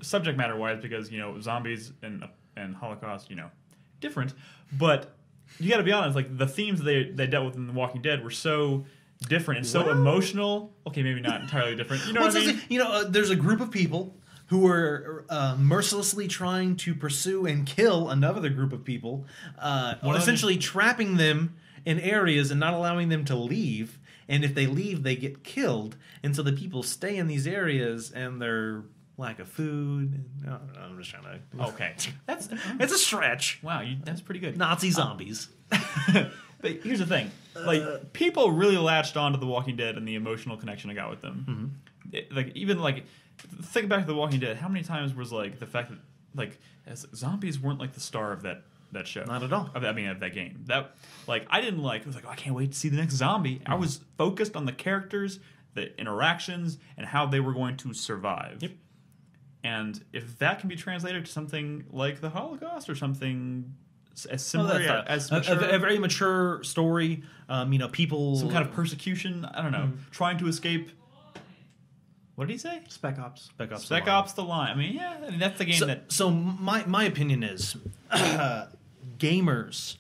subject matter wise because zombies and Holocaust, different. But you got to be honest, like the themes they dealt with in The Walking Dead were so different and so emotional. Okay, maybe not entirely different. You know what I mean? There's a group of people who are mercilessly trying to pursue and kill another group of people, essentially trapping them in areas and not allowing them to leave. And if they leave, they get killed. And so the people stay in these areas, and their lack of food. No, I'm just trying to. Okay, It's a stretch. wow, that's pretty good. Nazi zombies. But here's the thing: like people really latched onto The Walking Dead and the emotional connection I got with them. Think back to The Walking Dead. How many times was like the fact that as zombies weren't like the star of that show? Not at all. Of that game. That I didn't like. It was like, oh, I can't wait to see the next zombie. I was focused on the characters, the interactions, and how they were going to survive. Yep. And if that can be translated to something like the Holocaust or something as similar as mature, a very mature story. People. some kind of persecution. I don't know, trying to escape. What did he say? Spec Ops. Spec Ops: The Line. I mean, yeah, that's the game that. So my opinion is, gamers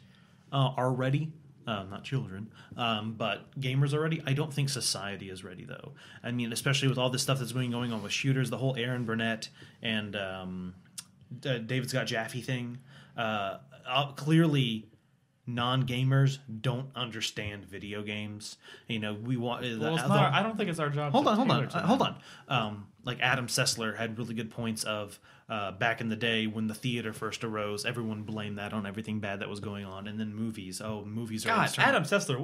are ready. Not children, but gamers are ready. I don't think society is ready, though. I mean, especially with all this stuff that's going on with shooters, the whole Aaron Burnett and David Scott Jaffe thing. Clearly, non-gamers don't understand video games. We want. Well, it's not, I don't think it's our job. Hold to on. tailor to Hold them. on. Like Adam Sessler had really good points of back in the day when the theater first arose, everyone blamed that on everything bad that was going on, and then movies. Oh, movies are. God, always turning- Adam Sessler,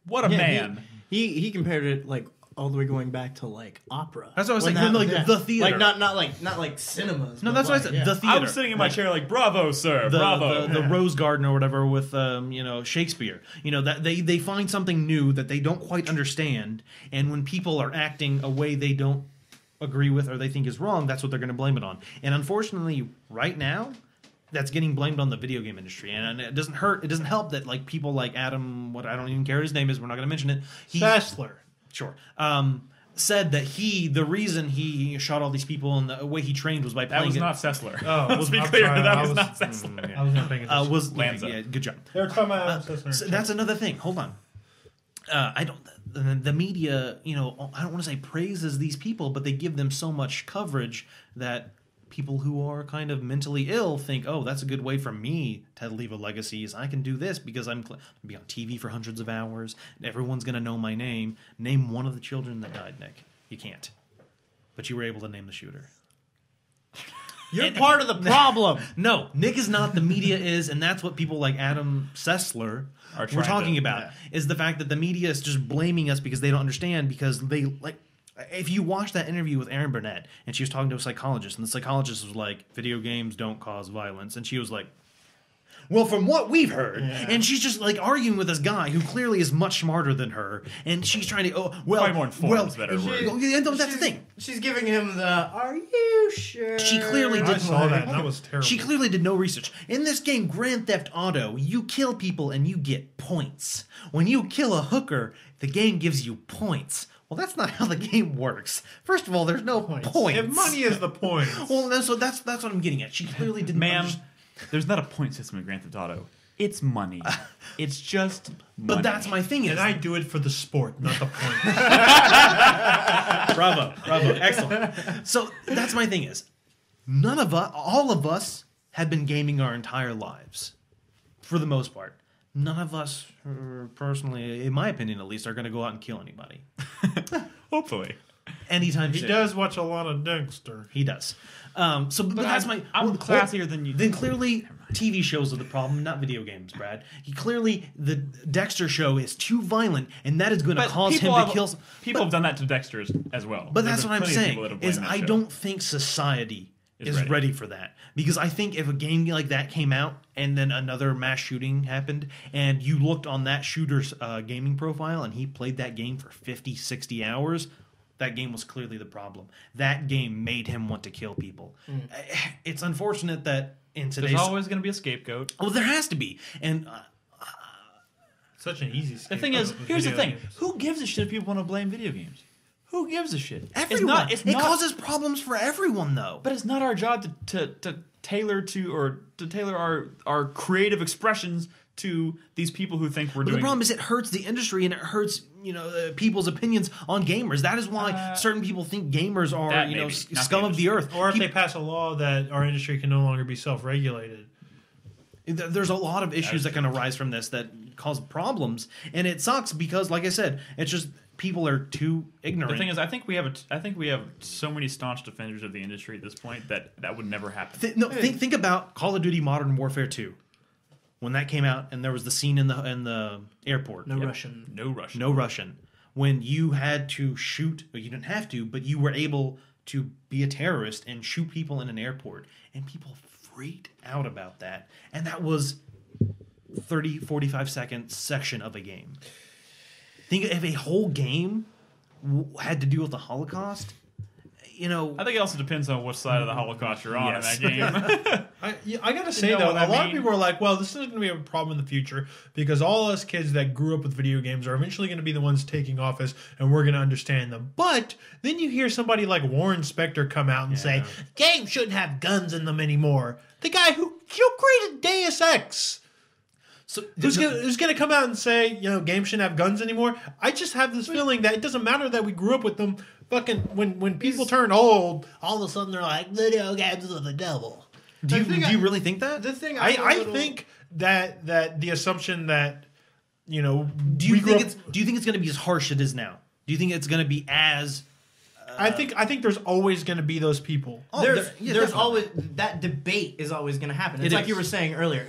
what a man. He compared it all the way going back to opera. That's what I was When saying. The theater. not like cinemas. No, but that's what I said. yeah. The theater. I was sitting in my chair like, bravo, sir, bravo. The Rose Garden or whatever with Shakespeare. That they find something new that they don't quite understand, and when people are acting a way they don't agree with or they think is wrong, that's what they're going to blame it on. And unfortunately, right now, that's getting blamed on the video game industry, and it doesn't hurt. It doesn't help that people like Adam, what I don't even care what his name is. We're not going to mention it. Sessler. Sure. Said that the reason he shot all these people and the way he trained was by That playing was it. not Sessler. Oh, let's be I'm clear. sorry, That I was was- not Sessler. I was not paying attention. was Lanza. Yeah, good job. They were talking about So that's another thing. Hold on. I don't. The media, I don't want to say praises these people, but they give them so much coverage that people who are kind of mentally ill think, oh, that's a good way for me to leave a legacy. Is I can do this because I'm going to be on TV for hundreds of hours. And everyone's going to know my name. Name one of the children that died, Nick. You can't. But you were able to name the shooter. You're part of the problem. No, Nick is not. The media is, and that's what people like Adam Sessler Are we're trying talking to- about. Is the fact that the media is just blaming us because they don't understand, because they if you watch that interview with Erin Burnett, and she was talking to a psychologist, and the psychologist was like, video games don't cause violence. And she was like, well, from what we've heard, and she's just like arguing with this guy who clearly is much smarter than her, and she's trying to, Probably more informed is better word. That's the thing. She's giving him the, are you sure? She clearly I did. saw that, and that was terrible. She clearly did no research. In this game, Grand Theft Auto, you kill people and you get points. When you kill a hooker, the game gives you points. Well, that's not how the game works. First of all, there's no points. If money is the point. Well, so that's what I'm getting at. She clearly didn't. Ma'am, there's not a point system in Grand Theft Auto. It's money. It's just money. But that's my thing. And I do it for the sport, not the point. Bravo, excellent. So that's my thing is, all of us have been gaming our entire lives, for the most part. None of us, personally, in my opinion at least, are going to go out and kill anybody. Hopefully. Anytime He soon. does watch a lot of Dexter. He does. But that's I'm classier than you. Then clearly, TV shows are the problem, not video games, Brad. The Dexter show is too violent, and that is going to cause him to kill. People have done that to Dexter as well. But that's There's what I'm plenty of people that saying. have Is blamed that I show. don't think society is ready. ready for that, because I think if a game like that came out and then another mass shooting happened, and you looked on that shooter's gaming profile and he played that game for 50, 60 hours. That game was clearly the problem. That game made him want to kill people. It's unfortunate that in today's... There's always going to be a scapegoat. Well, there has to be. And Such an easy The thing is, scapegoat here's the with video thing. games. Who gives a shit if people want to blame video games? Who gives a shit? everyone. It's It not, causes problems for everyone, though. but it's not our job to tailor our creative expressions to these people who think we're But doing. the problem is it hurts the industry and it hurts people's opinions on gamers. That is why certain people think gamers are that maybe, not the scum of the industry. earth. Or if they pass a law that our industry can no longer be self-regulated. There's a lot of issues that can arise from this that cause problems, and it sucks because, like I said, it's just people are too ignorant. The thing is, I think we have so many staunch defenders of the industry at this point that would never happen. Think about Call of Duty Modern Warfare 2 when that came out, and there was the scene in the airport. No Russian. No Russian. When you had to shoot, well, you didn't have to, but you were able to be a terrorist and shoot people in an airport, and people freaked out about that. And that was 30, 45 second section of a game. Think if a whole game had to do with the Holocaust, I think it also depends on what side of the Holocaust you're on Yes. in that game. I gotta say know though, what a I lot of mean? people are like, "Well, this isn't going to be a problem in the future because all us kids that grew up with video games are eventually going to be the ones taking office, and we're going to understand them." But then you hear somebody like Warren Spector come out and say, "Games shouldn't have guns in them anymore." The guy who created Deus Ex. so Who's going to come out and say, games shouldn't have guns anymore? I just have this feeling that it doesn't matter that we grew up with them. Fucking when people turn old, all of a sudden they're like, video games are the devil. do you really think that? The thing I think that the assumption that Do you think it's going to be as harsh as it is now? Do you think it's going to be as? I think there's always going to be those people. there's definitely. always that debate is always going to happen. It's It like is. you were saying earlier.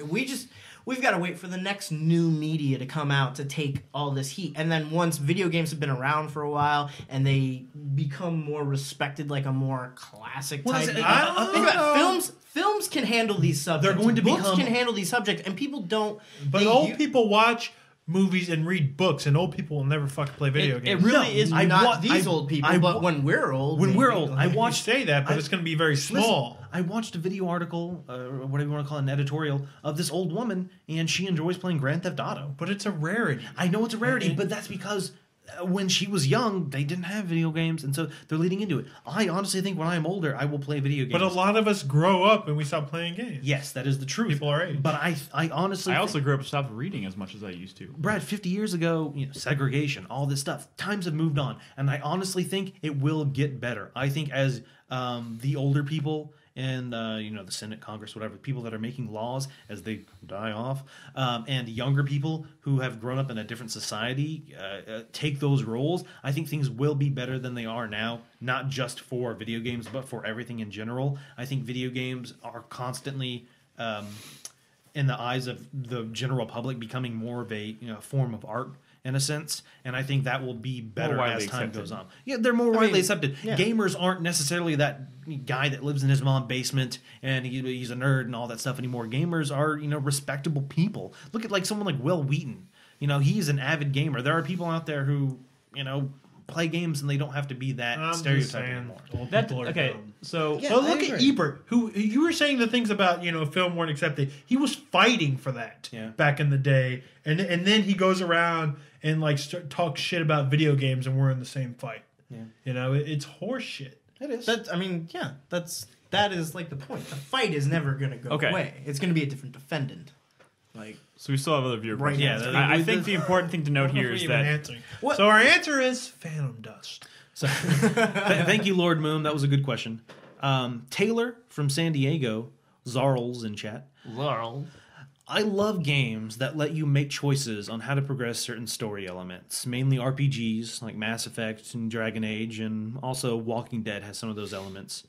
We've got to wait for the next new media to come out to take all this heat. And then once video games have been around for a while and they become more respected, like a more classic Well, type. is it- Think I don't about know. films can handle these subjects. They're going to Books become- can handle these subjects, and people don't. But old people watch movies and read books, and old people will never fucking play video games. It really is. Not these old people, but when we're old. When we're maybe. old, I You watched say that, but it's going to be very small. I watched a video article, or whatever you want to call it, an editorial, of this old woman, and she enjoys playing Grand Theft Auto. But it's a rarity. I know it's a rarity, but that's because when she was young, they didn't have video games, and so they're leading into it. I honestly think when I'm older, I will play video games. But a lot of us grow up and we stop playing games. Yes, that is the truth. People our age. But I honestly... I also grew up and stopped reading as much as I used to. Brad, 50 years ago, segregation, all this stuff, times have moved on, and I honestly think it will get better. I think as the older people and the Senate, Congress, whatever, people that are making laws as they die off, and younger people who have grown up in a different society take those roles, I think things will be better than they are now, not just for video games, but for everything in general. I think video games are constantly... in the eyes of the general public, becoming more of a form of art in a sense, and I think that will be better widely as time accepted. goes on. Yeah, they're more widely accepted. yeah. Gamers aren't necessarily that guy that lives in his mom's basement and he's a nerd and all that stuff anymore. Gamers are, respectable people. Look at like someone like Will Wheaton. He's an avid gamer. There are people out there who, play games and they don't have to be that stereotype anymore. Okay, so Yeah. Well, I look at agree. Ebert, who you were saying the things about film weren't accepted. He was fighting for that back in the day, and then he goes around and like talks shit about video games, and we're in the same fight. Yeah, it's horse shit. It is. That is like the point. The fight is never going to go Okay. away. It's going to be a different defendant. Like, so we still have other viewer Right questions. now. I think the important thing to note here is that Answering. What? So our answer is Phantom Dust. So, thank you, Lord Moon. That was a good question. Taylor from San Diego, Zarls in chat. Laurel. I love games that let you make choices on how to progress certain story elements, mainly RPGs like Mass Effect and Dragon Age, and also Walking Dead has some of those elements.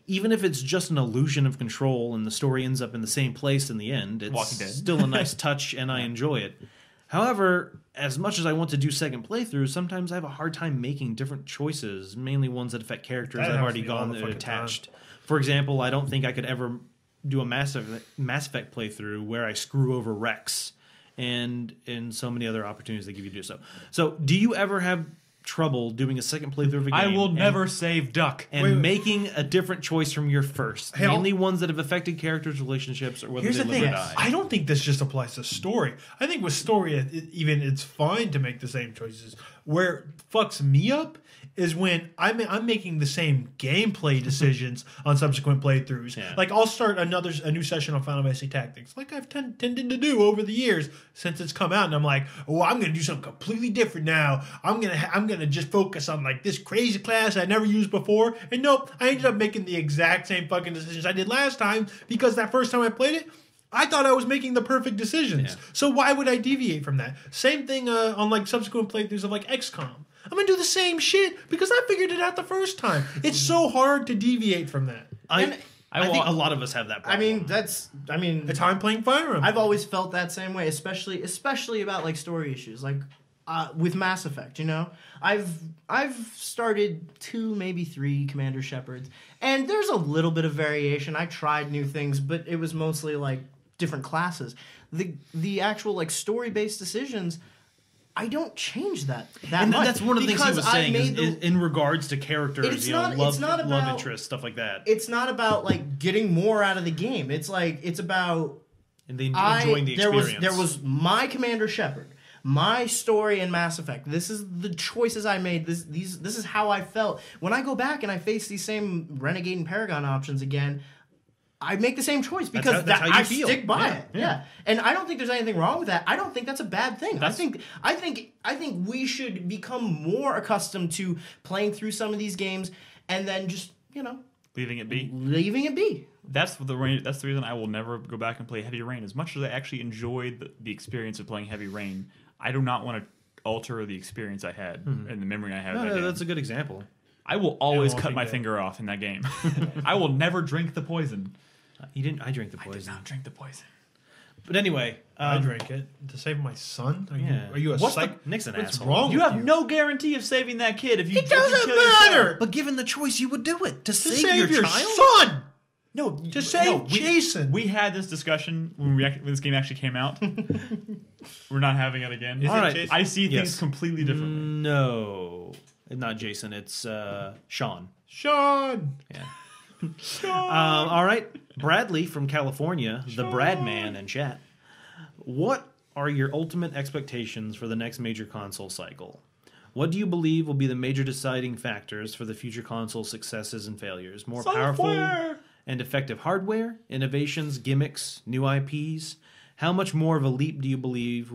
Even if it's just an illusion of control and the story ends up in the same place in the end, it's Walking Dead. still a nice touch and I enjoy it. However, as much as I want to do second playthroughs, sometimes I have a hard time making different choices, mainly ones that affect characters That I've happens already to me all gone the fucking attached. For example, I don't think I could ever do a Mass Effect playthrough where I screw over Rex and in so many other opportunities they give you to do so. So, do you ever have trouble doing a second playthrough of a game? I will never save Duck. And making a different choice from your first. Hey, mainly ones that have affected characters' relationships or whether Here's they the live thing. or die. I don't think this just applies to story. I think with story, it's fine to make the same choices. Where it fucks me up is when I'm making the same gameplay decisions on subsequent playthroughs. Yeah. Like I'll start a new session on Final Fantasy Tactics, like I've tended to do over the years since it's come out, and I'm like, oh, I'm gonna do something completely different now. I'm gonna just focus on like this crazy class I never used before, and nope, I ended up making the exact same fucking decisions I did last time because that first time I played it, I thought I was making the perfect decisions. Yeah. So why would I deviate from that? Same thing on like subsequent playthroughs of like XCOM. I'm gonna do the same shit because I figured it out the first time. It's so hard to deviate from that. I think a lot of us have that problem. It's how I'm playing Fire Emblem. I've always felt that same way, especially about like story issues, like with Mass Effect. I've started 2, maybe 3 Commander Shepards, and there's a little bit of variation. I tried new things, but it was mostly like different classes. The actual like story based decisions, I don't change that and much. that's one of the things he because was I saying made is in regards to characters, It's not love about- interest, stuff like that. It's not about like getting more out of the game. It's about And they enjoying the experience. There was my Commander Shepard, my story in Mass Effect. This is the choices I made. This is how I felt. When I go back and I face these same Renegade and Paragon options again, I make the same choice because that's how you I feel. stick by Yeah, it. yeah. Yeah, and I don't think there's anything wrong with that. I don't think that's a bad thing. That's- I think we should become more accustomed to playing through some of these games and then just Leaving it be. leaving it be. That's the reason I will never go back and play Heavy Rain. As much as I actually enjoyed the experience of playing Heavy Rain, I do not want to alter the experience I had and the memory I had. of that game. that's a good example. I will always cut Walking my Dead. finger off in that game. I will never drink the poison. You didn't. I drank the I did poison. not drink the poison. But anyway, I drank it to save my son. Are you a What's psych? Nick's an What's asshole. wrong? You with have no guarantee of saving that kid if you. It doesn't matter. But given the choice, you would do it to To save your child. son. No, To save Jason. We had this discussion when this game actually came out. We're not having it again. Is All it right. Jason? I see Yes. things completely differently. No, not Jason. It's Sean. Sean. All right, Bradley from California, the Brad Man in chat. What are your ultimate expectations for the next major console cycle? What do you believe will be the major deciding factors for the future console successes and failures? More powerful and effective hardware, innovations, gimmicks, new IPs? How much more of a leap do you believe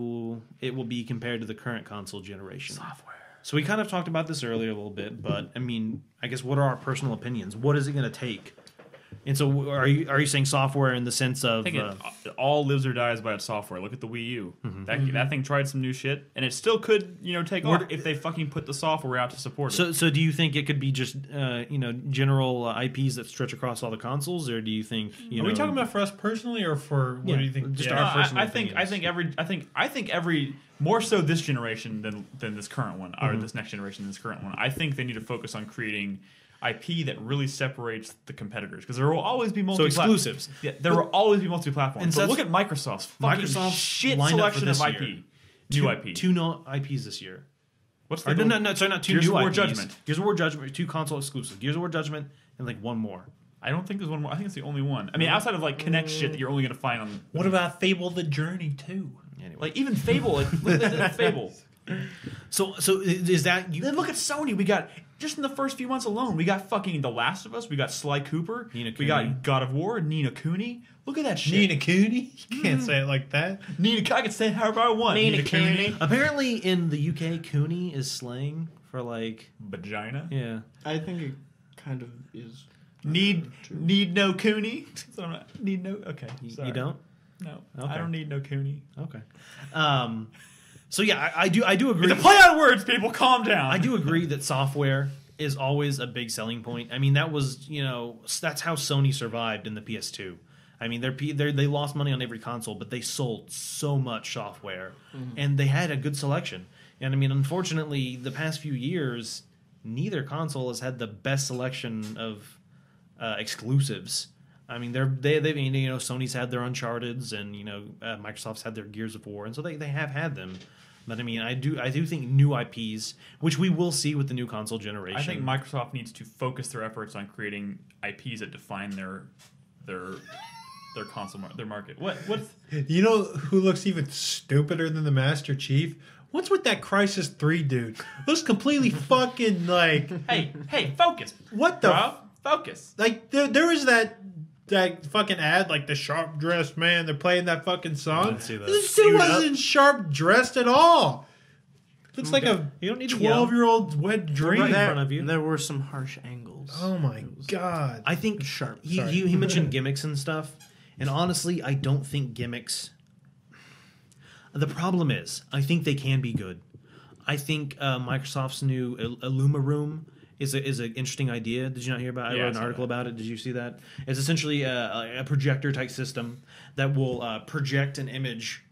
it will be compared to the current console generation? Software. So we kind of talked about this earlier a little bit, but I mean, I guess what are our personal opinions? What is it going to take And so, are you saying software in the sense of? I think it all lives or dies by its software. Look at the Wii U. That thing tried some new shit, and it still could, take off if they fucking put the software out to support it. So do you think it could be just, general IPs that stretch across all the consoles, or do you think? Are we talking about for us personally, or for what do you think? Just No, our personal I think every more so this generation than this current one, or this next generation than this current one. I think they need to focus on creating IP that really separates the competitors, because there will always be exclusives. Yeah, there will always be multi-platform. And So so look at Microsoft's fucking shit lineup for selection of this IP, year. new IP. Two no IPs this year. What's Or, the no, sorry, not two Gears new of War IPs. Judgment. Gears of War Judgment, 2 console exclusive. Gears of War Judgment, and like one more. I don't think there's one more. I think it's the only one. I mean, outside of like Kinect shit that you're only gonna find on. What about Fable: The Journey 2? Anyway, Like even Fable, look at Fable. so is that you? Then look at Sony. We got just in the first few months alone, we got fucking The Last of Us. We got Sly Cooper. Nina we Cooney. got God of War. Nina Cooney. Look at that shit. Nina Cooney? You can't say it like that. I can say it however I want. Nina Cooney. Apparently, in the UK, Cooney is slang for like Vagina. yeah. I think it kind of is. Need no Cooney. So I'm not, need no. Okay. You sorry. don't? No. Okay. I don't need no Cooney. Okay. So yeah, I do agree. It's a play on words, people. Calm down. I do agree that software is always a big selling point. I mean, that was that's how Sony survived in the PS2. I mean, they lost money on every console, but they sold so much software, and they had a good selection. And I mean, unfortunately, the past few years, neither console has had the best selection of exclusives. I mean, Sony's had their Uncharted's, and Microsoft's had their Gears of War, and so they have had them. But I mean, I do think new IPs, which we will see with the new console generation. I think Microsoft needs to focus their efforts on creating IPs that define their console their market. What's You know who looks even stupider than the Master Chief? What's with that Crysis 3 dude? Looks completely fucking like... hey, focus. What the... Bro, focus. Like, there was that fucking ad, like the sharp dressed man. They're playing that fucking song. didn't see that. This dude wasn't sharp dressed at all. Looks like a You don't need to yell. 12-year-old wet dream. Right in front of you. There were some harsh angles. Oh my god. I think Sharp. He mentioned gimmicks and stuff, and honestly, I don't think gimmicks. The problem is, I think they can be good. I think Microsoft's new Illuma Room is an interesting idea. Did you not hear about it? I wrote an article about it. Did you see that? It's essentially a projector type system that will project an image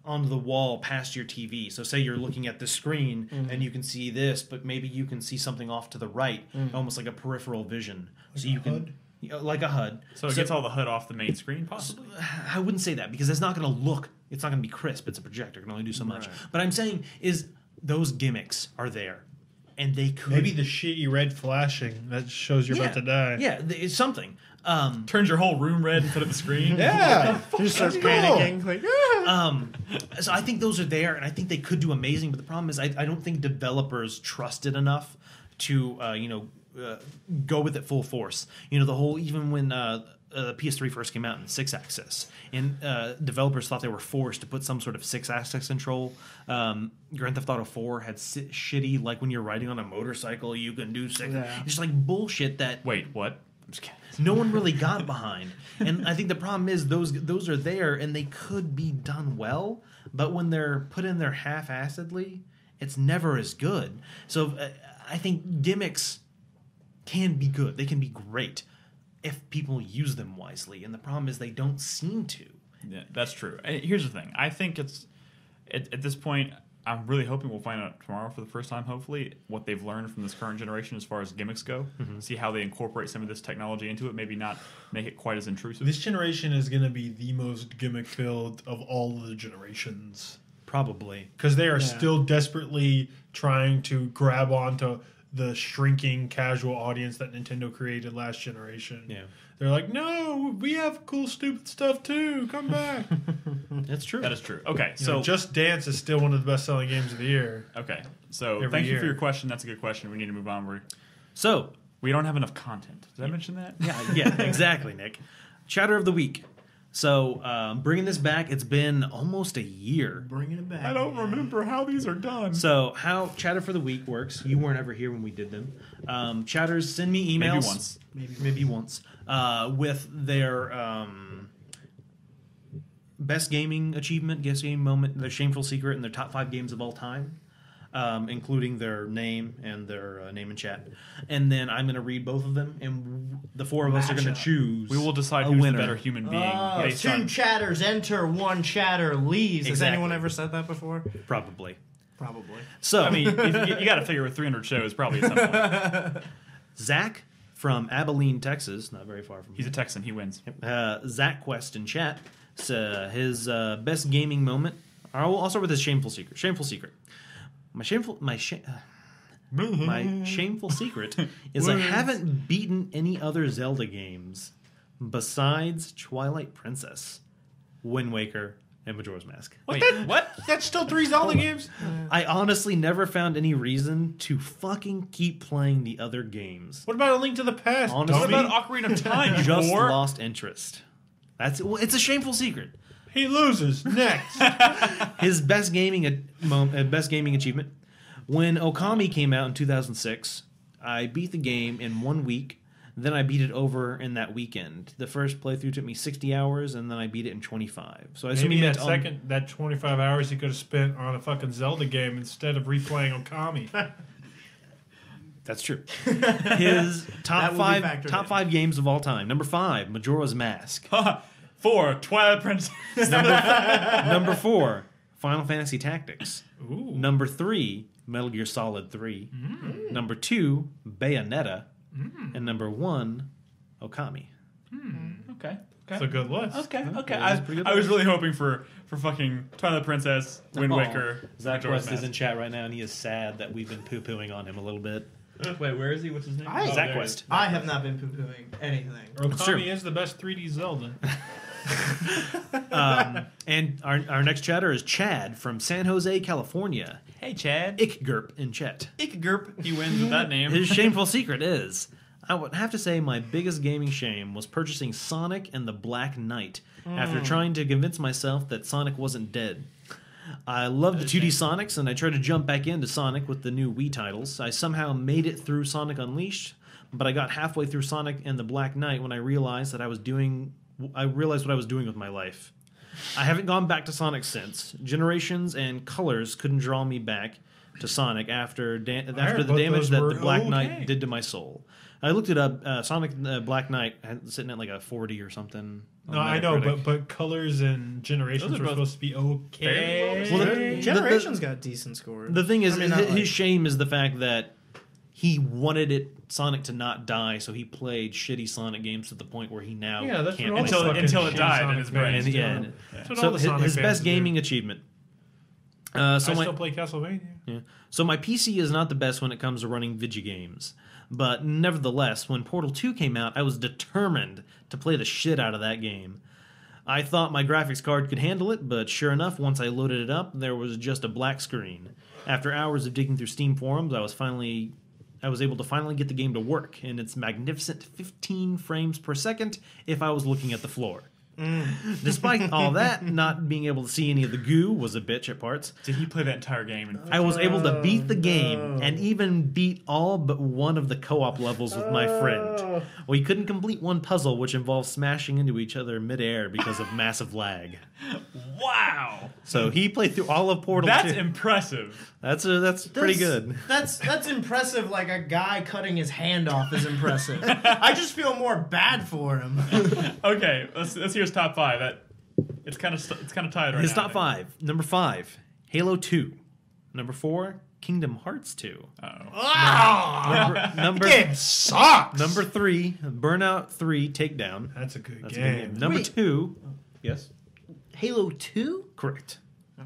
onto the wall past your TV. So say you're looking at the screen and you can see this, but maybe you can see something off to the right, almost like a peripheral vision. Like so you a can HUD? like a HUD. So it gets all the HUD off the main screen, possibly? I wouldn't say that because it's not going to look. It's not going to be crisp. It's a projector. It can only do so much. Right. But I'm saying is those gimmicks are there, and they could Maybe the shitty red flashing that shows you're about to die. Yeah, it's something. Turns your whole room red instead of the screen. Yeah. He just starts Cool. panicking. Like, So I think those are there, and I think they could do amazing. But the problem is, I don't think developers trust it enough to go with it full force. The whole even when PS3 first came out in 6-axis, and developers thought they were forced to put some sort of 6-axis control. Grand Theft Auto 4 had shitty, like when you're riding on a motorcycle, you can do 6. Yeah. It's just like bullshit that Wait, what? I'm just kidding. no one really got behind. And I think the problem is those are there and they could be done well, but when they're put in there half-assedly, it's never as good. So I think gimmicks can be good. They can be great if people use them wisely. And the problem is they don't seem to. Yeah, that's true. Here's the thing. I think it's at this point, I'm really hoping we'll find out tomorrow for the first time, hopefully, what they've learned from this current generation as far as gimmicks go. See how they incorporate some of this technology into it. Maybe not make it quite as intrusive. This generation is going to be the most gimmick-filled of all of the generations. Probably. Because they are still desperately trying to grab onto the shrinking casual audience that Nintendo created last generation. Yeah. They're like, no, we have cool, stupid stuff too. Come back. That's true. That is true. Okay, You know, Just Dance is still one of the best-selling games of the year. okay. So Every thank you year. for your question. That's a good question. We need to move on. So, We don't have enough content. Did I mention that? yeah, exactly, Nick. Chatter of the week. So, bringing this back, it's been almost a year. bringing it back. I don't remember how these are done. So, how Chatter for the Week works, you weren't ever here when we did them. Chatters, send me emails. Maybe once. Maybe once. with their best gaming achievement, best gaming moment, their shameful secret, and their top 5 games of all time, including their name and their name in chat. And then I'm going to read both of them, and the 4 of us are going to choose. We will decide a who's winner. the better human being based 2 on. chatters enter, 1 chatter leaves. Has Exactly. anyone ever said that before? Probably. Probably. So, I mean, if you got to figure with 300 shows, probably at some point. Zach from Abilene, Texas, not very far from He's here. a Texan. He wins. Zach Quest in chat. His best gaming moment. I'll start with his shameful secret. Shameful secret. My shameful secret is I haven't beaten any other Zelda games besides Twilight Princess, Wind Waker, and Majora's Mask. Wait, what? That's still 3 Zelda games. I honestly never found any reason to fucking keep playing the other games. What about A Link to the Past? Honestly, What about Ocarina of Time? You just whore? lost interest. It's a shameful secret. He loses. Next. His best gaming achievement. When Okami came out in 2006, I beat the game in 1 week. Then I beat it over in that weekend. The first playthrough took me 60 hours, and then I beat it in 25. So I assume Maybe he that meant that 25 hours he could have spent on a fucking Zelda game instead of replaying Okami. That's true. His That will be factored in. 5 games of all time. Number 5, Majora's Mask. 4, Twilight Princess. Number 4, Final Fantasy Tactics. Ooh. Number 3, Metal Gear Solid 3. Number 2, Bayonetta. And number 1, Okami. Okay. That's a good list. Okay. That's a pretty good I was list. really hoping for fucking Twilight Princess, Wind Waker, Zach Majora's Quest is Mask. in chat right now, and he is sad that we've been poo-pooing on him a little bit. Wait, where is he? What's his name? I- Oh, Zach there he Quest. is. I have not been poo-pooing anything. Sure. Okami is the best 3D Zelda. And our next chatter is Chad from San Jose, California. Hey, Chad. Ickgerp in chat. Ikagurp. He wins with that name. His shameful secret is, I would have to say my biggest gaming shame was purchasing Sonic and the Black Knight after trying to convince myself that Sonic wasn't dead. I love the 2D Sonics, and I tried to jump back into Sonic with the new Wii titles. I somehow made it through Sonic Unleashed, but I got halfway through Sonic and the Black Knight when I realized what I was doing with my life. I haven't gone back to Sonic since. Generations and colors couldn't draw me back to Sonic after the both damage those that were the Black okay. Knight did to my soul. I looked it up. Sonic Black Knight sitting at like a 40 or something. on No, I know, Metacritic. but colors and generations Those are were both supposed to be okay. Well, the- Generations got decent scores. The thing is, I mean, not his like- shame is the fact that he wanted Sonic to not die, so he played shitty Sonic games to the point where he now Yeah, that's can't what all play these Until- fucking until it shitty died in Sonic his brain. fans And do. yeah, That's what so all the Sonic his fans best do. gaming achievement. So I my still play Castlevania. yeah. So my PC is not the best when it comes to running video games, but nevertheless, when Portal 2 came out, I was determined to play the shit out of that game. I thought my graphics card could handle it, but sure enough, once I loaded it up, there was just a black screen. After hours of digging through Steam forums, I was able to finally get the game to work in its magnificent 15 frames per second if I was looking at the floor. Despite all that, not being able to see any of the goo was a bitch at parts. Did he play that entire game? In I was able to beat the game and even beat all but one of the co-op levels with my friend. We couldn't complete one puzzle, which involved smashing into each other midair because of massive lag. Wow, So he played through all of Portal that's 2. impressive. That's pretty good. That's impressive. Like a guy cutting his hand off is impressive. I just feel more bad for him. Okay, let's hear his top 5. That it's kind of tied right His now. top 5. Number 5, Halo 2. Number 4, Kingdom Hearts 2. Number Game sucks. Number 3, Burnout 3 Takedown. That's a good That's a game. good game. Number Wait. 2, yes, Halo 2? correct.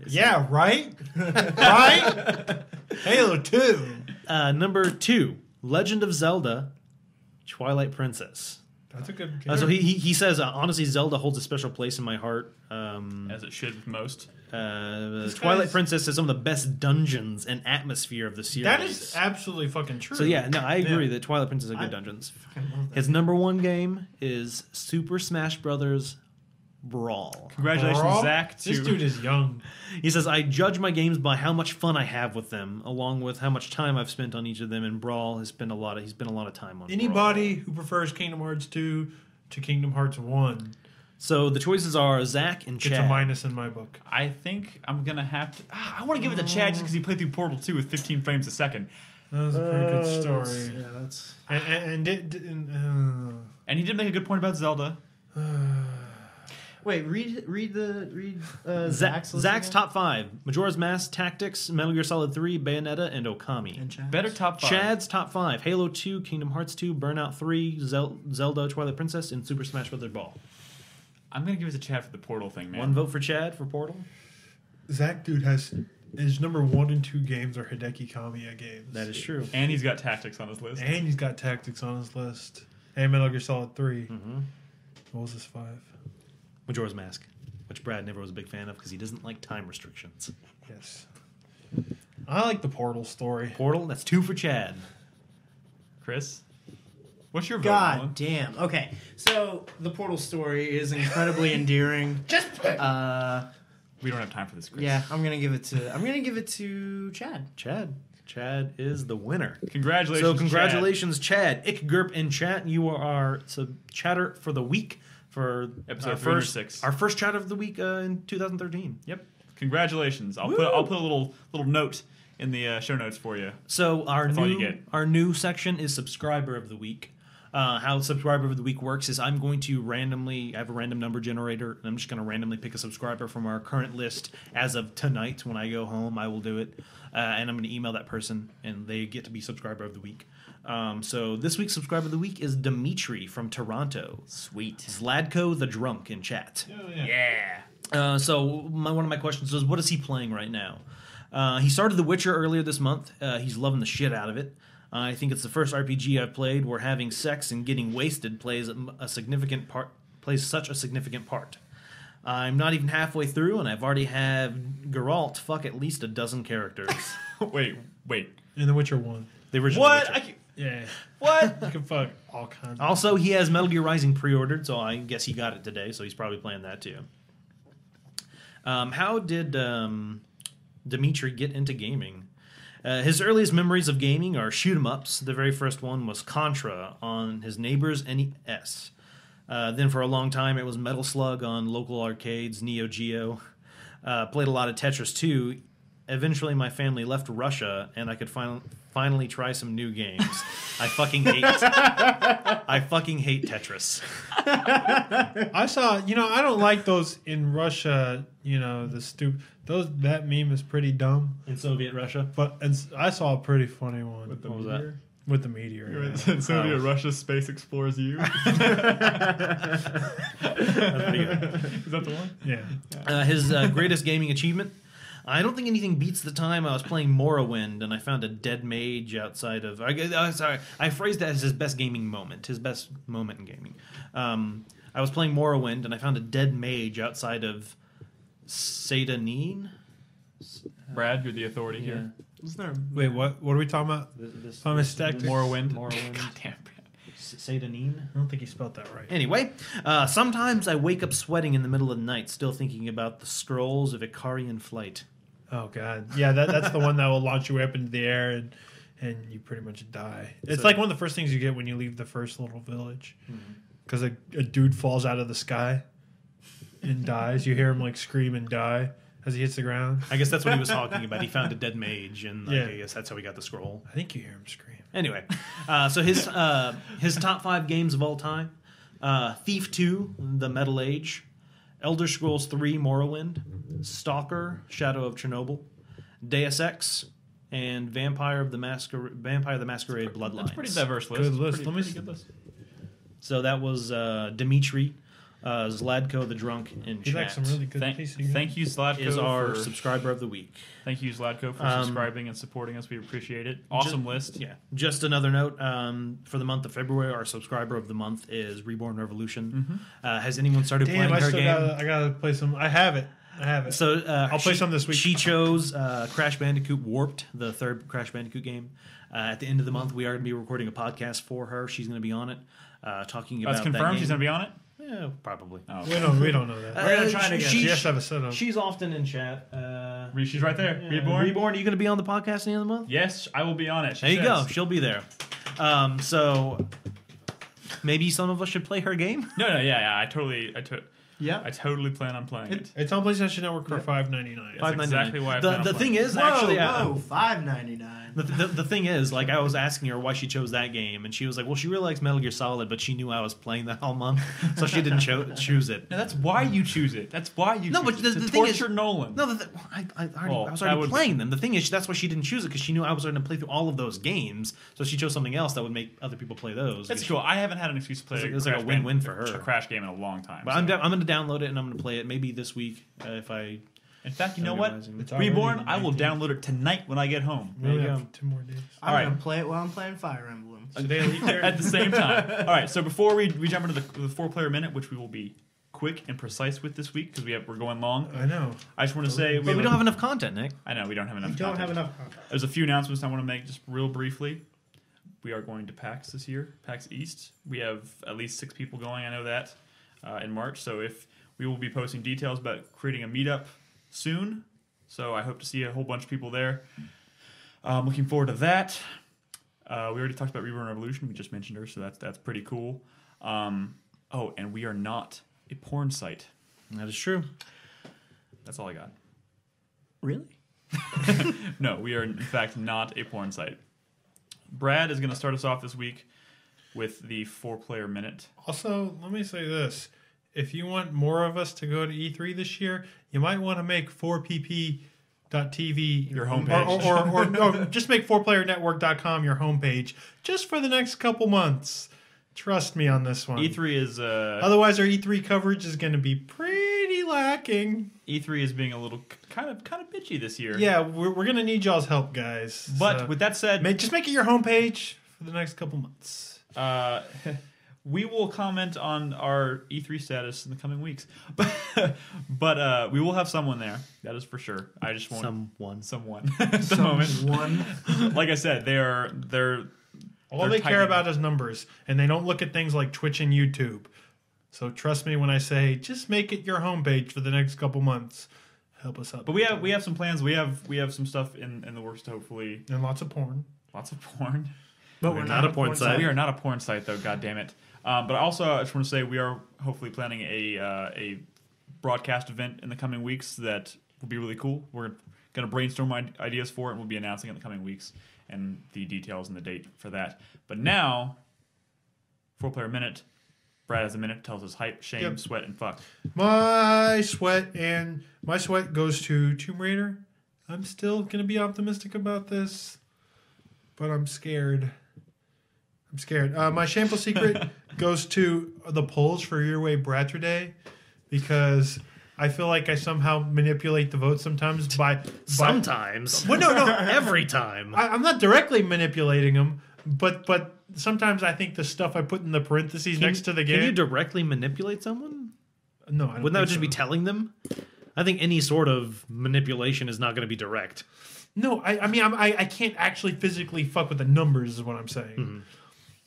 Yeah, right? Right? Halo 2. Number 2, Legend of Zelda Twilight Princess. That's a good game. So he says, honestly, Zelda holds a special place in my heart. As it should with most. Twilight guy's- Princess has some of the best dungeons and atmosphere of the series. That is absolutely fucking true. So yeah, no, I agree Yeah. that Twilight Princess has good dungeons. I love that. His number 1 game is Super Smash Brothers Brawl. Congratulations, Bro, Zach. This dude is young. He says, I judge my games by how much fun I have with them, along with how much time I've spent on each of them, and Brawl has spent a lot of time on Brawl. Anybody who prefers Kingdom Hearts 2 to Kingdom Hearts 1. So the choices are Zach and Chad. It's a minus in my book. I think I'm gonna have to. I want to give it to Chad just because he played through Portal 2 with 15 frames a second, That was a pretty good story. Yeah, that's. and he did make a good point about Zelda. Wait, read Zach's list Zach's again? top 5: Majora's Mask, Tactics, Metal Gear Solid 3, Bayonetta, and Okami. And Chad's? Better top 5. Chad's top 5: Halo 2, Kingdom Hearts 2, Burnout 3, Zelda Twilight Princess, and Super Smash Bros. Ball. I'm gonna give it to Chad for the Portal thing, man. One vote for Chad for Portal. Zach, dude, has his number 1 and 2 games are Hideki Kamiya games. That is true. And he's got Tactics on his list. And he's got Tactics on his list. And Metal Gear Solid 3. Mm-hmm. What was his 5? Majora's Mask, which Brad never was a big fan of because he doesn't like time restrictions. Yes. I like the Portal story. Portal, that's 2 for Chad. Chris, what's your vote? God Alan? damn. Okay, so the Portal story is incredibly endearing. We don't have time for this, Chris. Yeah, I'm gonna give it to Chad. Chad is the winner. Congratulations. So congratulations, Chad. Ikgerp in chat. You are our chatter for the week for Episode our first 306. our first chat of the week in 2013. Yep. Congratulations. I'll put a little note in the show notes for you. So That's all you get. our new section is subscriber of the week. How subscriber of the week works is I'm going to I have a random number generator, and I'm just going to randomly pick a subscriber from our current list as of tonight. When I go home, I will do it, and I'm going to email that person, and they get to be subscriber of the week. So this week's subscriber of the week is Dimitri from Toronto. Sweet. Zladko the Drunk in chat. Yeah. So one of my questions is, what is he playing right now? He started The Witcher earlier this month. He's loving the shit out of it. I think it's the first RPG I've played where having sex and getting wasted plays such a significant part. I'm not even halfway through, and I've already had Geralt fuck at least a dozen characters. Wait. In The Witcher 1. The original What? Witcher. Yeah. What? You can fuck all kinds. Also, he has Metal Gear Rising pre-ordered, so I guess he got it today, so he's probably playing that too. How did Dimitri get into gaming? His earliest memories of gaming are shoot-em-ups. The very first one was Contra on his neighbor's NES. Then for a long time, it was Metal Slug on local arcades, Neo Geo. Played a lot of Tetris too. Eventually, my family left Russia, and I could finally try some new games. I fucking hate Tetris. I saw, I don't like those in Russia, that meme is pretty dumb. In Soviet Russia? I saw a pretty funny one. With the What was meteor? With the meteor. Yeah. Soviet Russia Space Explores You. Is Pretty good. that the one? Yeah. His greatest gaming achievement? I don't think anything beats the time I was playing Morrowind and I found a dead mage outside of... I phrased that as his best gaming moment. His best moment in gaming. I was playing Morrowind and I found a dead mage outside of Seyda-Neen. Brad, you're the authority here. Wait, what are we talking about? Thomas Tactics? Morrowind. Morrowind. Goddamn, Brad. Seyda-Neen. I don't think you spelled that right. Anyway, sometimes I wake up sweating in the middle of the night, still thinking about the scrolls of Icarian Flight. Oh, God. Yeah, that's the one that will launch you up into the air and you pretty much die. It's like one of the first things you get when you leave the first little village. Because a dude falls out of the sky and dies. You hear him scream and die as he hits the ground. I guess that's what he was talking about. He found a dead mage, and Yeah. I guess that's how he got the scroll. I think you hear him scream. Anyway, so his top 5 games of all time: Thief 2, The Metal Age; Elder Scrolls 3, Morrowind; Stalker, Shadow of Chernobyl; Deus Ex; and Vampire the Masquerade Bloodlines. That's a pretty diverse list. Good list. Pretty good list. So that was Dimitri, Zladko the Drunk in He's chat. some really good Thank you, Zlatko, is our for subscriber of the week. Thank you, Zlatko, for subscribing and supporting us. We appreciate it. Awesome list. Yeah. Just another note, for the month of February, our subscriber of the month is Reborn Revolution. Has anyone started Damn, playing her game? I gotta play some. I have it. So I'll play some this week. She chose Crash Bandicoot Warped, the third Crash Bandicoot game. At the end of the month, we are going to be recording a podcast for her. She's going to be on it, talking about That's confirmed. that game. She's going to be on it. Yeah, probably. Oh, We don't know that. We're gonna try it again. She has to have a setup. She's often in chat. she's right there. Reborn. Reborn, are you going to be on the podcast at the end of the month? Yes, I will be on it. There you go. She'll be there. So maybe some of us should play her game. No, yeah. I totally plan on playing it. It's on PlayStation Network for $5.99. That's exactly why I plan on The thing playing is, Whoa, actually, $5.99. the thing is, like, I was asking her why she chose that game, and she was like, well, she really likes Metal Gear Solid, but she knew I was playing that all month, so she didn't choose it. No, that's why you choose it. That's why you No, choose but it. the To thing is- torture Nolan. No, I was already playing them. The thing is, that's why she didn't choose it, because she knew I was going to play through all of those games, so she chose something else that would make other people play those. That's cool. I haven't had an excuse to play It's like a win-win for her. a Crash game in a long time. But so. I'm going to download it, and I'm going to play it maybe this week if I... In fact, you know Metal what? Gear Rising. It's already Reborn, I will 19th. download it tonight when I get home. We only you have go. 2 more days. I'm All right. gonna play it while I'm playing Fire Emblem. At the same time. All right, so before we jump into the 4-player minute, which we will be quick and precise with this week because we're going long. I know. I just want to say But we don't have enough content, Nick. I know we don't have enough. We don't content. have enough content. There's a few announcements I want to make just real briefly. We are going to PAX this year, PAX East. We have at least 6 people going. I know that in March. So if we will be posting details about creating a meetup soon. So I hope to see a whole bunch of people there. I'm looking forward to that. We already talked about Reborn Revolution. We just mentioned her, so that's pretty cool. And we are not a porn site. That is true. That's all I got. Really? No, we are in fact not a porn site. Brad is going to start us off this week with the 4-player minute. Also, let me say this. If you want more of us to go to E3 this year, you might want to make 4pp.tv Your homepage. or just make 4playernetwork.com your homepage just for the next couple months. Trust me on this one. E3 is Otherwise, our E3 coverage is going to be pretty lacking. E3 is being a little kind of bitchy this year. Yeah, we're going to need y'all's help, guys. But So, with that said, just make it your homepage for the next couple months. we will comment on our E3 status in the coming weeks. But we will have someone there. That is for sure. I just want someone at the moment. One. Like I said, they're All they care about is numbers, and they don't look at things like Twitch and YouTube. So trust me when I say, just make it your homepage for the next couple months. Help us out. But we have some plans. We have some stuff in the works to hopefully And lots of porn. lots of porn. But we're not a porn site. We are not a porn site though. God damn it. But also, I just want to say we are hopefully planning a broadcast event in the coming weeks that will be really cool. We're going to brainstorm ideas for it, and we'll be announcing it in the coming weeks and the details and the date for that. But now, 4-player minute. Brad has a minute. Tells us hype, shame, Yep. sweat, and fuck. My sweat goes to Tomb Raider. I'm still going to be optimistic about this, but I'm scared. My shameful secret goes to the polls for Your Way Bratcher Day because I feel like I somehow manipulate the vote sometimes by Sometimes. Well, no. Every time. I'm not directly manipulating them, but sometimes I think the stuff I put in the parentheses next to the game. Can you directly manipulate someone? No, I don't Wouldn't that think just so. be telling them? I think any sort of manipulation is not going to be direct. No, I mean I can't actually physically fuck with the numbers is what I'm saying. Mm-hmm.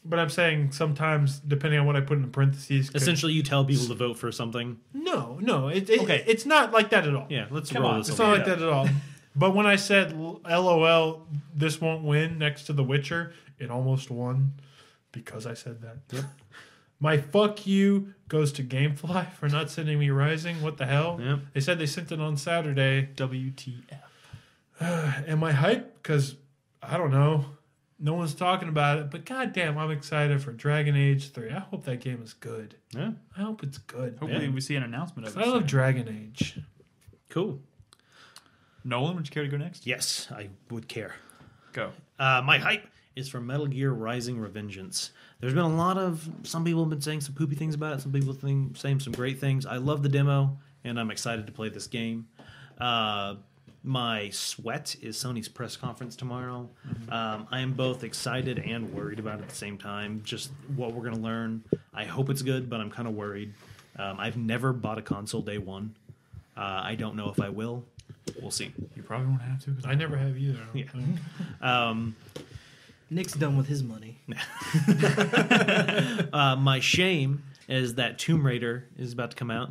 But I'm saying sometimes, depending on what I put in the parentheses. Essentially, you tell people to vote for something. No, Okay. it's not like that at all. Yeah, let's Come roll on. this It's over. not like that at all. But when I said LOL, this won't win next to The Witcher, it almost won because I said that. Yep. My fuck you goes to Gamefly for not sending me Rising. What the hell? Yep. They said they sent it on Saturday. WTF. Am I hyped? Because, I don't know. No one's talking about it. But goddamn, I'm excited for Dragon Age 3. I hope that game is good. Yeah, I hope it's good. Hopefully, we see an announcement of it. I love soon. Dragon Age. cool. Nolan, would you care to go next? Yes, I would care. Go. My hype is for Metal Gear Rising Revengeance. There's been a lot of, some people have been saying some poopy things about it, some people saying some great things. I love the demo, and I'm excited to play this game. My sweat is Sony's press conference tomorrow. I am both excited and worried about it at the same time, just what we're going to learn. I hope it's good, but I'm kind of worried. I've never bought a console day one. I don't know if I will. We'll see. You probably won't have to. 'cause I never have either. I don't think. Nick's done with his money. My shame is that Tomb Raider is about to come out.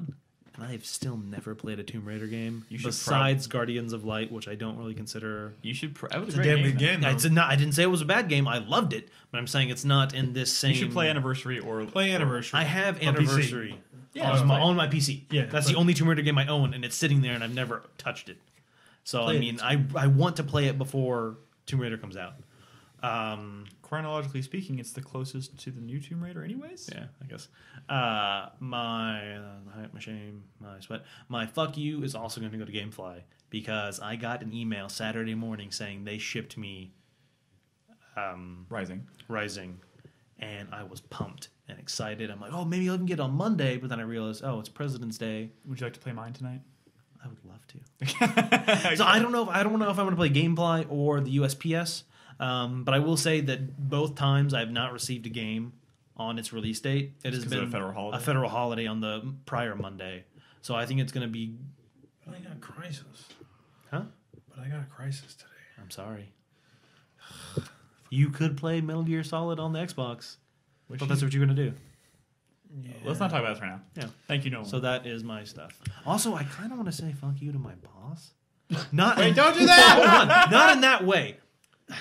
and I've still never played a Tomb Raider game You should besides Guardians of Light, which I don't really consider. You should. That was It's a a great damn good game. game. I didn't say it was a bad game. I loved it, but I'm saying it's not in this same. You should play Anniversary or Play Anniversary. I have On PC. Anniversary Yeah, on, it's my, fine. on my PC. Yeah, That's but- the only Tomb Raider game I own, and it's sitting there, and I've never touched it. So Play I it, mean, it's I want to play it before Tomb Raider comes out. Chronologically speaking, it's the closest to the new Tomb Raider, anyways. Yeah, I guess. My shame, my sweat, my fuck you is also going to go to GameFly because I got an email Saturday morning saying they shipped me Rising. and I was pumped and excited. I'm like, oh, maybe I'll even get it on Monday, but then I realized, oh, it's President's Day. Would you like to play mine tonight? I would love to. So I don't know if I'm going to play GameFly or the USPS. But I will say that both times I have not received a game on its release date. It has 'cause of been a federal holiday? a federal holiday on the prior Monday. So I think it's going to be. But I got Crisis. Huh? But I got Crisis today. I'm sorry. You could play Metal Gear Solid on the Xbox. But that's what you're going to do. Let's not talk about this right now. Yeah. Thank you, Nolan. So that is my stuff. Also, I kind of want to say fuck you to my boss. Not Wait, in, don't do that! Hold on. Not in that way.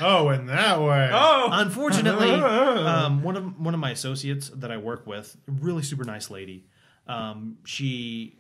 Oh, in that way. oh! Unfortunately, one of my associates that I work with, really super nice lady, she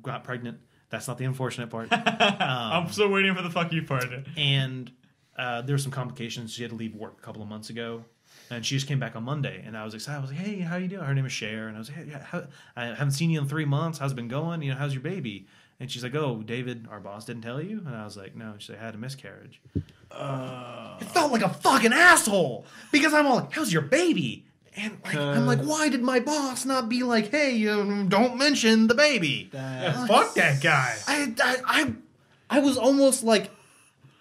got pregnant. That's not the unfortunate part. I'm still waiting for the fuck you part. And there were some complications. She had to leave work a couple of months ago. And she just came back on Monday. And I was excited. I was like, hey, how you doing? Her name is Cher. And I was like, hey, I haven't seen you in 3 months. How's it been going? You know, how's your baby? And she's like, oh, David, our boss, didn't tell you? And I was like, no. And she's like, I had a miscarriage. It felt like a fucking asshole. Because I'm all like, how's your baby? And like, I'm like, why did my boss not be like, hey, don't mention the baby? Yeah, fuck that guy. I was almost like,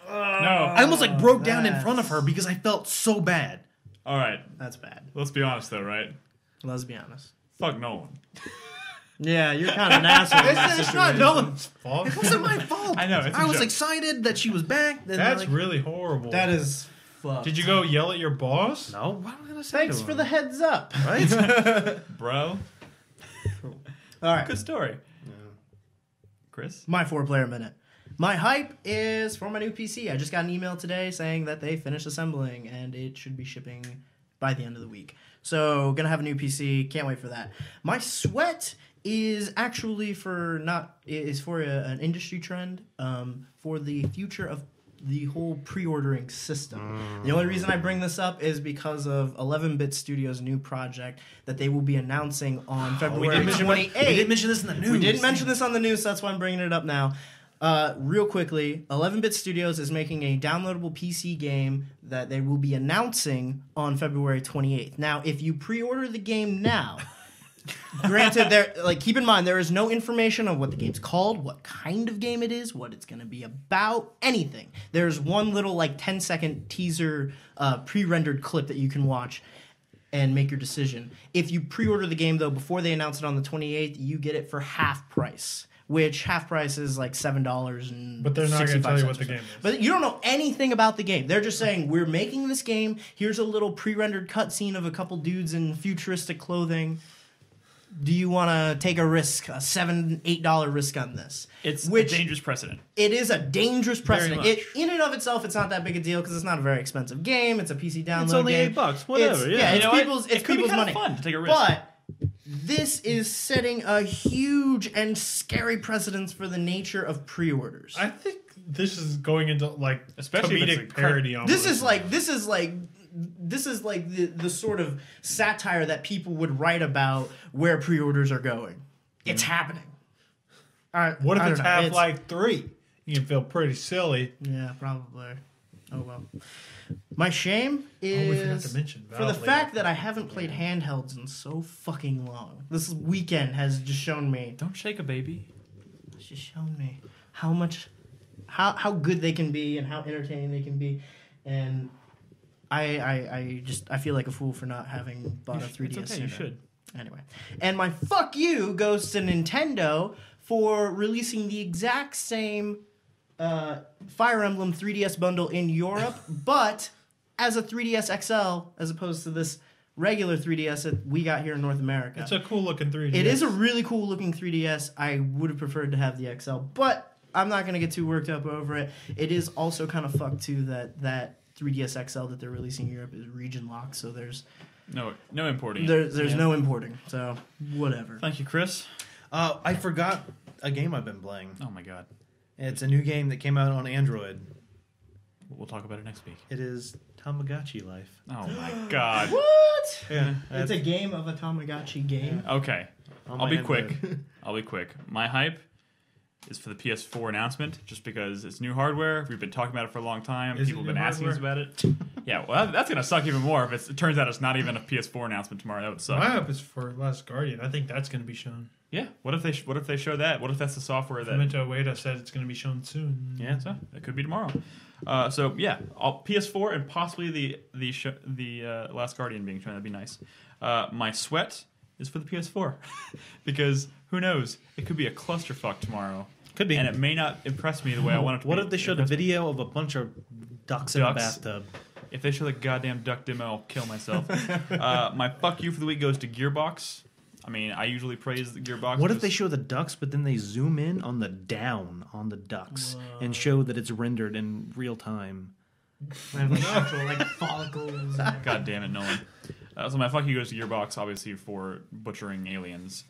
No. I almost like broke down in front of her because I felt so bad. All right. That's bad. Let's be honest, though, right? Let's be honest. Fuck Nolan. Yeah, you're kind of an asshole. in that It's not situation. Nolan's fault. It wasn't my fault. I know, it's a I was joke. excited that she was back. Then That's like, really horrible. That is fucked. Did you go yell at your boss? no. What am I gonna say? Thanks to for him? the heads up. right. Bro. All right. Good story. Chris? My 4-player minute. My hype is for my new PC. I just got an email today saying that they finished assembling and it should be shipping by the end of the week. So, gonna have a new PC. Can't wait for that. My sweat is actually for an industry trend for the future of the whole pre-ordering system. The only reason I bring this up is because of 11-Bit Studios' new project that they will be announcing on February 28th. We didn't mention this in the news. We didn't mention this on the news, so that's why I'm bringing it up now. Real quickly, 11-Bit Studios is making a downloadable PC game that they will be announcing on February 28th. Now, if you pre-order the game now, granted, keep in mind there is no information on what the game's called, what kind of game it is, what it's going to be about, anything. There's one little 10-second teaser pre-rendered clip that you can watch and make your decision. If you pre-order the game though before they announce it on the 28th, you get it for half price. Which half price is like $7 and But they're not going to tell you what the game is. But you don't know anything about the game. They're just saying we're making this game. Here's a little pre-rendered cutscene of a couple dudes in futuristic clothing. Do you want to take a risk, a $7, $8 risk on this? It's a dangerous precedent. It is a dangerous precedent. much. In and of itself, it's not that big a deal because it's not a very expensive game. It's a PC download. It's only game. $8. Whatever. It's, Yeah. it's You know what? people's. It's It could be people's kinda money. fun to take a risk. But this is setting a huge and scary precedence for the nature of pre-orders. I think this is going into Especially if it's comedic a parody. This almost. is like the sort of satire that people would write about where pre-orders are going. It's happening. What if I it's don't know. Half-Life 3? You can feel pretty silly. Yeah, probably. Oh well. My shame we forgot is to mention for the Valve fact that I haven't played handhelds in so fucking long. This weekend has just shown me. Don't shake a baby. It's just shown me how good they can be and how entertaining they can be, and I feel like a fool for not having bought a 3DS. It's okay, you sooner. should. Anyway, and my fuck you goes to Nintendo for releasing the exact same Fire Emblem 3DS bundle in Europe, but as a 3DS XL as opposed to this regular 3DS that we got here in North America. It's a cool looking 3DS. It is a really cool looking 3DS. I would have preferred to have the XL, but I'm not going to get too worked up over it. It is also kind of fucked too that 3DS XL that they're releasing in Europe is region locked, so there's No importing. there's no importing. So whatever. Thank you, Chris. I forgot a game I've been playing. Oh my god. It's a new game that came out on Android. We'll talk about it next week. It is Tamagotchi Life. Oh my god. What? Yeah, It's a game of a Tamagotchi game. Okay. On I'll my be quick. Android. I'll be quick. My hype is for the PS4 announcement, just because it's new hardware. We've been talking about it for a long time. Is it People have been new asking us hardware? about it. Yeah, well, that's going to suck even more if it turns out it's not even a PS4 announcement tomorrow. That would suck. My hope is for Last Guardian. I think that's going to be shown. Yeah. What if they show that? What if that's the software that? Fumito Ueda said it's going to be shown soon. Yeah, so it could be tomorrow. So yeah, PS4 and possibly the Last Guardian being shown. That'd be nice. My sweat is for the PS4 because who knows? It could be a clusterfuck tomorrow. Could be. And it may not impress me the way I want it to. What be. if they showed a video of a bunch of ducks in a Ducks? bathtub? If they show the goddamn duck demo, I'll kill myself. My fuck you for the week goes to Gearbox. I mean, I usually praise the Gearbox. What if they show the ducks, but then they zoom in on the down on the ducks and show that it's rendered in real time? I have like actual like follicles. God damn it, Nolan. So my fuck you goes to Gearbox, obviously, for butchering aliens,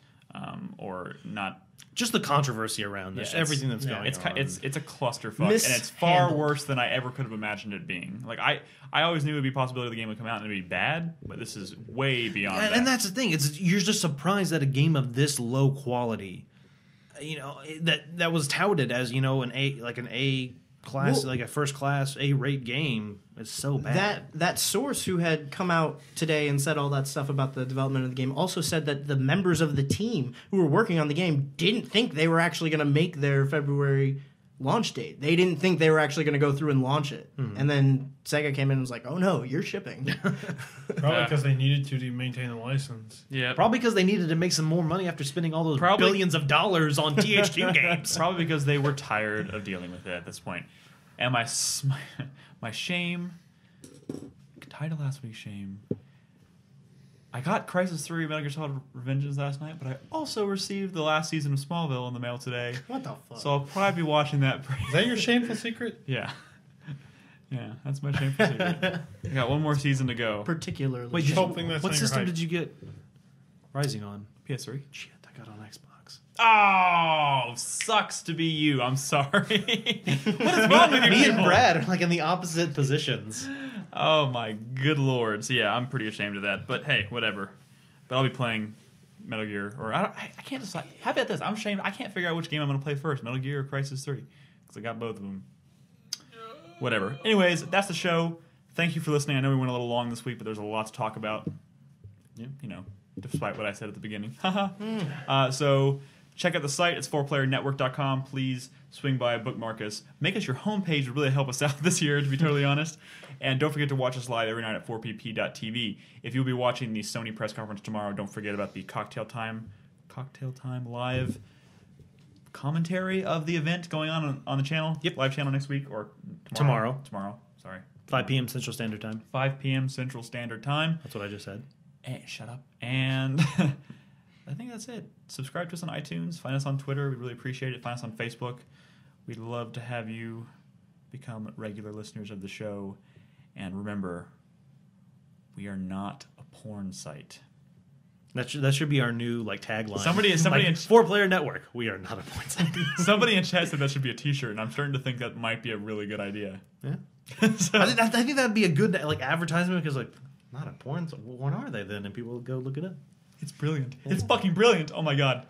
or not. Just the controversy around this, Yeah, everything that's going It's on. it's a clusterfuck, and it's far Mishandled. worse than I ever could have imagined it being. Like I always knew it would be a possibility the game would come out and it'd be bad, but this is way beyond that. And that's the thing. You're just surprised that a game of this low quality, that was touted as an A class, Well- like a first class A rate game, is so bad. That source who had come out today and said all that stuff about the development of the game also said that the members of the team who were working on the game didn't think they were actually going to make their February launch date. They didn't think they were actually going to go through and launch it. And then Sega came in and was like, "Oh no, you're shipping." Probably because they needed to maintain the license. yeah, Probably because they needed to make some more money after spending all those Probably- billions of dollars on THQ games. probably because they were tired of dealing with it at this point. And my shame, title last week's shame. I got Crisis 3 Metal Gear Solid Revengeance last night, but I also received the last season of Smallville in the mail today. What the fuck? So I'll probably be watching that. Is that your shameful secret? Yeah. Yeah, that's my shameful secret. I got one more season to go. Particularly. Wait, Hoping that's what not your system hype. did you get Rising on? PS3. Shit, I got on Xbox. Oh, sucks to be you. I'm sorry. What is wrong with you Me and people? Brad are like in the opposite positions. Oh my good lord. So yeah, I'm pretty ashamed of that. But hey, whatever. But I'll be playing Metal Gear, or I can't decide. How about this? I'm ashamed. I can't figure out which game I'm going to play first, Metal Gear or Crisis 3, because I got both of them. Whatever. Anyways, that's the show. Thank you for listening. I know we went a little long this week, but there's a lot to talk about. Despite what I said at the beginning. So check out the site. It's 4playernetwork.com. Please swing by, bookmark us. Make us your homepage would really help us out this year, to be totally honest. And don't forget to watch us live every night at 4pp.tv. If you'll be watching the Sony press conference tomorrow, don't forget about the Cocktail Time live commentary of the event going on the channel. Yep. Live channel next week or Tomorrow. Tomorrow. Sorry. 5 p.m. Central Standard Time. 5 p.m. Central Standard Time. That's what I just said. Shut up. And I think that's it. Subscribe to us on iTunes. Find us on Twitter. We really appreciate it. Find us on Facebook. We'd love to have you become regular listeners of the show. And remember, we are not a porn site. That should be our new tagline. Somebody in 4-player network. We are not a porn site. somebody in chat said that should be a T-shirt, and I'm starting to think that might be a really good idea. Yeah. So- I think that'd be a good advertisement because not a porn. What are they then? And people will go look it up. It's brilliant. It's fucking brilliant. Oh my god.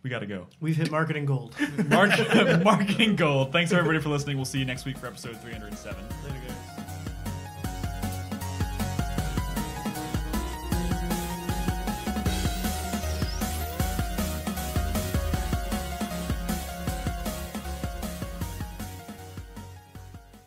We gotta go. We've hit marketing gold. Marketing gold. Thanks everybody for listening. We'll see you next week for episode 307. Later, guys.